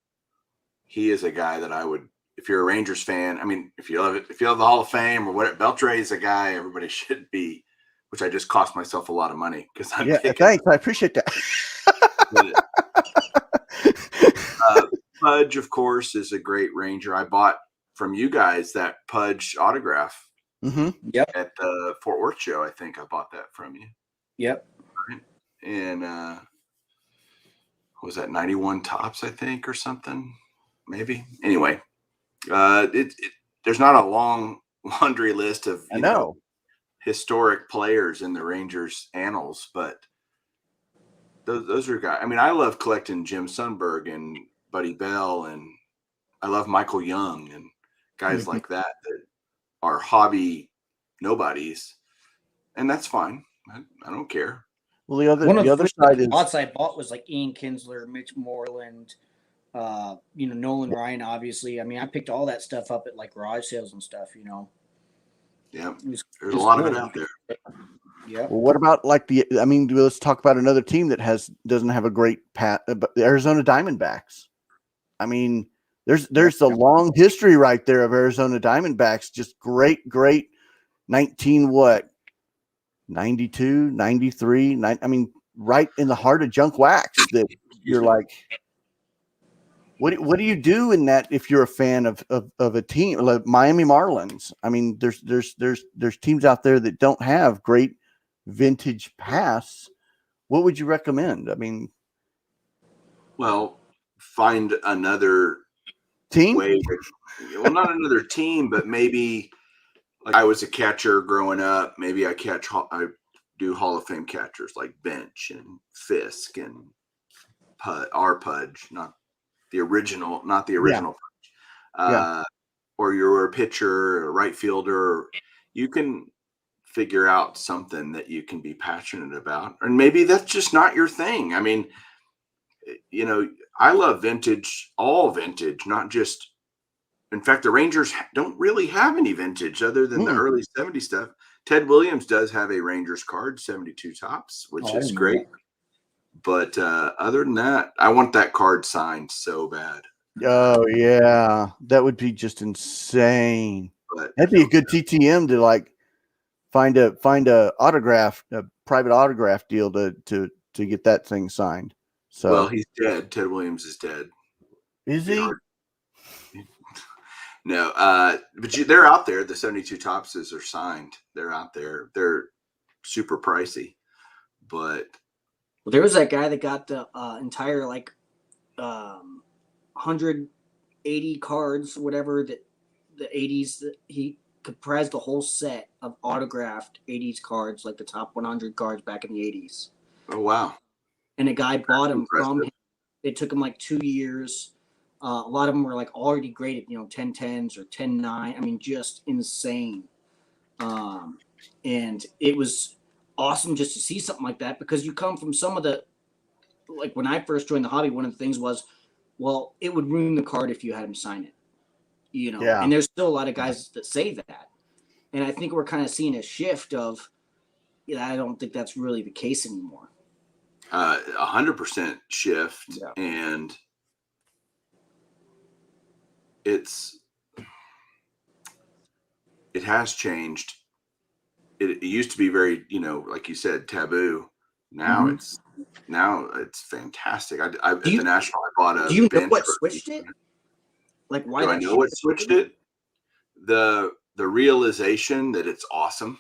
he is a guy that I would, if you're a Rangers fan, I mean, if you love it, if you love the Hall of Fame or what, Beltre is a guy everybody should be, which I just cost myself a lot of money because I'm thanks. I appreciate that. Pudge, of course, is a great Ranger. I bought from you guys that Pudge autograph Yep. at the Fort Worth show. I think I bought that from you. Yep. And what was that, 91 tops, I think, or something? Maybe. Anyway, there's not a long laundry list of you know historic players in the Rangers annals, but those are guys. I mean, I love collecting Jim Sundberg and Buddy Bell, and I love Michael Young and guys like that are hobby nobodies, and that's fine. I don't care. Well, the other side is lots I bought was like Ian Kinsler, Mitch Moreland, Nolan Ryan. Obviously, I mean, I picked all that stuff up at like garage sales and stuff. Yeah, there's a lot of it out there. Yeah. Well, what about like let's talk about another team that doesn't have a great but the Arizona Diamondbacks. I mean, there's a long history right there of Arizona Diamondbacks, just great 92, 93, I mean, right in the heart of junk wax that you're like, what do you do in that if you're a fan of a team like Miami Marlins? I mean, there's teams out there that don't have great vintage pass. What would you recommend? I mean, well, find another team. Well, not another team, but maybe like I was a catcher growing up. Maybe I do Hall of Fame catchers like Bench and Fisk and Pudge, not the original Pudge. Or you're a pitcher, a right fielder. You can figure out something that you can be passionate about, and maybe that's just not your thing. I mean, I love vintage, all vintage, not just. In fact, the Rangers don't really have any vintage other than the early 70s stuff. Ted Williams does have a Rangers card, 72 tops, which is great. But other than that, I want that card signed so bad. Oh, yeah. That would be just insane. That'd be a good TTM to like find a autograph, a private autograph deal to get that thing signed. So, well, he's dead. Ted Williams is dead. Is he? No, but they're out there. The 72 Topses are signed. They're out there. They're super pricey, but there was that guy that got the entire 180 cards, whatever, that the 80s. That he comprised the whole set of autographed 80s cards, like the top 100 cards back in the 80s. Oh wow! And a guy bought them from him. It took him like 2 years. A lot of them were like already graded, 10-10s or 10-9. I mean, just insane. And it was awesome just to see something like that because you come from some of the like when I first joined the hobby, one of the things was, well, it would ruin the card if you had him sign it, Yeah. and there's still a lot of guys that say that. And I think we're kind of seeing a shift of, I don't think that's really the case anymore. 100% shift. Yeah. And it has changed. It used to be very, like you said, taboo. Now it's fantastic. At the National, I bought a Do you know bench. what switched it? Like, why? Do I know what switched it? The realization that it's awesome.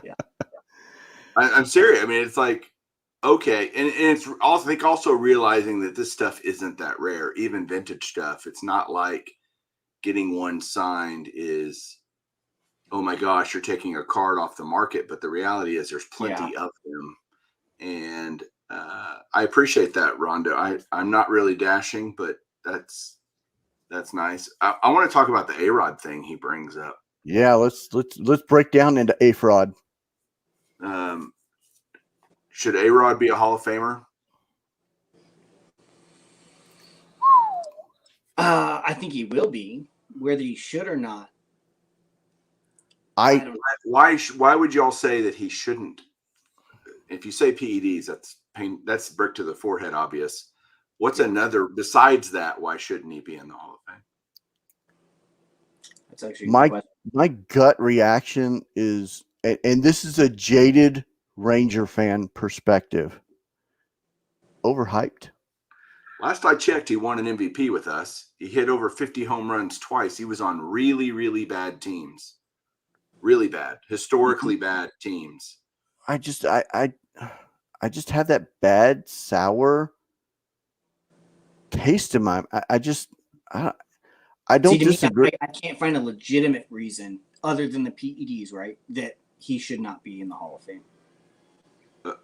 Yeah. I'm serious. I mean, it's like, okay. And it's also, I think also realizing that this stuff isn't that rare, even vintage stuff. It's not like getting one signed is, oh my gosh, you're taking a card off the market. But the reality is there's plenty of them. And I appreciate that, Rondo. I'm not really dashing, but that's nice. I want to talk about the A-Rod thing he brings up. Yeah, let's break down into A-Fraud. Should A-Rod be a Hall of Famer? I think he will be, whether he should or not. I don't know. Why would y'all say that he shouldn't? If you say PEDs, that's brick to the forehead obvious. What's another besides that? Why shouldn't he be in the Hall of Fame? That's actually my gut reaction is, and this is a jaded Ranger fan perspective, overhyped. Last I checked, he won an MVP with us. He hit over 50 home runs twice. He was on really, really bad teams. Really bad, historically bad teams. I just have that bad sour taste in my. I don't disagree. I can't find a legitimate reason other than the PEDs, right, that he should not be in the Hall of Fame.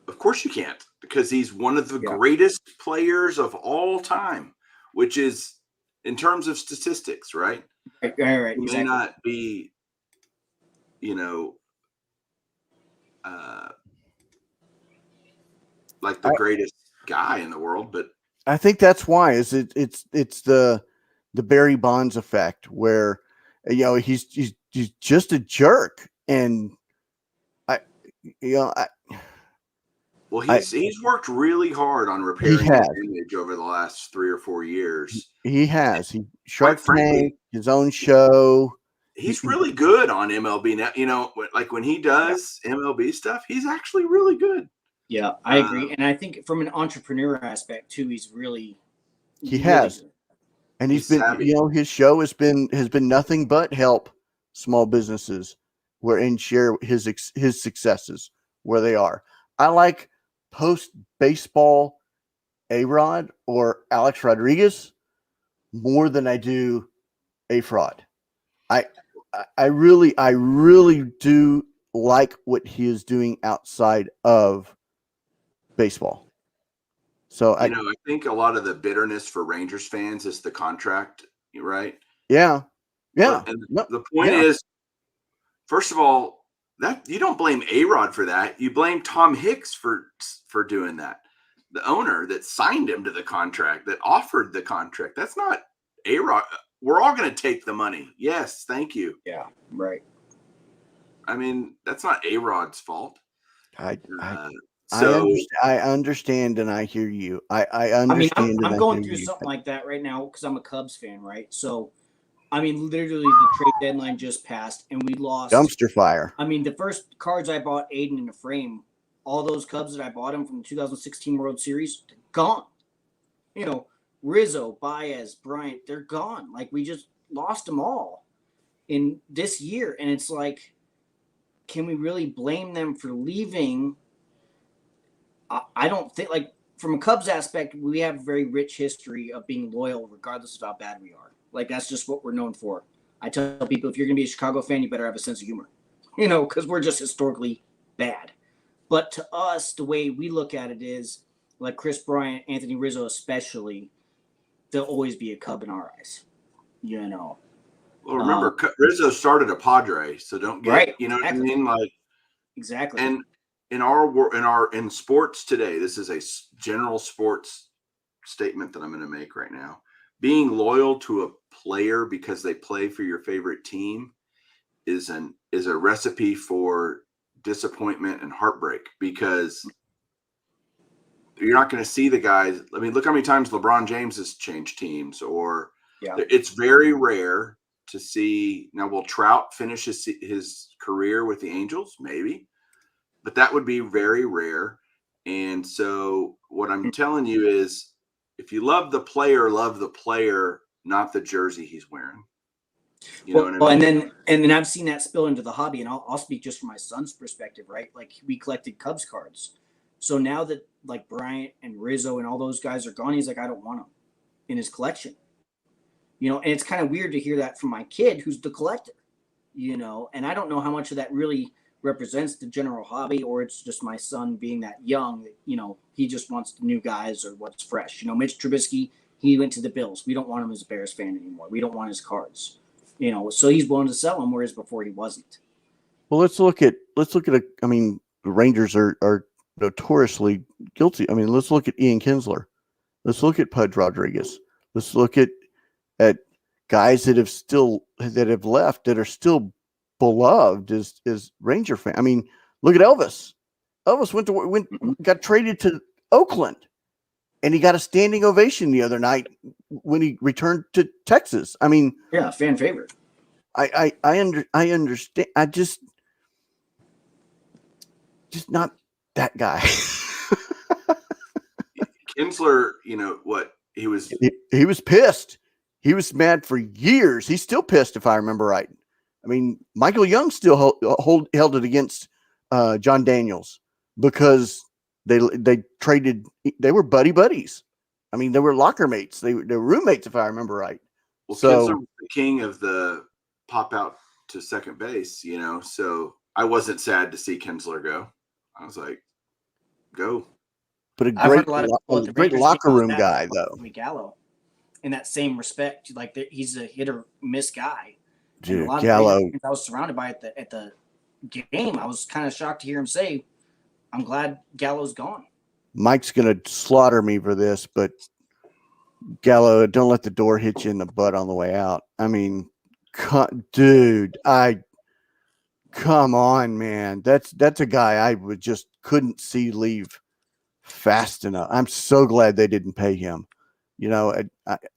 Of course you can't, because he's one of the greatest players of all time, which is in terms of statistics, right? Right. He may not be, like the greatest guy in the world, but I think that's why it's the Barry Bonds effect, where he's just a jerk, and he's worked really hard on repairing his image over the last 3 or 4 years. He has. He Shark Tank, his own show. He's really good on MLB now. Like when he does MLB stuff, he's actually really good. Yeah, I agree. And I think from an entrepreneur aspect too, he's really has. Good. And he's been savvy. His show has been nothing but help small businesses and share his successes where they are. I like post baseball A-Rod or Alex Rodriguez more than I do A-Fraud. I really do like what he is doing outside of baseball. So I think a lot of the bitterness for Rangers fans is the contract, right? Yeah. And the point is, first of all, that you don't blame A-Rod for that. You blame Tom Hicks for doing that. The owner that signed him to the contract, that offered the contract. That's not A-Rod. We're all going to take the money. Yes, thank you. Yeah, right. I mean, that's not A-Rod's fault. I understand and I hear you. I understand. I'm going through something like that right now because I'm a Cubs fan, right? So, I mean, literally the trade deadline just passed and we lost. Dumpster fire. I mean, the first cards I bought Aiden in a frame, all those Cubs that I bought him from the 2016 World Series, gone. Rizzo, Baez, Bryant, they're gone. Like, we just lost them all in this year. And it's like, can we really blame them for leaving? I don't think, like, from a Cubs aspect, we have a very rich history of being loyal regardless of how bad we are. Like, that's just what we're known for. I tell people, if you're going to be a Chicago fan, you better have a sense of humor, because we're just historically bad. But to us, the way we look at it is, like Chris Bryant, Anthony Rizzo especially, they'll always be a Cub in our eyes, Well, remember, Rizzo started a Padre, so don't get, right, what I mean? Like, exactly. And in sports today, this is a general sports statement that I'm going to make right now. Being loyal to a player because they play for your favorite team is a recipe for disappointment and heartbreak, because you're not going to see the guys. I mean, look how many times LeBron James has changed teams, or it's very rare to see. Now, will Trout finish his career with the Angels? Maybe, but that would be very rare. And so what I'm telling you is, if you love the player, not the jersey he's wearing. You know what I mean? And then I've seen that spill into the hobby, and I'll speak just from my son's perspective, right? Like, we collected Cubs cards. So now that like Bryant and Rizzo and all those guys are gone, he's like, I don't want them in his collection. And it's kind of weird to hear that from my kid who's the collector, and I don't know how much of that really represents the general hobby, or it's just my son being that young that, he just wants the new guys or what's fresh. Mitch Trubisky, he went to the Bills. We don't want him as a Bears fan anymore. We don't want his cards. So he's willing to sell them, whereas before he wasn't. Well, let's look at the Rangers are notoriously guilty. I mean, let's look at Ian Kinsler. Let's look at Pudge Rodriguez. Let's look at guys that have left that are still beloved as Ranger fan. I mean, look at Elvis. Elvis got traded to Oakland, and he got a standing ovation the other night when he returned to Texas. I mean, yeah, fan favorite. I understand. I just not that guy. Kinsler, he was pissed. He was mad for years. He's still pissed, if I remember right. I mean, Michael Young still held it against John Daniels because they traded. They were buddies. I mean, they were locker mates. They were roommates, if I remember right. Well, Kinsler was the king of the pop out to second base, so I wasn't sad to see Kinsler go. I was like, go. But a great locker room guy, though. Gallo, in that same respect, like he's a hit or miss guy. Dude, Gallo. I was surrounded by at the game. I was kind of shocked to hear him say, "I'm glad Gallo's gone." Mike's gonna slaughter me for this, but Gallo, don't let the door hit you in the butt on the way out. I mean, dude, come on, man. That's a guy I couldn't see leave fast enough. I'm so glad they didn't pay him. Now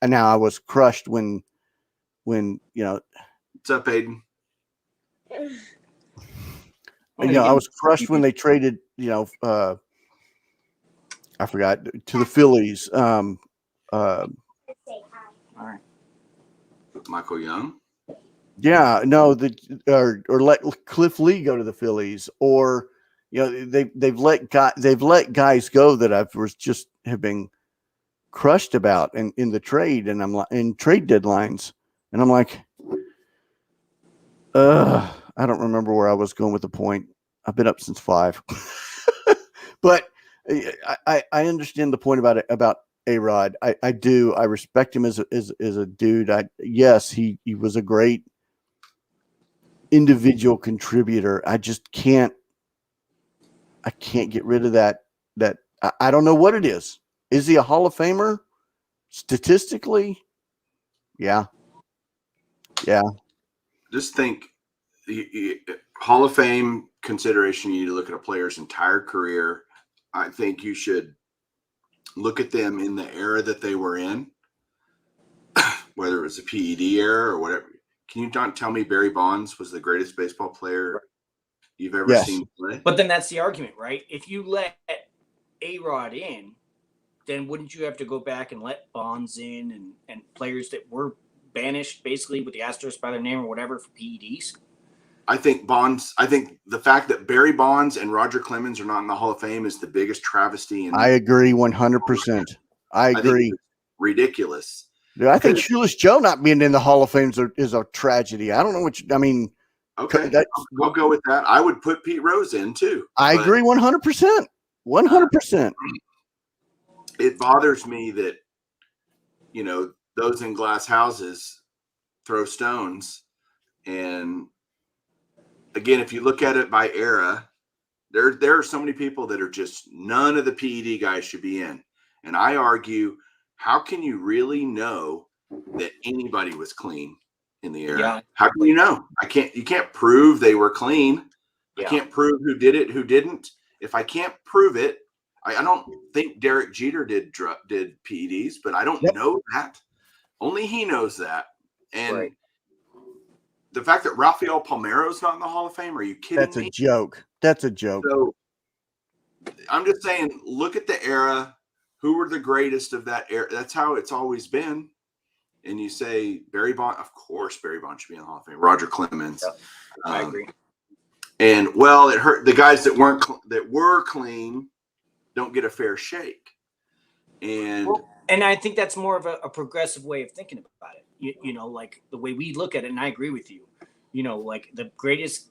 I was crushed when What's up, Aiden? I was crushed when they traded, I forgot, to the Phillies. All right. Michael Young? Yeah, no, or let Cliff Lee go to the Phillies, or they've let guys go that have been crushed about in the trade, and I'm like, in trade deadlines, and I'm like, I don't remember where I was going with the point. I've been up since 5, but I understand the point about A-Rod. I do. I respect him as a dude. Yes, he was a great individual contributor. I just can't get rid of that. I don't know what it is. Is he a Hall of Famer? Statistically? Yeah. Just think, Hall of Fame consideration, you need to look at a player's entire career. I think you should look at them in the era that they were in, whether it was a PED era or whatever. Can you not tell me Barry Bonds was the greatest baseball player you've ever seen play? But then that's the argument, right? If you let A-Rod in, then wouldn't you have to go back and let Bonds in and players that were banished basically with the asterisk by their name or whatever for PEDs? I think the fact that Barry Bonds and Roger Clemens are not in the Hall of Fame is the biggest travesty. I agree 100%. I agree. Ridiculous. Dude, I think Shoeless Joe not being in the Hall of Fame is a tragedy. I don't know I mean. Okay, I'll go with that. I would put Pete Rose in too. I agree 100%. 100%. It bothers me that, those in glass houses throw stones. And again, if you look at it by era, There are so many people that are just none of the PED guys should be in. And I argue, how can you really know that anybody was clean in the era? Yeah. How can you know? You can't prove they were clean. Yeah. I can't prove who did it, who didn't. If I can't prove it, I don't think Derek Jeter did PEDs, but I don't know that. Only he knows that. And the fact that Rafael Palmeiro's not in the Hall of Fame, are you kidding me? That's a joke. That's a joke. So I'm just saying, look at the era. Who were the greatest of that era? That's how it's always been. And you say Barry Bonds, of course, Barry Bonds should be in the Hall of Fame. Roger Clemens. Yeah, I agree. And well, it hurt the guys that were clean don't get a fair shake. And I think that's more of a progressive way of thinking about it. You know, like the way we look at it, and I agree with you. You know, like the greatest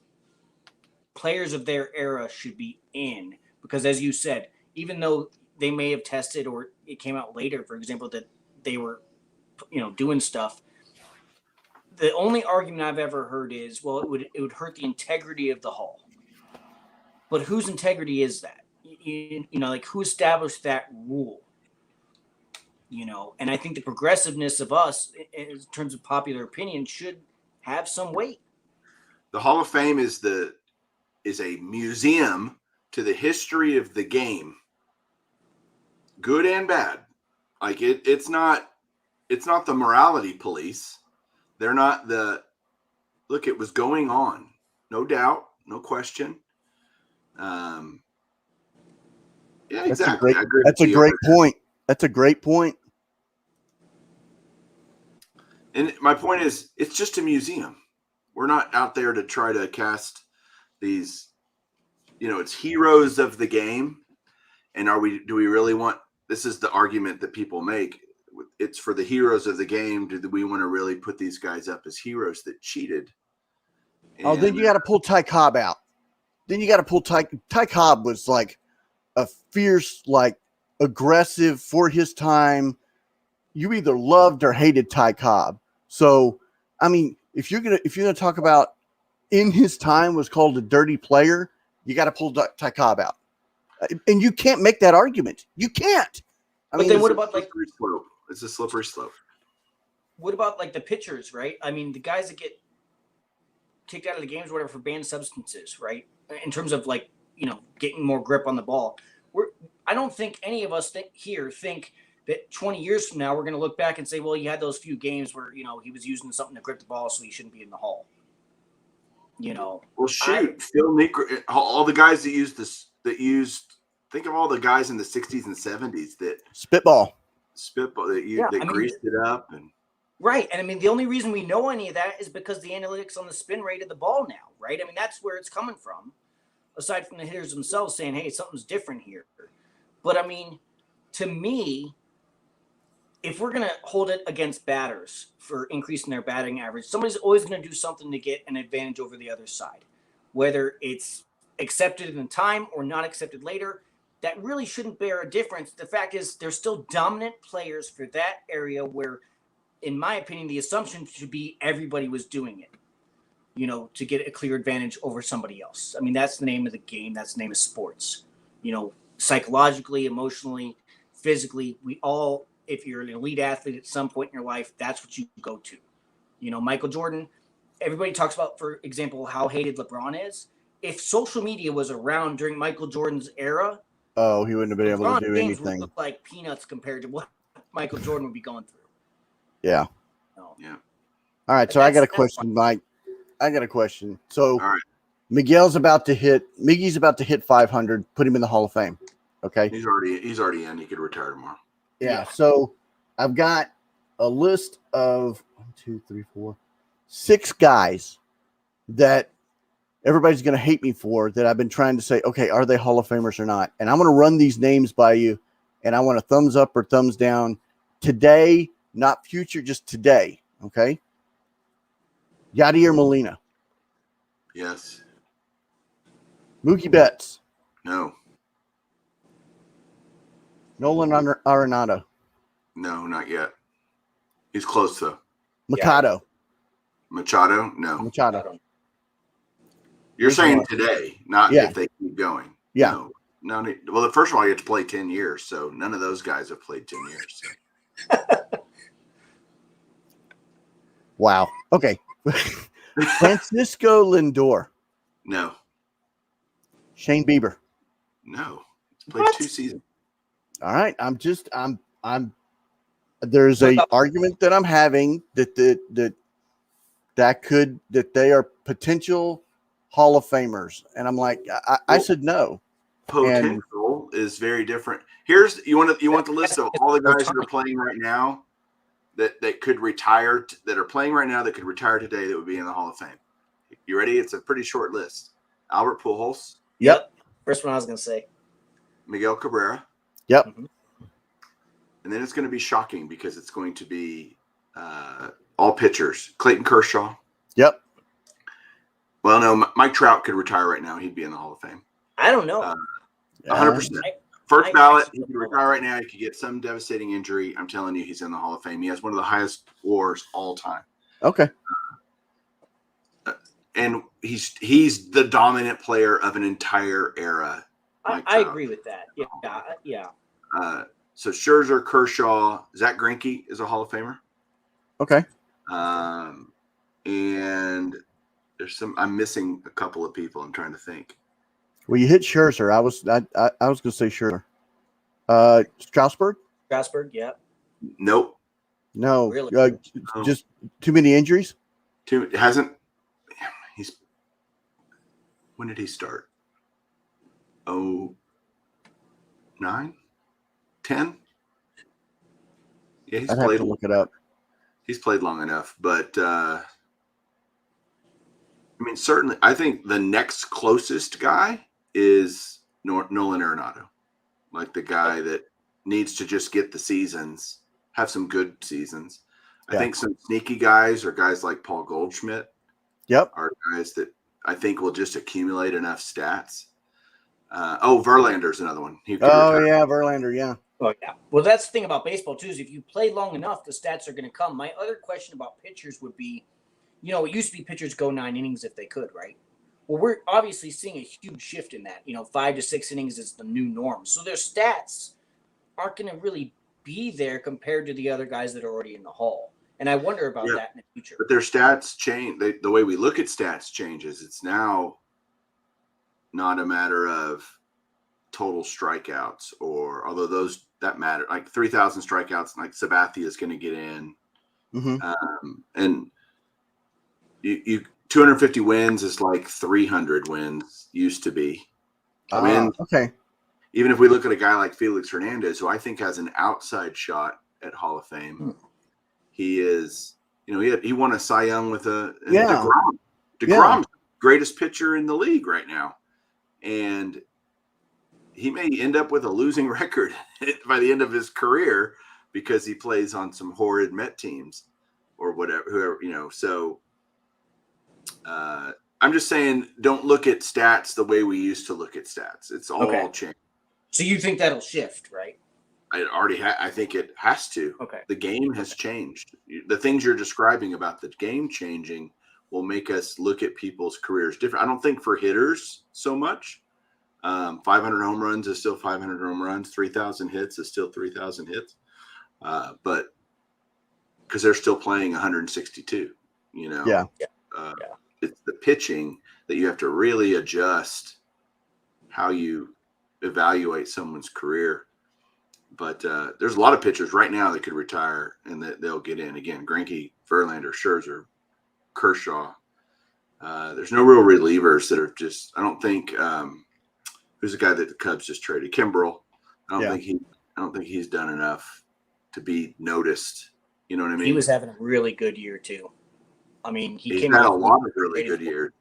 players of their era should be in, because as you said, even though they may have tested or it came out later, for example, that they were, doing stuff. The only argument I've ever heard is, well, it would hurt the integrity of the Hall. But whose integrity is that? Like who established that rule? And I think the progressiveness of us in terms of popular opinion should have some weight. The Hall of Fame is a museum to the history of the game, good and bad. Like it's not the morality police. They're not look, it was going on. No doubt, no question. Yeah, exactly. That's a great point. That's a great point. And my point is, it's just a museum. We're not out there to try to cast these, it's heroes of the game. And do we really want, this is the argument that people make. It's for the heroes of the game. Do we want to really put these guys up as heroes that cheated? Then you got to pull Ty Cobb out. Then you got to pull Ty Cobb was like a fierce, like aggressive for his time. You either loved or hated Ty Cobb. So, I mean, if you're gonna talk about in his time was called a dirty player, you got to pull Ty Cobb out, and you can't make that argument. You can't. But then what about like it's a slippery slope. What about like the pitchers, right? I mean, the guys that get kicked out of the games or whatever for banned substances, right? In terms of like, getting more grip on the ball. I don't think any of us think that 20 years from now, we're going to look back and say, well, he had those few games where, he was using something to grip the ball, so he shouldn't be in the Hall. Well, shoot, Phil Niekro, all the guys that used, think of all the guys in the 60s and 70s that spitball that greased it up. And right. And I mean, the only reason we know any of that is because the analytics on the spin rate of the ball now, right? I mean, that's where it's coming from, aside from the hitters themselves saying, hey, something's different here. But I mean, to me, if we're going to hold it against batters for increasing their batting average, somebody's always going to do something to get an advantage over the other side, whether it's accepted in time or not accepted later. That really shouldn't bear a difference. The fact is they're still dominant players for that area where, in my opinion, the assumption should be everybody was doing it, to get a clear advantage over somebody else. I mean, that's the name of the game. That's the name of sports. Psychologically, emotionally, physically, we all, if you're an elite athlete at some point in your life, that's what you go to. Michael Jordan, everybody talks about, for example, how hated LeBron is. If social media was around during Michael Jordan's era, he wouldn't have been able to do anything. Would look like peanuts compared to what Michael Jordan would be going through. Yeah. Yeah. All right. So I got a question, Mike. I got a question. So all right. Miggy's about to hit 500, put him in the Hall of Fame. Okay. He's already in. He could retire tomorrow. Yeah. So I've got a list of 6 guys that everybody's going to hate me for, that I've been trying to say, okay, are they Hall of Famers or not? And I'm going to run these names by you, and I want a thumbs up or thumbs down today, not future, just today. Okay. Yadier Molina. Yes. Mookie Betts. No. Nolan Arenado. No, not yet. He's close though. Machado. Machado? No. Machado. You're saying today, not if they keep keep going. Yeah. No need. Well, first of all, you have to play 10 years. So none of those guys have played 10 years. So. Wow. Okay. Francisco Lindor. No. Shane Bieber. No. He's played 2 seasons. All right. There's a argument that I'm having that they are potential Hall of Famers. And I'm like, I said no. Potential is very different. You want the list of all the guys that are playing right now that could retire, that are playing right now that could retire today that would be in the Hall of Fame. You ready? It's a pretty short list. Albert Pujols. Yep. First one I was going to say. Miguel Cabrera. Yep. Mm-hmm. And then it's going to be shocking because it's going to be all pitchers. Clayton Kershaw. Yep. Well, no, Mike Trout could retire right now. He'd be in the Hall of Fame. I don't know. 100%. First ballot, he could retire right now. He could get some devastating injury. I'm telling you, he's in the Hall of Fame. He has one of the highest WARs all time. Okay. And he's the dominant player of an entire era. I agree with that. Yeah. So Scherzer, Kershaw, Zach Greinke is a Hall of Famer. Okay. And I'm missing a couple of people. I'm trying to think. Well, you hit Scherzer. I was going to say Scherzer. Strasburg? Strasburg, yeah. Nope. No. Really? Just too many injuries? When did he start? 09? 10? Yeah, I'd have to look it up. He's played long enough, but I mean, certainly, I think the next closest guy is Nolan Arenado, like the guy that needs to just get the seasons, have some good seasons. I think some sneaky guys are guys like Paul Goldschmidt. Yep. Are guys that I think will just accumulate enough stats. Verlander's another one. Verlander, yeah. Oh, yeah. Well, that's the thing about baseball, too, is if you play long enough, the stats are going to come. My other question about pitchers would be, it used to be pitchers go 9 innings if they could, right? Well, we're obviously seeing a huge shift in that. 5 to 6 innings is the new norm. So their stats aren't going to really be there compared to the other guys that are already in the Hall. And I wonder about that in the future. But their stats change. The way we look at stats changes. It's now not a matter of total strikeouts, or although that matter, like 3,000 strikeouts, like Sabathia is going to get in. Mm-hmm. And you 250 wins is like 300 wins used to be. Okay. Even if we look at a guy like Felix Hernandez, who I think has an outside shot at Hall of Fame, he is, he won a Cy Young with DeGrom. DeGrom's greatest pitcher in the league right now. And he may end up with a losing record by the end of his career because he plays on some horrid Met teams or whoever. So I'm just saying, don't look at stats the way we used to look at stats. It's all changed. So you think that'll shift, right? I think it has to. Okay. The game has changed. The things you're describing about the game changing will make us look at people's careers different. I don't think for hitters so much. 500 home runs is still 500 home runs. 3,000 hits is still 3,000 hits. But because they're still playing 162, it's the pitching that you have to really adjust how you evaluate someone's career. But there's a lot of pitchers right now that could retire and that they'll get in. Again, Greinke, Verlander, Scherzer, Kershaw. There's no real relievers that are just, I don't think, who's the guy that the Cubs just traded? Kimbrel. I don't think he's done enough to be noticed. You know what I mean? He was having a really good year too. I mean, he's had a lot of really good years.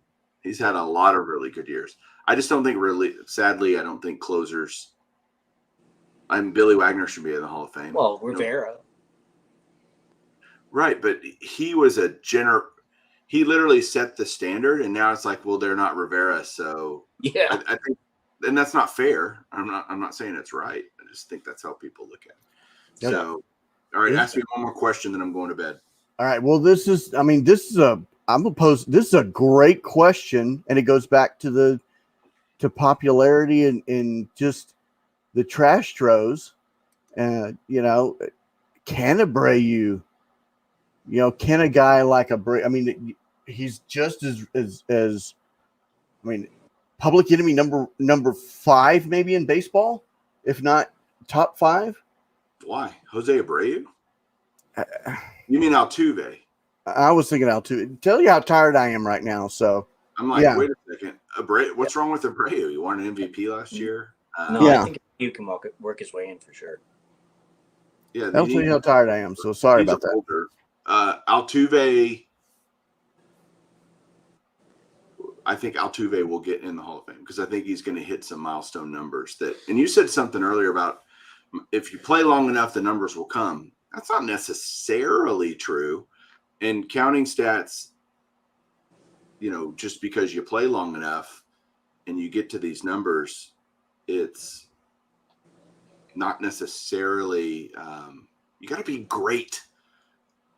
He's had a lot of really good years. I just don't think sadly, I don't think closers. Billy Wagner should be in the Hall of Fame. Well, Rivera. Right, but he was he literally set the standard, and now it's like, well, they're not Rivera, so yeah. I think, and that's not fair. I'm not saying it's right. I just think that's how people look at it. Yep. So, all right, ask me one more question, then I'm going to bed. All right. Well, this is a great question, and it goes back to to popularity in just the trash throws. You know, can a Brayu, can a guy like a Brayu, I mean, he's just as I mean, public enemy number 5 maybe in baseball, if not top 5. Why? Jose Abreu? Uh, You mean Altuve? I was thinking Altuve. Tell you how tired I am right now. So I'm like, yeah. wait a second. Abreu, what's wrong with Abreu? You won an MVP last year? No, Yeah. I think you can work his way in for sure. Yeah, That'll tell you how tired I am. So sorry about that. Older. Altuve, I think Altuve will get in the Hall of Fame because I think he's going to hit some milestone numbers and you said something earlier about if you play long enough, the numbers will come. That's not necessarily true. And counting stats, just because you play long enough and you get to these numbers, it's not necessarily you got to be great.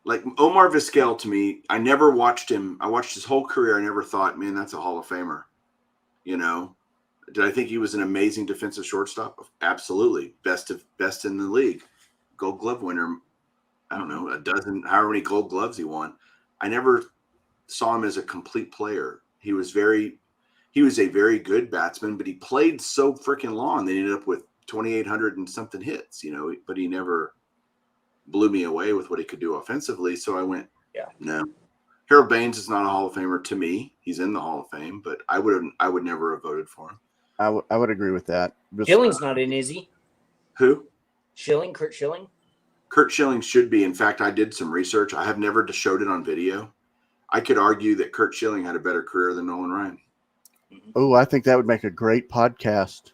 Like Omar Vizquel, to me, I never watched him. I watched his whole career. I never thought, man, that's a Hall of Famer. Did I think he was an amazing defensive shortstop? Absolutely. Best in the league. Gold Glove winner. I don't know, a dozen, however many Gold Gloves he won. I never saw him as a complete player. He was a very good batsman, but he played so freaking long. They ended up with 2,800 and something hits, but he never blew me away with what he could do offensively. So I went, no. Harold Baines is not a Hall of Famer to me. He's in the Hall of Fame, but I would never have voted for him. I would agree with that. Schilling's not in, is he? Who? Kurt Schilling? Kurt Schilling should be. In fact, I did some research. I have never showed it on video. I could argue that Kurt Schilling had a better career than Nolan Ryan. Oh, I think that would make a great podcast.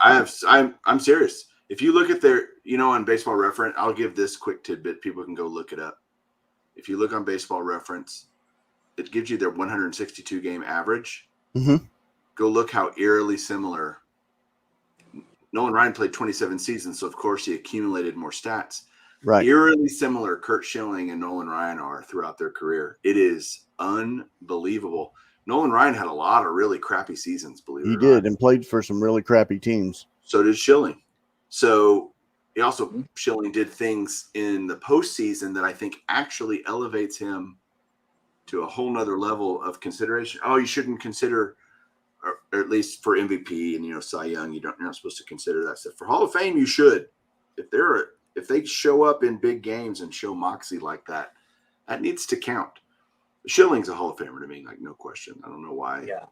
I'm serious. If you look at their, on Baseball Reference, I'll give this quick tidbit. People can go look it up. If you look on Baseball Reference, it gives you their 162 game average. Mm-hmm. Go look how eerily similar. Nolan Ryan played 27 seasons, so of course he accumulated more stats. Right. Eerily similar Kurt Schilling and Nolan Ryan are throughout their career. It is unbelievable. Nolan Ryan had a lot of really crappy seasons, believe it or not. He did, and played for some really crappy teams. So did Schilling. So Schilling did things in the postseason that I think actually elevates him to a whole nother level of consideration. Oh, you shouldn't consider, or at least for MVP and Cy Young, you're not supposed to consider that stuff. For Hall of Fame, you should. If they show up in big games and show moxie like that, that needs to count. Schilling's a Hall of Famer to me, like no question. I don't know why. Yeah.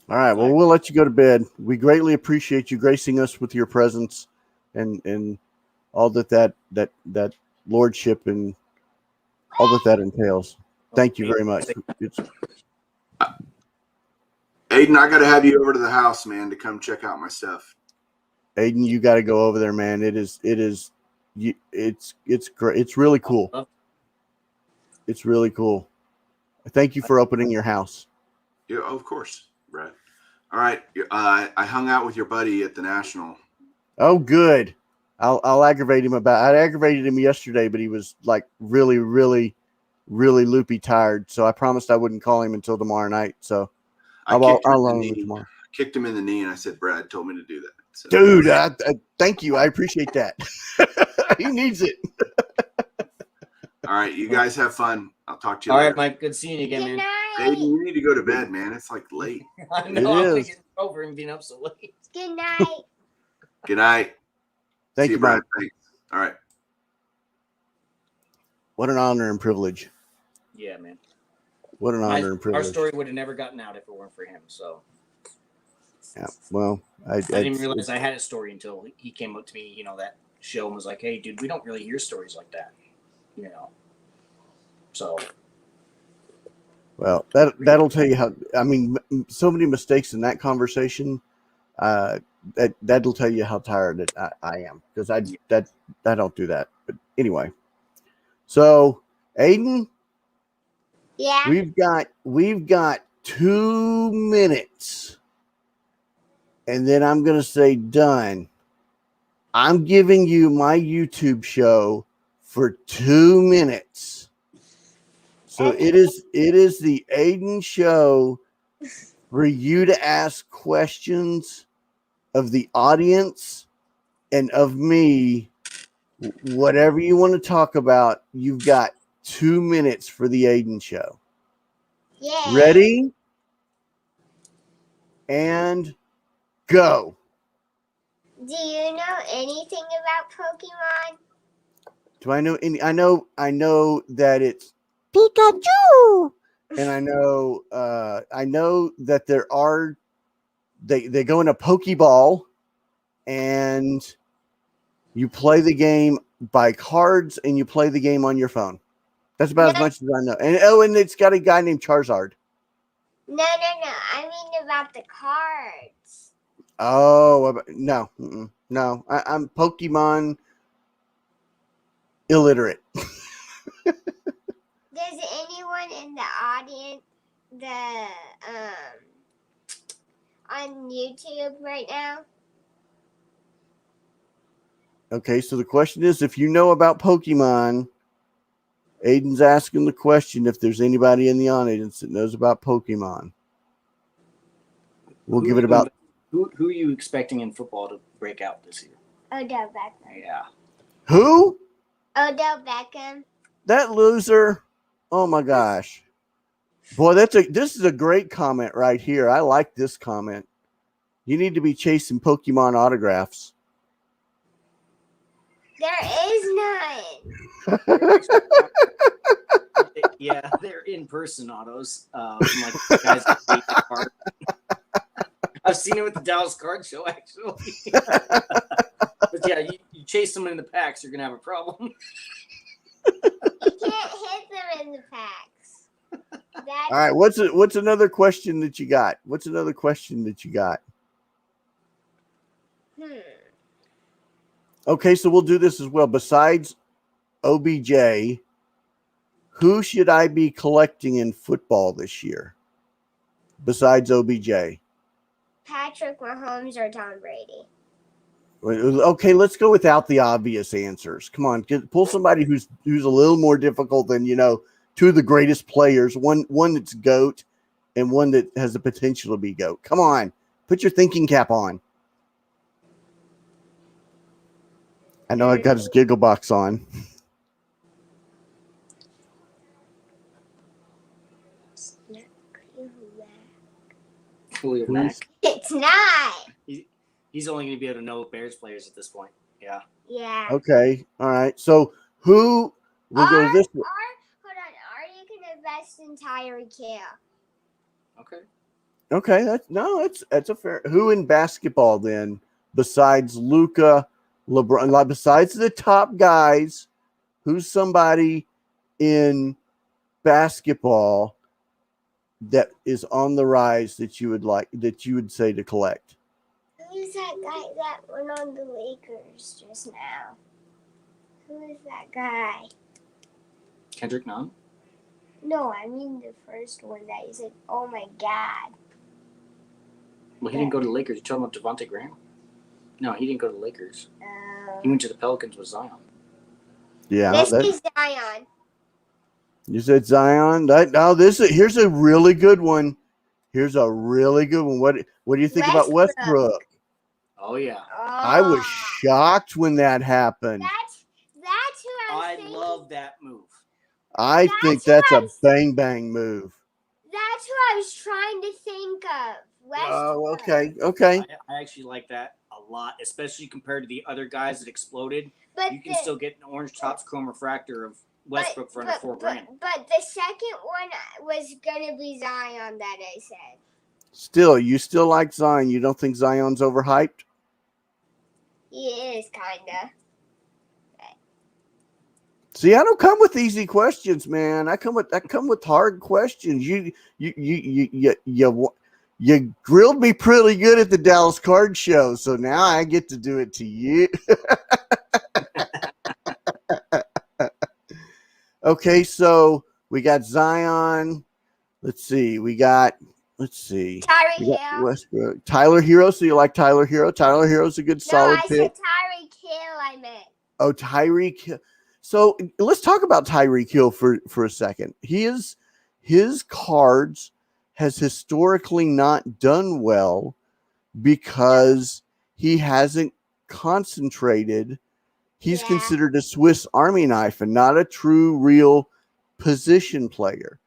All right. Well, we'll let you go to bed. We greatly appreciate you gracing us with your presence and all that lordship and all that entails. Thank you very much. Aiden, I got to have you over to the house, man, to come check out my stuff. Aiden, you got to go over there, man. It's great. It's really cool. It's really cool. Thank you for opening your house. Yeah, of course, Brad. All right. I hung out with your buddy at the National. Oh, good. I'll aggravate him I aggravated him yesterday, but he was like really, really, really loopy tired. So I promised I wouldn't call him until tomorrow night. So I'll loan him tomorrow. Kicked him in the knee, and I said, Brad told me to do that. So. Dude, thank you. I appreciate that. He needs it. All right, you guys have fun. I'll talk to you later. later. All right, Mike. Good seeing you again, man. Aiden, you need to go to bed, man. It's like late. I know. It I'm is. getting over and being up so late. Good night. Good night. Thank See you, Brad. Mike. Thanks. All right. What an honor and privilege. Yeah, man. What an honor and privilege. Our story would have never gotten out if it weren't for him. So. Yeah. Well, I didn't realize I had a story until he came up to me, that show and was like, "Hey, dude, we don't really hear stories like that." So. Well, that'll tell you how. I mean, so many mistakes in that conversation. That'll tell you how tired I am because I don't do that. But anyway, so Aiden, Yeah. we've got 2 minutes, and then I'm gonna say done. I'm giving you my YouTube show for 2 minutes. So it is the Aiden show for you to ask questions of the audience and of me, whatever you want to talk about. You've got 2 minutes for the Aiden show. Yeah. Ready? And go. Do you know anything about Pokemon? Do I know any? I know that it's Pikachu, and I know that there are they go in a Pokeball, and you play the game by cards, and you play the game on your phone. That's about as much as I know. And it's got a guy named Charizard. No. I mean about the cards. Oh no, no. I'm Pokemon illiterate. Does anyone in the audience on YouTube right now? Okay, so the question is, if you know about Pokemon, Aiden's asking the question if there's anybody in the audience that knows about Pokemon. We'll give it about. Who are you expecting in football to break out this year? Odell Beckham. Yeah. Who? Odell Beckham. That loser. Oh my gosh. Boy, this is a great comment right here. I like this comment. You need to be chasing Pokemon autographs. There is none. Yeah, they're in-person autos. Like the guys that take the card. I've seen it with the Dallas Card Show, actually. But yeah, you chase them in the packs, you're gonna have a problem. You can't hit them in the packs. All right, what's another question that you got? Okay, so we'll do this as well. Besides OBJ, who should I be collecting in football this year? Besides OBJ. Patrick Mahomes or Tom Brady. Okay, let's go without the obvious answers. Come on, pull somebody who's a little more difficult than, two of the greatest players, one that's GOAT and one that has the potential to be GOAT. Come on, put your thinking cap on. I know I got his giggle box on. Khalil Mack. It's not. He's only going to be able to know Bears players at this point. Yeah. Yeah. Okay. All right. So who we'll go this way. Hold on. Or you can invest in Tyreek Hill. Okay. Okay. That's a fair. Who in basketball then, besides Luka, LeBron, besides the top guys, who's somebody in basketball that is on the rise that you would say to collect? Who's that guy that went on the Lakers just now? Who is that guy? Kendrick Nunn? No, I mean the first one that you said, oh my God. Well, he didn't go to the Lakers. You talking about Devontae Graham? No, he didn't go to the Lakers. He went to the Pelicans with Zion. Yeah. This is Zion. You said Zion? Here's a really good one. What do you think about Westbrook? Oh yeah. I was shocked when that happened. That's who I I love that move. I think that's a bang bang move. That's who I was trying to think of. Oh, okay. I actually like that a lot, especially compared to the other guys that exploded. But you can still get an orange tops chrome refractor of Westbrook for under $4,000. But the second one was gonna be Zion that I said. Still, you still like Zion? You don't think Zion's overhyped? He is kinda. See, I don't come with easy questions, man. I come with hard questions. You grilled me pretty good at the Dallas Card Show, so now I get to do it to you. Okay, so we got Zion. Let's see. Tyler Hill. Westbrook. Tyler Hero. So you like Tyler Hero? Tyler Hero's a good solid pick. No, I said Tyreek Hill, I meant. Oh, Tyreek. So let's talk about Tyreek Hill for a second. His cards has historically not done well because he hasn't concentrated. He's considered a Swiss Army knife and not a true, real position player.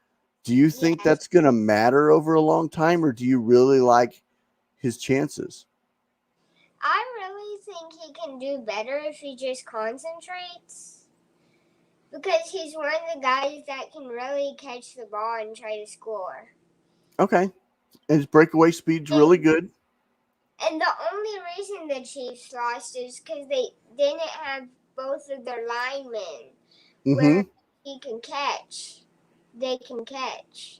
Do you think that's going to matter over a long time, or do you really like his chances? I really think he can do better if he just concentrates. Because he's one of the guys that can really catch the ball and try to score. Okay. And his breakaway speed's really good. And the only reason the Chiefs lost is because they didn't have both of their linemen where he can catch. They can catch.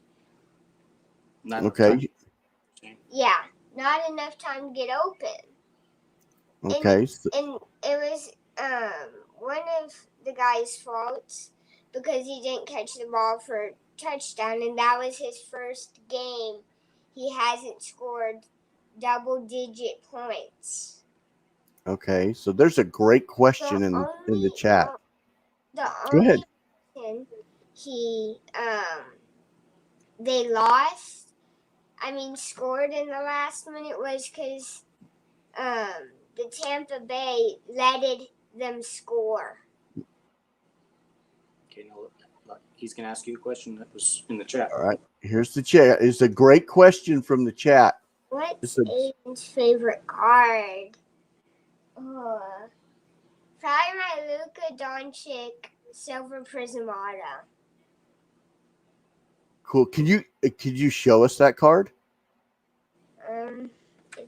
Okay. Yeah, not enough time to get open. Okay. And it was one of the guy's faults because he didn't catch the ball for a touchdown, and that was his first game. He hasn't scored double-digit points. Okay, so there's a great question in the chat. Go ahead. Reason they lost, scored in the last minute was because the Tampa Bay let them score. Okay, no, he's going to ask you a question that was in the chat. All right, here's the chat. It's a great question from the chat. What's Aiden's favorite card? Probably my Luka Doncic Silver Prism Auto. Cool. Could you show us that card?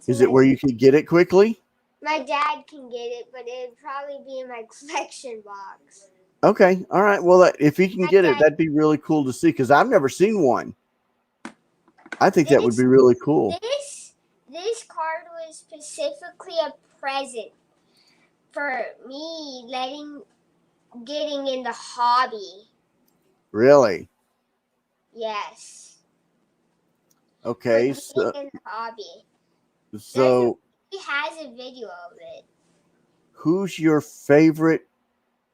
Is it where you can get it quickly? My dad can get it, but it'd probably be in my collection box. Okay. All right. Well, if he can get it, that'd be really cool to see because I've never seen one. I think that would be really cool. This card was specifically a present for me getting in the hobby. Really? Yes. Okay. So in the hobby. So he has a video of it. Who's your favorite?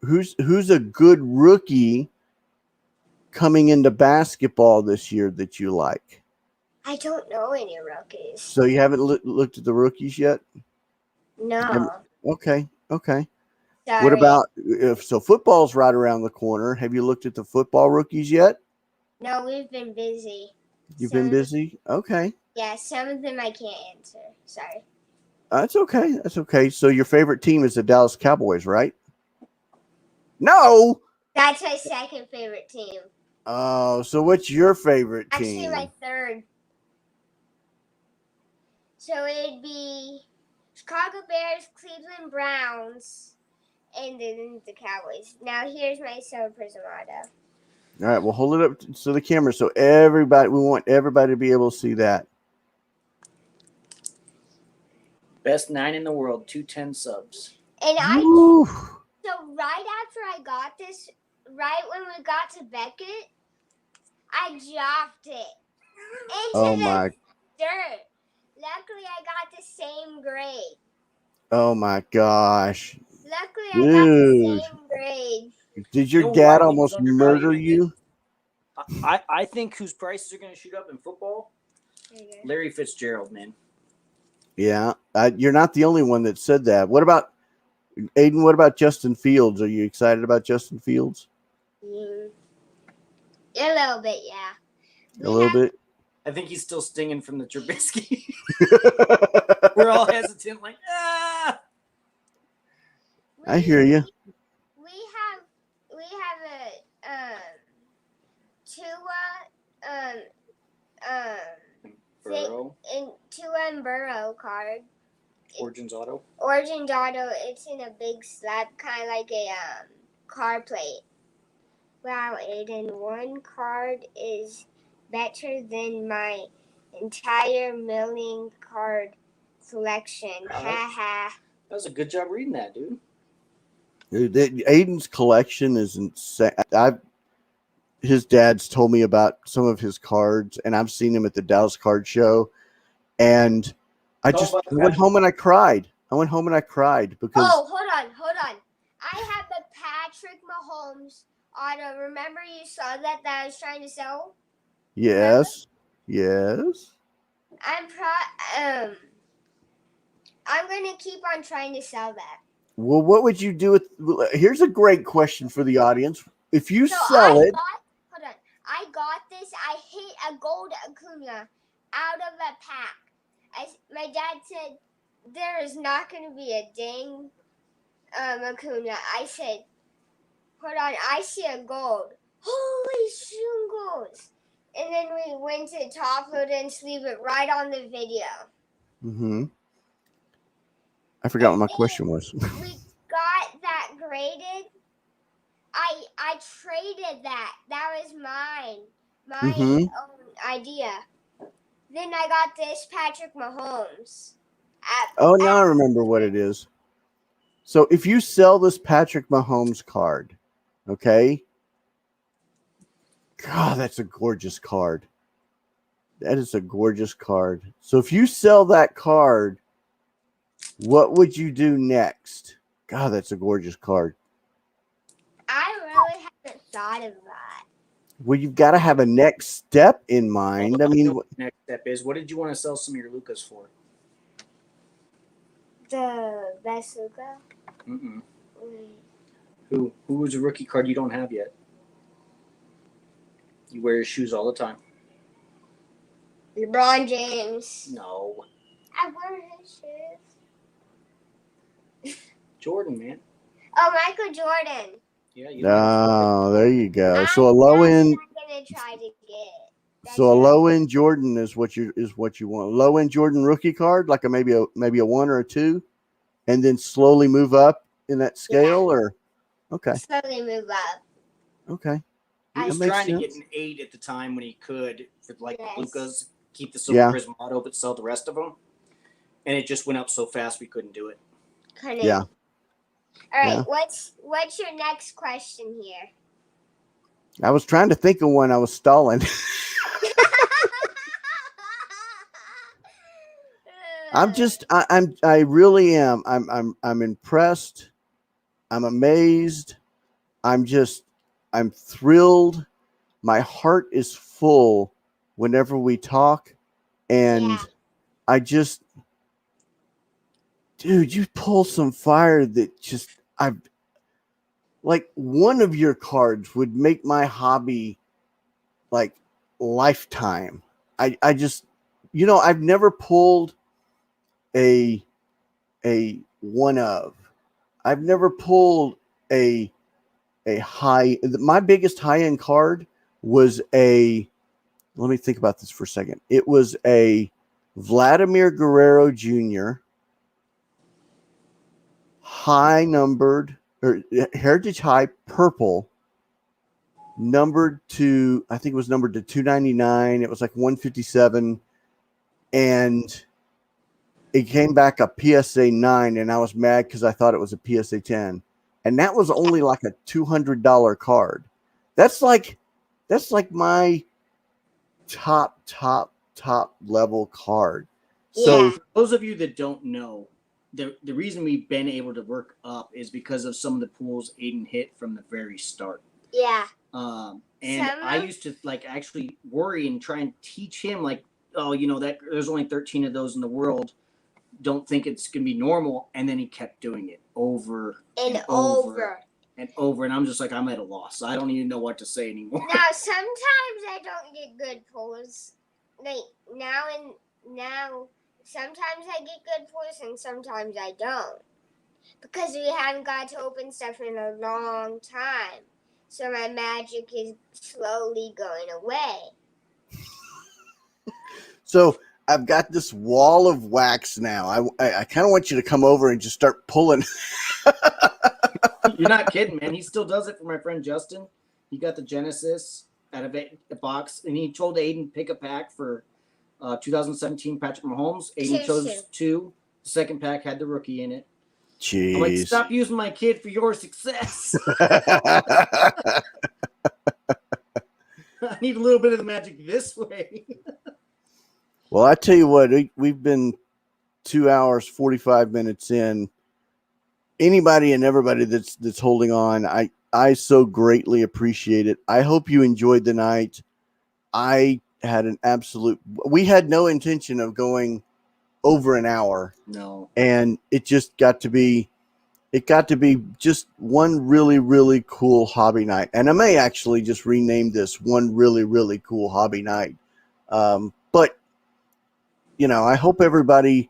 Who's a good rookie coming into basketball this year that you like? I don't know any rookies. So you haven't looked at the rookies yet? No. Okay. Sorry. What about so football's right around the corner? Have you looked at the football rookies yet? No, we've been busy. You've been busy? Okay. Yeah, some of them I can't answer. Sorry. That's okay. That's okay. So your favorite team is the Dallas Cowboys, right? No. That's my second favorite team. Oh, so what's your favorite team? Actually, my third. So it'd be Chicago Bears, Cleveland Browns, and then the Cowboys. Now here's my Silver Prism Auto. All right, well, hold it up to the camera so we want everybody to be able to see that. Best 9 in the world, 210 subs. And Woo. So right after I got this, right when we got to Beckett, I dropped it into the dirt. Luckily, I got the same grade. Oh my gosh! Luckily, I got the same grade. Did your dad almost murder you? I think whose prices are going to shoot up in football? Larry Fitzgerald, man. Yeah, you're not the only one that said that. What about Aiden? What about Justin Fields? Are you excited about Justin Fields? A little bit, yeah. A little bit. I think he's still stinging from the Trubisky. We're all hesitant, like, ah. I hear you. We have a Tua Burrow. Tua and Burrow card. Origins Auto. It's in a big slab, kind of like a card plate. Wow, Aiden, one card is better than my entire million card collection. Ha ha. That was a good job reading that, dude. Aiden's collection is insane. His dad's told me about some of his cards, and I've seen him at the Dallas Card Show. And I went home and I cried. Because hold on. I have the patch Patrick Mahomes auto. Remember you saw that I was trying to sell? Yes. Yes. I'm gonna keep on trying to sell that. Well, what would you do with? Here's a great question for the audience. If you So sell it, hold on. I got this. I hit a gold Acuna out of a pack. My dad said there is not going to be a dang Acuna. I said, hold on. I see a gold. Holy shingles! And then we went to top load and sleeve it right on the video. mm-hmm. I forgot what my question was. We got that graded. I traded that. That was my Mm-hmm. own idea. Then I got this Patrick Mahomes. Oh, now I remember what it is. So if you sell this Patrick Mahomes card, okay? God, that's a gorgeous card. That is a gorgeous card. So if you sell that card, what would you do next? God, that's a gorgeous card. I really haven't thought of that. Well, you've got to have a next step in mind. I You know mean, what the next step is, what did you want to sell some of your Lucas for? The bazooka. Mm-mm. Who was a rookie card you don't have yet? You wear your shoes all the time. LeBron James. No. I wear his shoes. Jordan, man. Oh, Michael Jordan. Yeah. You don't oh, there you go. So a I'm low end. gonna try to get. So a low end Jordan is what you want. Low end Jordan rookie card, like maybe a 1 or a 2, and then slowly move up in that scale, or okay, Slowly move up. okay. He was That makes trying to sense. get an 8 at the time when he could for like Yes. the Lucas, keep the Silver Yeah. Prism auto, but sell the rest of them. And it just went up so fast we couldn't do it. Yeah. All right. Yeah. What's your next question here? I was trying to think of one. I was stalling. I really am. I'm impressed. I'm amazed. I'm thrilled. My heart is full whenever we talk. And Yeah. I just, dude, you pull some fire that just, like one of your cards would make my hobby like lifetime. I just, I've never pulled a one of. I've never pulled a high. My biggest high end card was let me think about this for a second. It was a Vladimir Guerrero Jr. high numbered or Heritage High purple, numbered to, I think it was numbered to 299. It was like 157, and it came back a PSA 9, and I was mad because I thought it was a PSA 10, and that was only like a $200 card. That's like my top level card. So For those of you that don't know, the reason we've been able to work up is because of some of the pools Aiden hit from the very start. Yeah. And I used to like actually worry and try and teach him like, oh, that there's only 13 of those in the world. Don't think it's gonna be normal. And then he kept doing it over and over. And over. And I'm just like, I'm at a loss. I don't even know what to say anymore. Now sometimes I don't get good pulls. Like now sometimes I get good pulls and sometimes I don't. Because we haven't got to open stuff in a long time. So my magic is slowly going away. So I've got this wall of wax now. I kind of want you to come over and just start pulling. You're not kidding, man. He still does it for my friend Justin. He got the Genesis out of a box, and he told Aiden pick a pack for 2017 Patrick Mahomes. Aiden chose 2. The second pack had the rookie in it. Jeez. I'm like, stop using my kid for your success. I need a little bit of the magic this way. Well, I tell you what, we've been 2 hours, 45 minutes in. Anybody and everybody that's holding on, I so greatly appreciate it. I hope you enjoyed the night. I had an absolute. We had no intention of going over an hour, No. and it just got to be. It got to be just one really, really cool hobby night, and I may actually just rename this one really, really cool hobby night. But you know, I hope everybody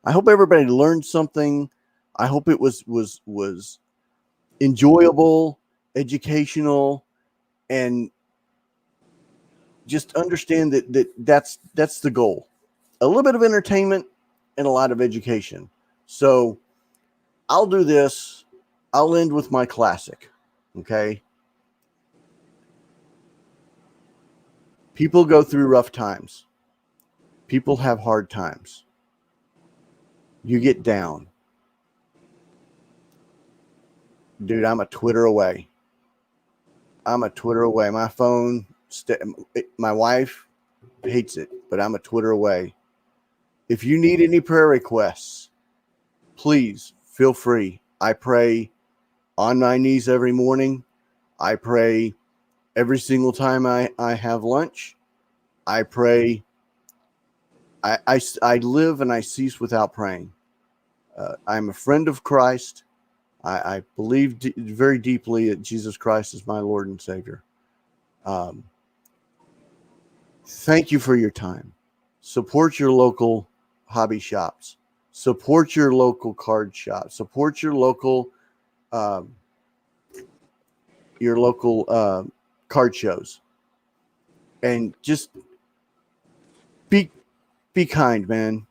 learned something. I hope it was enjoyable, educational, and just understand that's the goal. A little bit of entertainment and a lot of education. So I'll do this. I'll end with my classic. Okay. People go through rough times. People have hard times. You get down. Dude, I'm a Twitter away. My phone, my wife hates it, but I'm a Twitter away. If you need any prayer requests, please feel free. I pray on my knees every morning. I pray every single time I have lunch. I pray. I live and I cease without praying. I'm a friend of Christ. I believe very deeply that Jesus Christ is my Lord and Savior. Thank you for your time. Support your local hobby shops. Support your local card shop. Support your local card shows, and just be kind, man.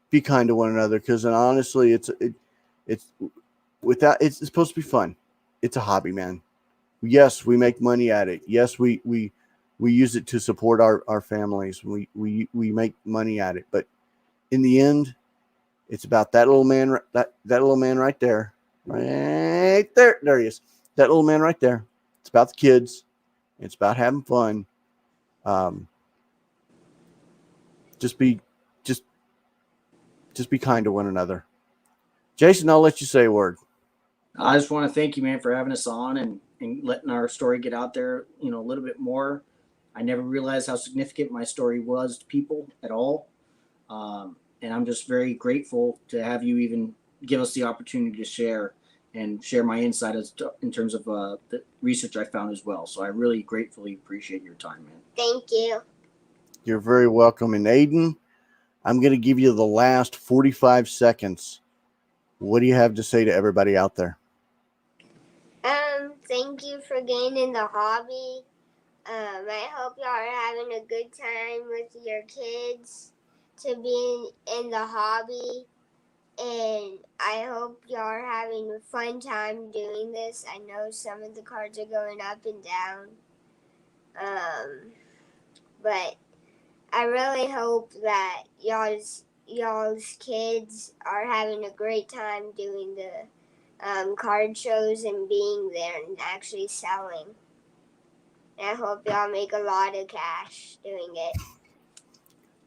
Be kind to one another, because honestly, it's supposed to be fun. It's a hobby, man. Yes, we make money at it. Yes, we use it to support our families. We make money at it, but in the end, it's about that little man, that little man right there. Right there. There he is. That little man right there. It's about the kids. It's about having fun. Just be kind to one another. Jason, I'll let you say a word. I just want to thank you, man, for having us on and letting our story get out there, a little bit more. I never realized how significant my story was to people at all. And I'm just very grateful to have you even give us the opportunity to share my insight in terms of the research I found as well. So I really gratefully appreciate your time, man. Thank you. You're very welcome. And Aiden, I'm going to give you the last 45 seconds. What do you have to say to everybody out there? Thank you for getting in the hobby. I hope y'all are having a good time with your kids to be in the hobby. And I hope y'all are having a fun time doing this. I know some of the cards are going up and down. But I really hope that y'all's kids are having a great time doing the card shows and being there and actually selling. And I hope y'all make a lot of cash doing it.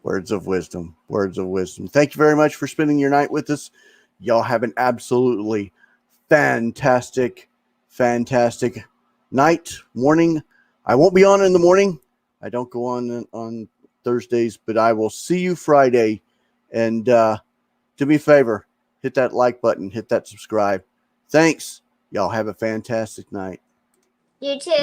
Words of wisdom. Words of wisdom. Thank you very much for spending your night with us. Y'all have an absolutely fantastic night, morning. I won't be on in the morning. I don't go on Thursdays, but I will see you Friday. And do me a favor, hit that like button, hit that subscribe. Thanks. Y'all have a fantastic night. You too.